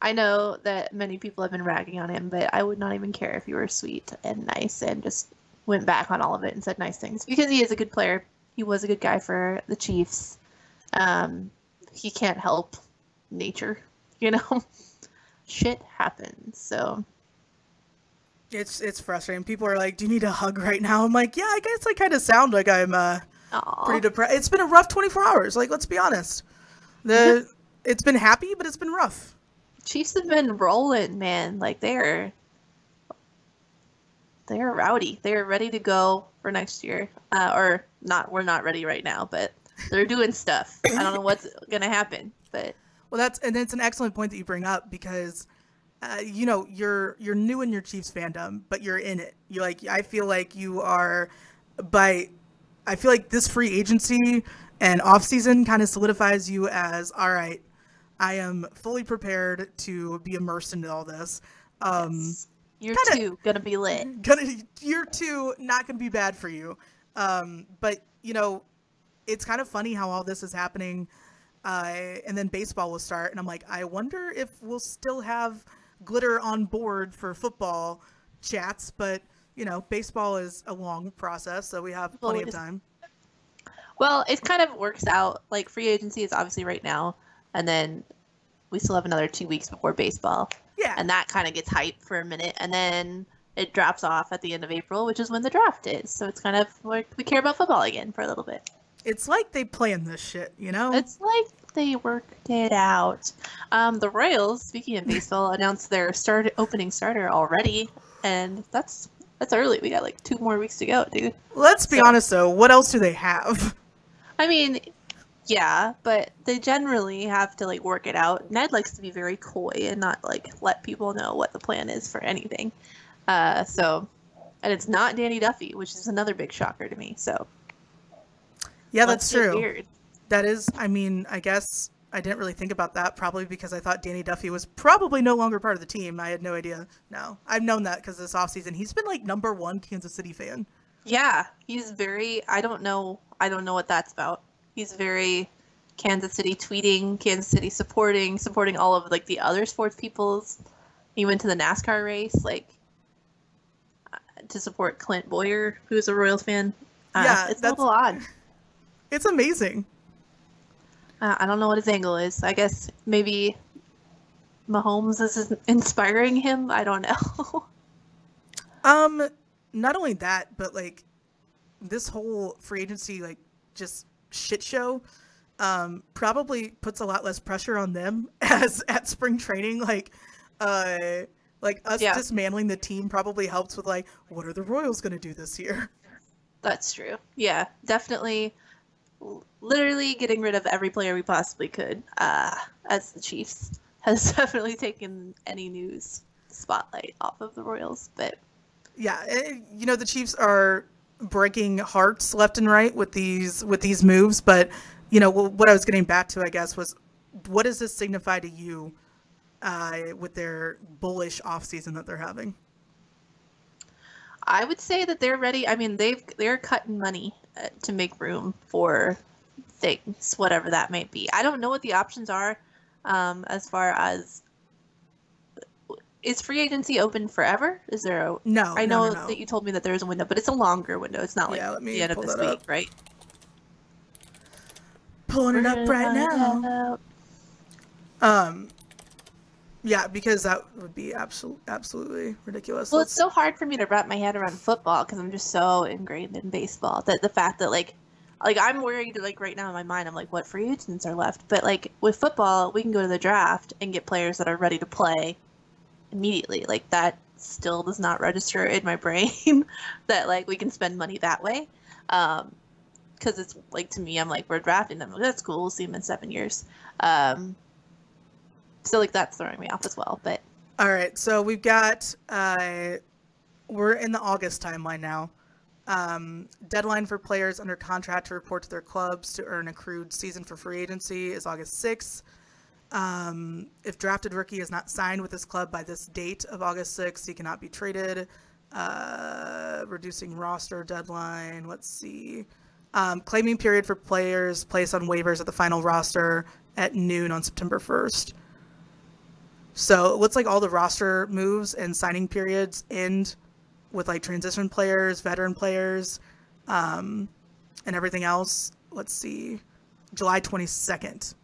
I know that many people have been ragging on him, but I would not even care if you were sweet and nice and just went back on all of it and said nice things because he is a good player. He was a good guy for the Chiefs. He can't help nature, you know? Shit happens. So It's frustrating. People are like, "Do you need a hug right now?" I'm like, "Yeah, I guess I kind of sound like I'm pretty aw. depressed." It's been a rough 24 hours. Like, let's be honest. It's been happy, but it's been rough. Chiefs have been rolling, man. Like they're rowdy. They're ready to go for next year. Or not, we're not ready right now, but they're doing stuff. I don't know what's gonna happen, but Well, it's an excellent point that you bring up because, you're new in your Chiefs fandom, but you're in it. You like I feel like you are, by, I feel like this free agency and off season kind of solidifies you as all right. I am fully prepared to be immersed into all this. yes. Year Kind two gonna be lit. of gonna year two not gonna be bad for you, but it's kind of funny how all this is happening. And then baseball will start, and I'm like, I wonder if we'll still have glitter on board for football chats, but baseball is a long process, so we have plenty of time. Well, it kind of works out. Like free agency is obviously right now, and then we still have another 2 weeks before baseball. Yeah, And that kind of gets hyped for a minute, and then it drops off at the end of April, which is when the draft is. So it's kind of like we care about football again for a little bit. it's like they planned this shit, It's like they worked it out. The Royals, speaking of baseball, announced their opening starter already, and that's early. We got like 2 more weeks to go, dude. Let's be honest though, what else do they have? I mean, yeah, but they generally have to like work it out. Ned likes to be very coy and not like let people know what the plan is for anything. And it's not Danny Duffy, which is another big shocker to me. So Yeah, that's true. Weird. That is, I mean, I guess I didn't really think about that, probably because I thought Danny Duffy was probably no longer part of the team. I had no idea. No, I've known that because this offseason he's been like #1 Kansas City fan. Yeah, he's very. I don't know what that's about. He's very Kansas City tweeting, Kansas City supporting all of like the other sports peoples. He went to the NASCAR race to support Clint Boyer, who's a Royals fan. Yeah, it's a little odd. It's amazing. I don't know what his angle is. I guess maybe Mahomes is inspiring him. I don't know. Not only that, but like this whole free agency, like just shit show, probably puts a lot less pressure on them as at spring training. Like us dismantling the team probably helps with like, what are the Royals going to do this year? That's true. Yeah, definitely. Literally getting rid of every player we possibly could, as the Chiefs, has definitely taken any news spotlight off of the Royals. But yeah, the Chiefs are breaking hearts left and right with these moves. But what I was getting back to, I guess, was what does this signify to you with their bullish offseason that they're having? I would say that they're ready. I mean, they're cutting money to make room for things, whatever that may be. I don't know what the options are, as far as is free agency open forever? Is there a no? I know no. that you told me that there is a window, but it's a longer window. It's not like the end of this week, right? Pulling it up right now. Yeah, because that would be absolutely ridiculous. Well, it's so hard for me to wrap my head around football because I'm just so ingrained in baseball that the fact that like I'm worried like right now in my mind I'm like what free agents are left, but like with football we can go to the draft and get players that are ready to play immediately. Like that still does not register in my brain that like we can spend money that way, because it's like to me I'm like we're drafting them. That's cool. We'll see them in 7 years. So like that's throwing me off as well. But all right, so we've got we're in the August timeline now. Deadline for players under contract to report to their clubs to earn accrued season for free agency is August 6th. If drafted rookie is not signed with his club by this date of August 6th, he cannot be traded. Reducing roster deadline. Let's see. Claiming period for players placed on waivers at the final roster at noon on September 1st. So it looks like all the roster moves and signing periods end with like transition players, veteran players, and everything else. Let's see, July 22nd.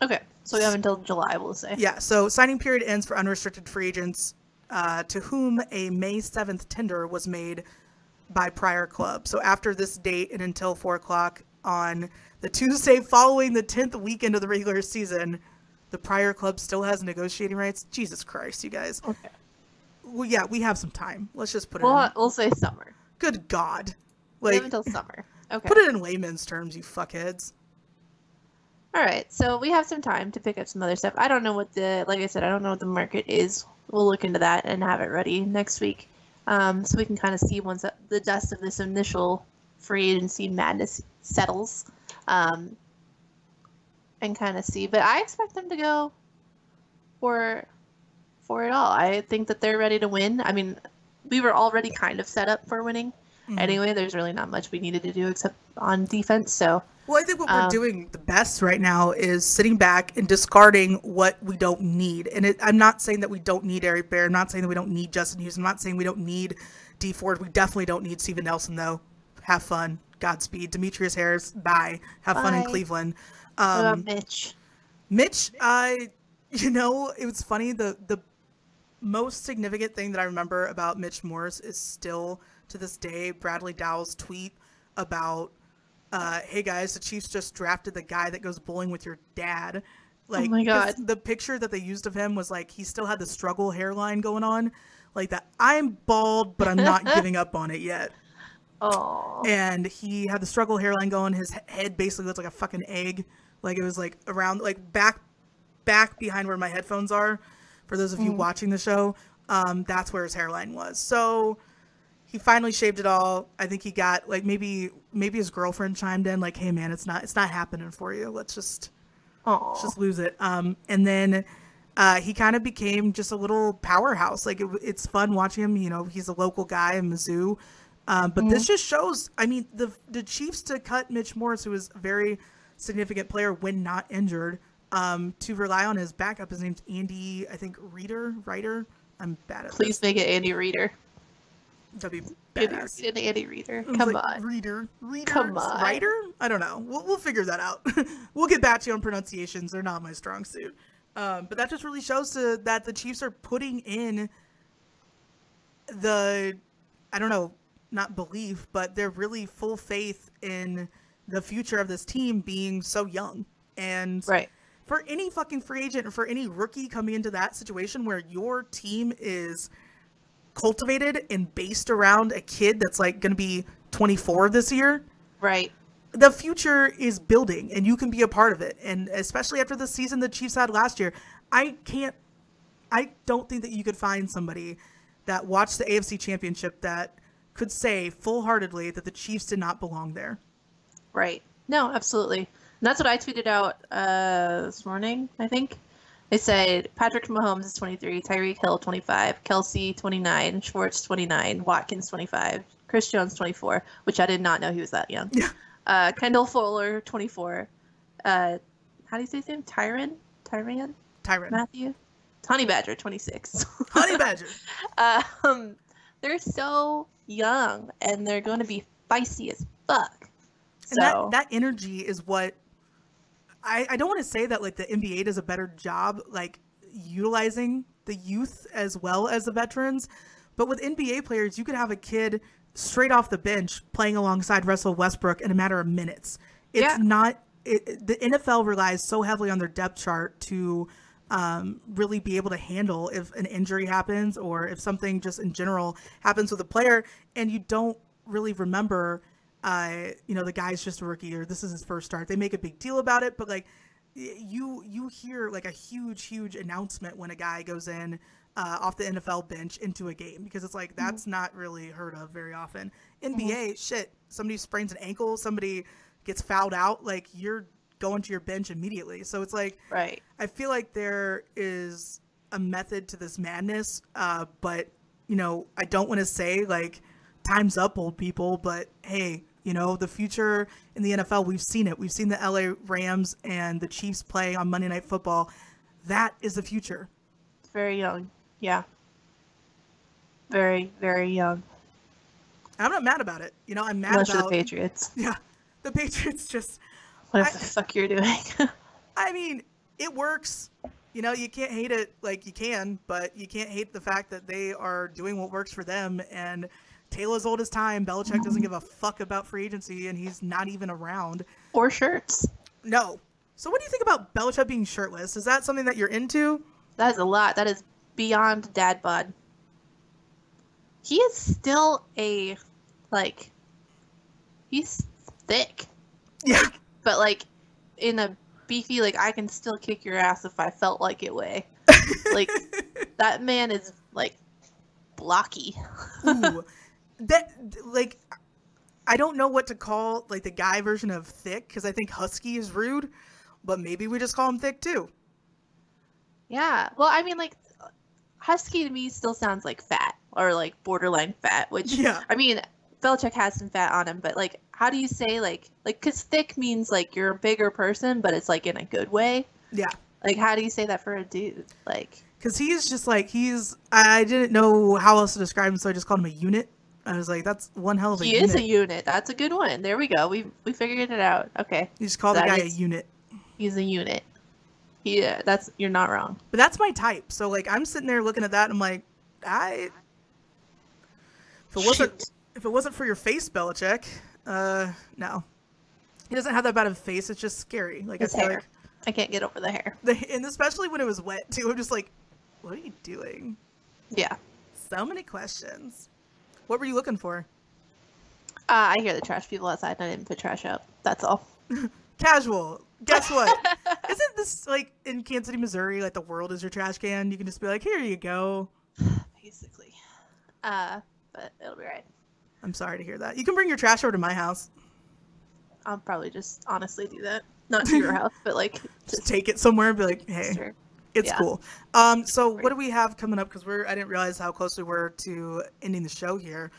Okay, so we have until July, we'll say. Yeah, so signing period ends for unrestricted free agents to whom a May 7th tender was made by prior club. So after this date and until 4 o'clock on the Tuesday following the 10th weekend of the regular season, the prior club still has negotiating rights. Jesus Christ, you guys. Okay. Well, yeah, we have some time. Let's just put it in. We'll say summer. Good God. We Like, have until summer. Okay. put it in layman's terms, you fuckheads. All right, so we have some time to pick up some other stuff. I don't know what like I said, I don't know what the market is. We'll look into that and have it ready next week, so we can kind of see once the dust of this initial free agency madness settles, and kind of see. But I expect them to go for it all. I think that they're ready to win. I mean, we were already kind of set up for winning. Mm-hmm. Anyway, there's really not much we needed to do except on defense, so... Well, I think what we're doing the best right now is sitting back and discarding what we don't need. And I'm not saying that we don't need Eric Bear. I'm not saying that we don't need Justin Hughes. I'm not saying we don't need D Ford. We definitely don't need Steven Nelson, though. Have fun. Godspeed. Demetrius Harris, bye. Have fun in Cleveland. What about Mitch? Mitch, you know, it was funny. The most significant thing that I remember about Mitch Morse is still, to this day, Bradley Dowell's tweet about... hey guys, the Chiefs just drafted the guy that goes bowling with your dad. Like, oh my God. The picture that they used of him was like he still had the struggle hairline going on, like that. I'm bald, but I'm not giving up on it yet. Oh. And he had the struggle hairline going. His head basically looked like a fucking egg. Like it was like around, like back behind where my headphones are. For those of you watching the show, that's where his hairline was. So. He finally shaved it all. I think he got like maybe his girlfriend chimed in like, "Hey man, it's not happening for you. Let's just lose it." And then he kind of became just a little powerhouse. Like it's fun watching him. You know, he's a local guy in Mizzou. But this just shows. I mean, the Chiefs to cut Mitch Morse, who is a very significant player when not injured, to rely on his backup. His name's Andy, I think Reiter. I'm bad at this. Please make it Andy Reeder. That'd be badass. Andy Reeder. Come like, on. Reader. Come on. Writer? I don't know. We'll figure that out. We'll get back to you on pronunciations. They're not my strong suit. But that just really shows that the Chiefs are putting in the, I don't know, not belief, but they're really full faith in the future of this team being so young. And right. For any fucking free agent or for any rookie coming into that situation where your team is cultivated and based around a kid that's like going to be 24 this year, right? The future is building and you can be a part of it. And especially after the season the Chiefs had last year, I don't think that you could find somebody that watched the AFC Championship that could say full-heartedly that the Chiefs did not belong there. Right. No, absolutely. And that's what I tweeted out this morning, I think. They said Patrick Mahomes is 23, Tyreek Hill 25, Kelsey 29, Schwartz 29, Watkins 25, Chris Jones 24, which I did not know he was that young. Yeah. Kendall Fuller 24. How do you say his name? Tyron Matthew. Honey Badger 26. Honey Badger. They're so young and they're going to be feisty as fuck. And that energy is what. I don't want to say that like the NBA does a better job like utilizing the youth as well as the veterans, but with NBA players, you could have a kid straight off the bench playing alongside Russell Westbrook in a matter of minutes. It's not the NFL relies so heavily on their depth chart to really be able to handle if an injury happens or if something just in general happens with a player and you don't really remember the guy's just a rookie or this is his first start. They make a big deal about it, but like you hear like a huge announcement when a guy goes in off the NFL bench into a game because it's like that's not really heard of very often. NBA, shit, somebody sprains an ankle, somebody gets fouled out, like you're going to your bench immediately. So it's like, right. I feel like there is a method to this madness, but I don't want to say like time's up, old people, but hey, You know, the future in the NFL, we've seen it. We've seen the LA Rams and the Chiefs play on Monday Night Football. That is the future. It's very young. Yeah. Very, very young. I'm not mad about it. You know, I'm mad Unless about you're the Patriots. Yeah, the Patriots just. Whatever the fuck you're doing. I mean, it works. You know, you can't hate it like you can, but you can't hate the fact that they are doing what works for them. And Taylor's old as time. Belichick doesn't give a fuck about free agency, and he's not even around. Or shirts. No. So what do you think about Belichick being shirtless? Is that something that you're into? That is a lot. That is beyond dad bod. He is still he's thick. Yeah. But, like, in a beefy, like, I can still kick your ass if I felt like it way. Like, that man is, like, blocky. Ooh. That, like, I don't know what to call, like, the guy version of thick, because I think husky is rude, but maybe we just call him thick, too. Yeah. Well, I mean, like, husky to me still sounds like fat, or, like, borderline fat, which, Yeah. I mean, Belichick has some fat on him, but, like, how do you say, like, because thick means, like, you're a bigger person, but it's, like, in a good way. Yeah. Like, how do you say that for a dude? Like, because he's just, like, I didn't know how else to describe him, so I just called him a unit. I was like, that's one hell of a unit. He is a unit. That's a good one. There we go. We figured it out. Okay. You just call the guy a unit. He's a unit. Yeah, you're not wrong. But that's my type. So, like, I'm sitting there looking at that, and I'm like, if it wasn't for your face, Belichick, no. He doesn't have that bad of a face. It's just scary. Like, His I feel hair. like, I can't get over the hair. and especially when it was wet too. I'm just like, what are you doing? Yeah. So many questions. What were you looking for? I hear the trash people outside, and I didn't put trash out. That's all. Casual. Guess what? Isn't this like in Kansas City, Missouri? Like the world is your trash can. You can just be like, here you go. Basically. But it'll be right. I'm sorry to hear that. You can bring your trash over to my house. I'll probably just honestly do that. Not to your house, but like just take it somewhere and be like, hey, sure. It's cool. So what do we have coming up? Because I didn't realize how close we were to ending the show here.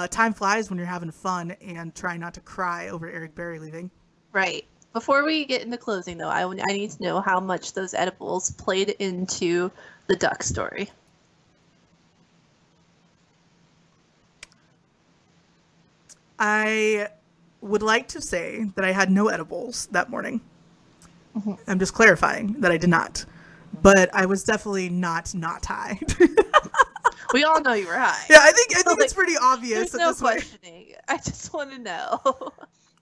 Time flies when you're having fun and trying not to cry over Eric Berry leaving. Right. Before we get into closing, though, I need to know how much those edibles played into the duck story. I would like to say that I had no edibles that morning. Mm-hmm. I'm just clarifying that I did not. But I was definitely not high. We all know you were high. Yeah, I think it's pretty obvious. There's no questioning. I just want to know.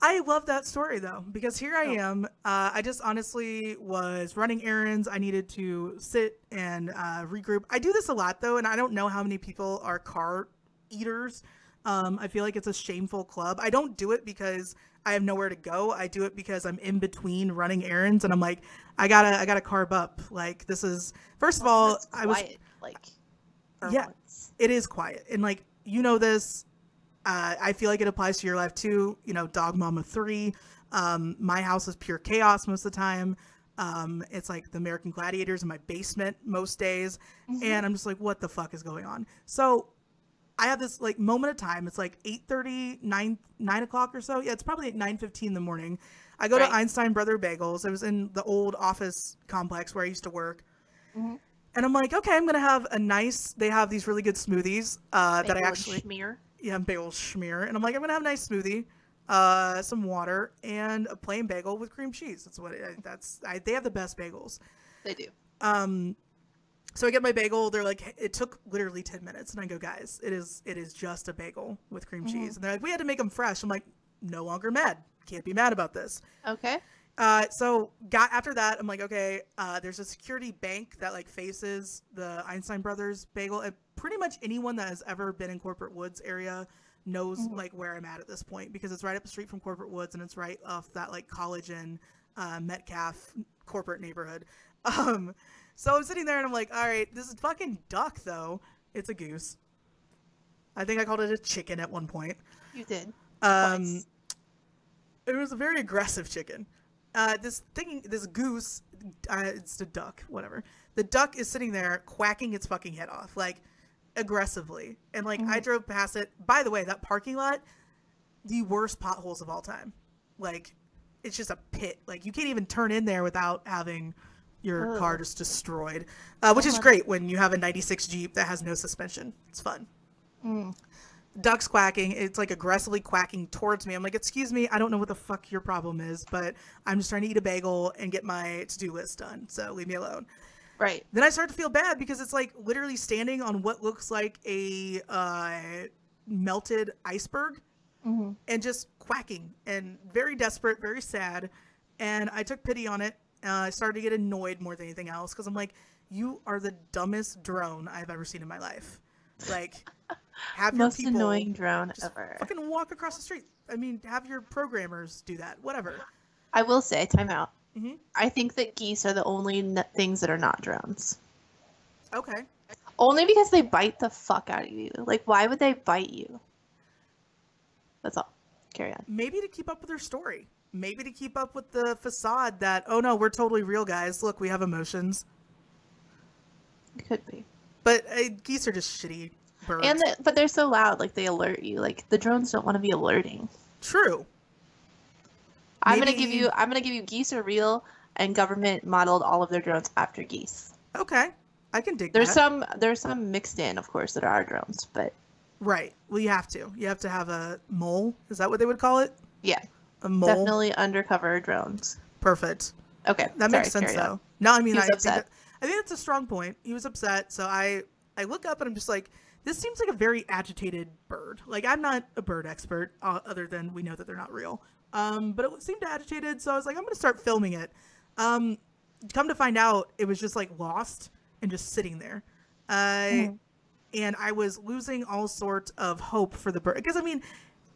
I love that story, though, because here I am. I just honestly was running errands. I needed to sit and regroup. I do this a lot, though, and I don't know how many people are car eaters. I feel like it's a shameful club. I don't do it because I have nowhere to go. I do it because I'm in between running errands, and I'm like, I gotta carb up. Like, this is, first of all, I was quiet, like, yeah, once. It is quiet, and like, you know this. I feel like it applies to your life too. You know, Dog Mama 3. My house is pure chaos most of the time. It's like the American Gladiators in my basement most days, and I'm just like, what the fuck is going on? So I have this like moment of time. It's like 8:30, 9 o'clock or so. Yeah, it's probably like 9:15 in the morning. I go to Einstein Brother Bagels. I was in the old office complex where I used to work. And I'm like, okay, I'm going to have a nice, they have these really good smoothies that I actually, schmear. Yeah, bagel schmear. And I'm like, I'm going to have a nice smoothie, some water, and a plain bagel with cream cheese. That's what they have the best bagels. They do. So I get my bagel. They're like, it took literally 10 minutes. And I go, guys, it is just a bagel with cream cheese. And they're like, we had to make them fresh. I'm like, no longer mad. Can't be mad about this. Okay. So after that, I'm like, okay, there's a security bank that like faces the Einstein Brothers bagel. And pretty much anyone that has ever been in Corporate Woods area knows like where I'm at this point, because it's right up the street from Corporate Woods and it's right off that like College and Metcalf corporate neighborhood. So I'm sitting there and I'm like, all right, this is fucking duck though. It's a goose. I think I called it a chicken at one point. You did. Twice. It was a very aggressive chicken. This goose, it's a duck, whatever. The duck is sitting there quacking its fucking head off, like aggressively. And like I drove past it. By the way, that parking lot, the worst potholes of all time. Like, it's just a pit. Like, you can't even turn in there without having your car just destroyed, which is great when you have a 96 Jeep that has no suspension. It's fun. Ducks quacking. It's like aggressively quacking towards me. I'm like, excuse me, I don't know what the fuck your problem is, but I'm just trying to eat a bagel and get my to-do list done, so leave me alone. Right. Then I start to feel bad because it's like literally standing on what looks like a melted iceberg and just quacking and very desperate, very sad. And I took pity on it. I started to get annoyed more than anything else because I'm like, you are the dumbest drone I've ever seen in my life. Like, have your most people annoying drone just ever. fucking walk across the street. I mean, have your programmers do that. Whatever. I will say, time out. I think that geese are the only things that are not drones. Okay. Only because they bite the fuck out of you. Like, why would they bite you? That's all. Carry on. Maybe to keep up with their story. Maybe to keep up with the facade that, oh no, we're totally real guys. Look, we have emotions. It could be. But geese are just shitty birds. But they're so loud, like they alert you. Like the drones don't want to be alerting. True. I'm gonna give you geese are real, and government modeled all of their drones after geese. Okay, I can dig there's that. There's some mixed in, of course, that are drones, but right. Well, you have to have a mole. Is that what they would call it? Yeah, a mole. Definitely undercover drones. Perfect. Okay, that makes sense though. No, I mean I think that's a strong point. He was upset, so I look up and I'm just like, this seems like a very agitated bird. Like, I'm not a bird expert, other than we know that they're not real. But it seemed agitated, so I was like, I'm going to start filming it. Come to find out, it was just, like, lost and just sitting there. And I was losing all sorts of hope for the bird. Because, I mean,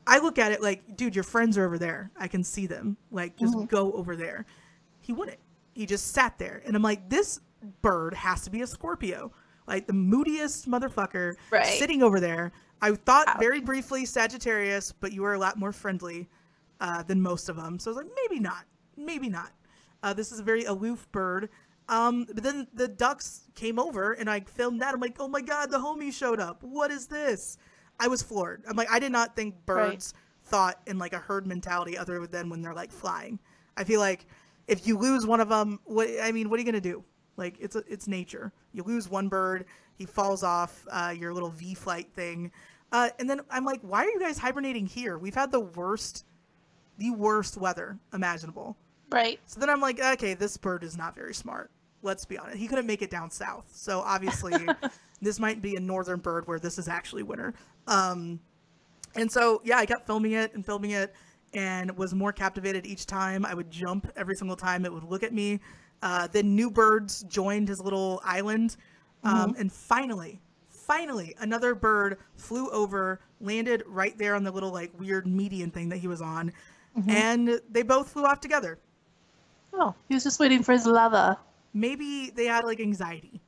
I look at it like, dude, your friends are over there. I can see them. Like, just go over there. He wouldn't. He just sat there. And I'm like, this bird has to be a Scorpio. Like, the moodiest motherfucker sitting over there. I thought very briefly Sagittarius, but you were a lot more friendly than most of them. So I was like, maybe not. Maybe not. This is a very aloof bird. But then the ducks came over and I filmed that. I'm like, oh my God, the homie showed up. What is this? I was floored. I'm like, I did not think birds thought in like a herd mentality other than when they're like flying. I feel like if you lose one of them, what are you going to do? Like, it's nature. You lose one bird, he falls off your little V-flight thing. And then I'm like, why are you guys hibernating here? We've had the worst weather imaginable. Right. So then I'm like, okay, this bird is not very smart. Let's be honest. He couldn't make it down south. So obviously this might be a northern bird where this is actually winter. And so, yeah, I kept filming it and was more captivated each time. I would jump every single time it would look at me. Then new birds joined his little island. And finally, another bird flew over, landed right there on the little like weird median thing that he was on. And they both flew off together. Oh, he was just waiting for his lover. Maybe they had like anxiety.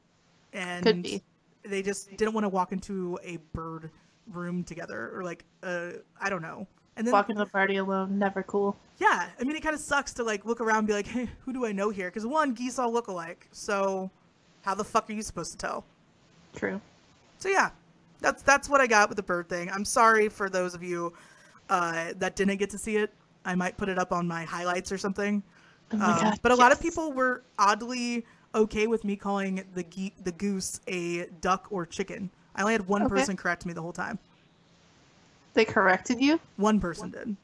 And could be. They just didn't want to walk into a bird room together or like, I don't know. And then walking to the party alone, never cool. Yeah, I mean, it kind of sucks to like look around and be like, hey, who do I know here? Because one, geese all look alike. So how the fuck are you supposed to tell? True. So yeah, that's what I got with the bird thing. I'm sorry for those of you that didn't get to see it. I might put it up on my highlights or something. Oh my God, but a lot of people were oddly okay with me calling the goose a duck or chicken. I only had one person correct me the whole time. They corrected you? One person did.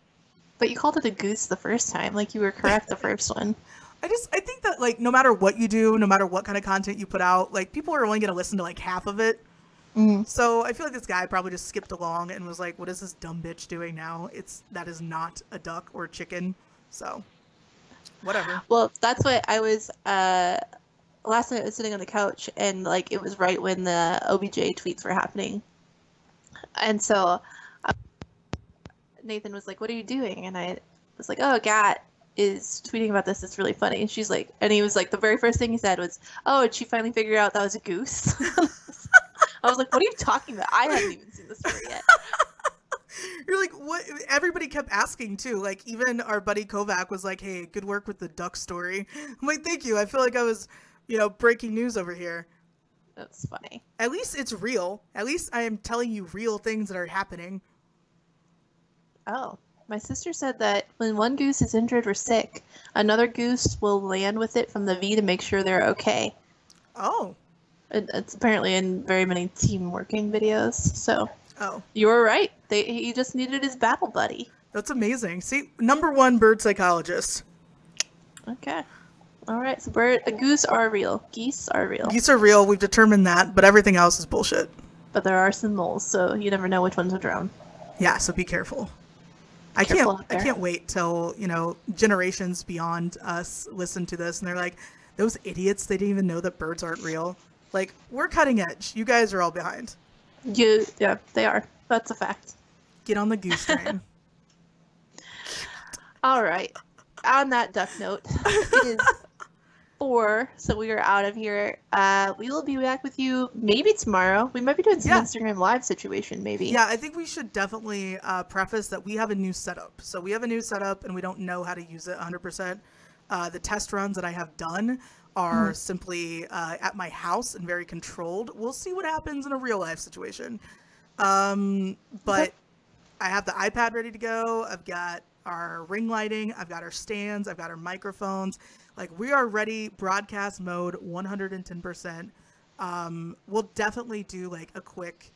But you called it a goose the first time. Like, you were correct the first one. I think that, like, no matter what you do, no matter what kind of content you put out, like, people are only going to listen to, like, half of it. So I feel like this guy probably just skipped along and was like, what is this dumb bitch doing now? That is not a duck or chicken. So, whatever. Well, that's what I was, last night I was sitting on the couch and, like, it was right when the OBJ tweets were happening. And so Nathan was like, what are you doing? And I was like, oh, Gat is tweeting about this. It's really funny. And she's like, and he was like, the very first thing he said was, oh, did she finally figure out that was a goose? I was like, what are you talking about? I haven't even seen the story yet. You're like, what? Everybody kept asking too. Like, even our buddy Kovac was like, hey, good work with the duck story. I'm like, thank you. I feel like I was, breaking news over here. That's funny. At least it's real. At least I am telling you real things that are happening. Oh, my sister said that when one goose is injured or sick, another goose will land with it from the V to make sure they're okay. Oh. It's apparently in very many team working videos. So Oh. you were right. He just needed his battle buddy. That's amazing. See, #1 bird psychologist. Okay. All right. So goose are real. Geese are real. Geese are real. We've determined that, but everything else is bullshit. But there are some moles, so you never know which ones will drown. Yeah. So be careful. I can't wait till, generations beyond us listen to this and they're like, those idiots, they didn't even know that birds aren't real. Like, we're cutting edge. You guys are all behind. Yeah, they are. That's a fact. Get on the goose train. All right. On that duck note, it is 4, so we are out of here. We will be back with you maybe tomorrow. We might be doing some Instagram Live situation, maybe. Yeah, I think we should definitely preface that we have a new setup. So we have a new setup, and we don't know how to use it 100%. The test runs that I have done are simply at my house and very controlled. We'll see what happens in a real life situation. But I have the iPad ready to go. I've got our ring lighting. I've got our stands. I've got our microphones. Like, we are ready, broadcast mode, 110%. We'll definitely do like a quick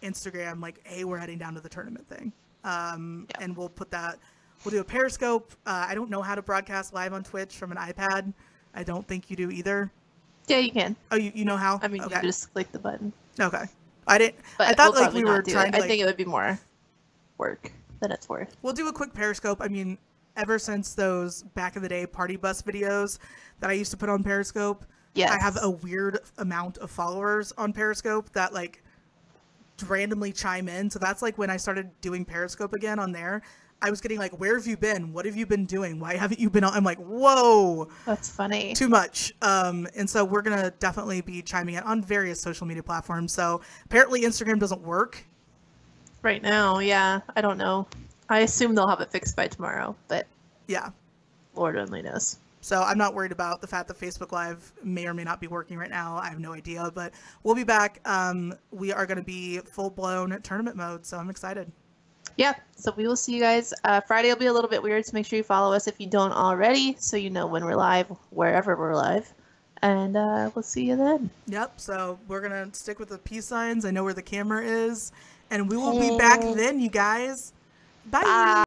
Instagram, like, hey, we're heading down to the tournament thing. And we'll do a Periscope. I don't know how to broadcast live on Twitch from an iPad. I don't think you do either. Yeah, you can. Oh, you know how? I mean, you just click the button. Okay. I thought like we were trying to. I think it would be more work than it's worth. We'll do a quick Periscope. I mean, ever since those back in the day party bus videos that I used to put on Periscope, I have a weird amount of followers on Periscope that like randomly chime in. So that's like when I started doing Periscope again on there. I was getting like, where have you been? What have you been doing? Why haven't you been on? I'm like, whoa. That's funny. Too much. And so we're going to definitely be chiming in on various social media platforms. So apparently Instagram doesn't work. Right now, yeah. I don't know. I assume they'll have it fixed by tomorrow, but yeah, Lord only knows. So I'm not worried about the fact that Facebook Live may or may not be working right now. I have no idea, but we'll be back. We are going to be full-blown tournament mode, so I'm excited. Yeah, so we will see you guys. Friday will be a little bit weird, so make sure you follow us if you don't already, so you know when we're live, wherever we're live. And we'll see you then. Yep, so we're going to stick with the peace signs. I know where the camera is. And we will be back then, you guys. Bye. Bye.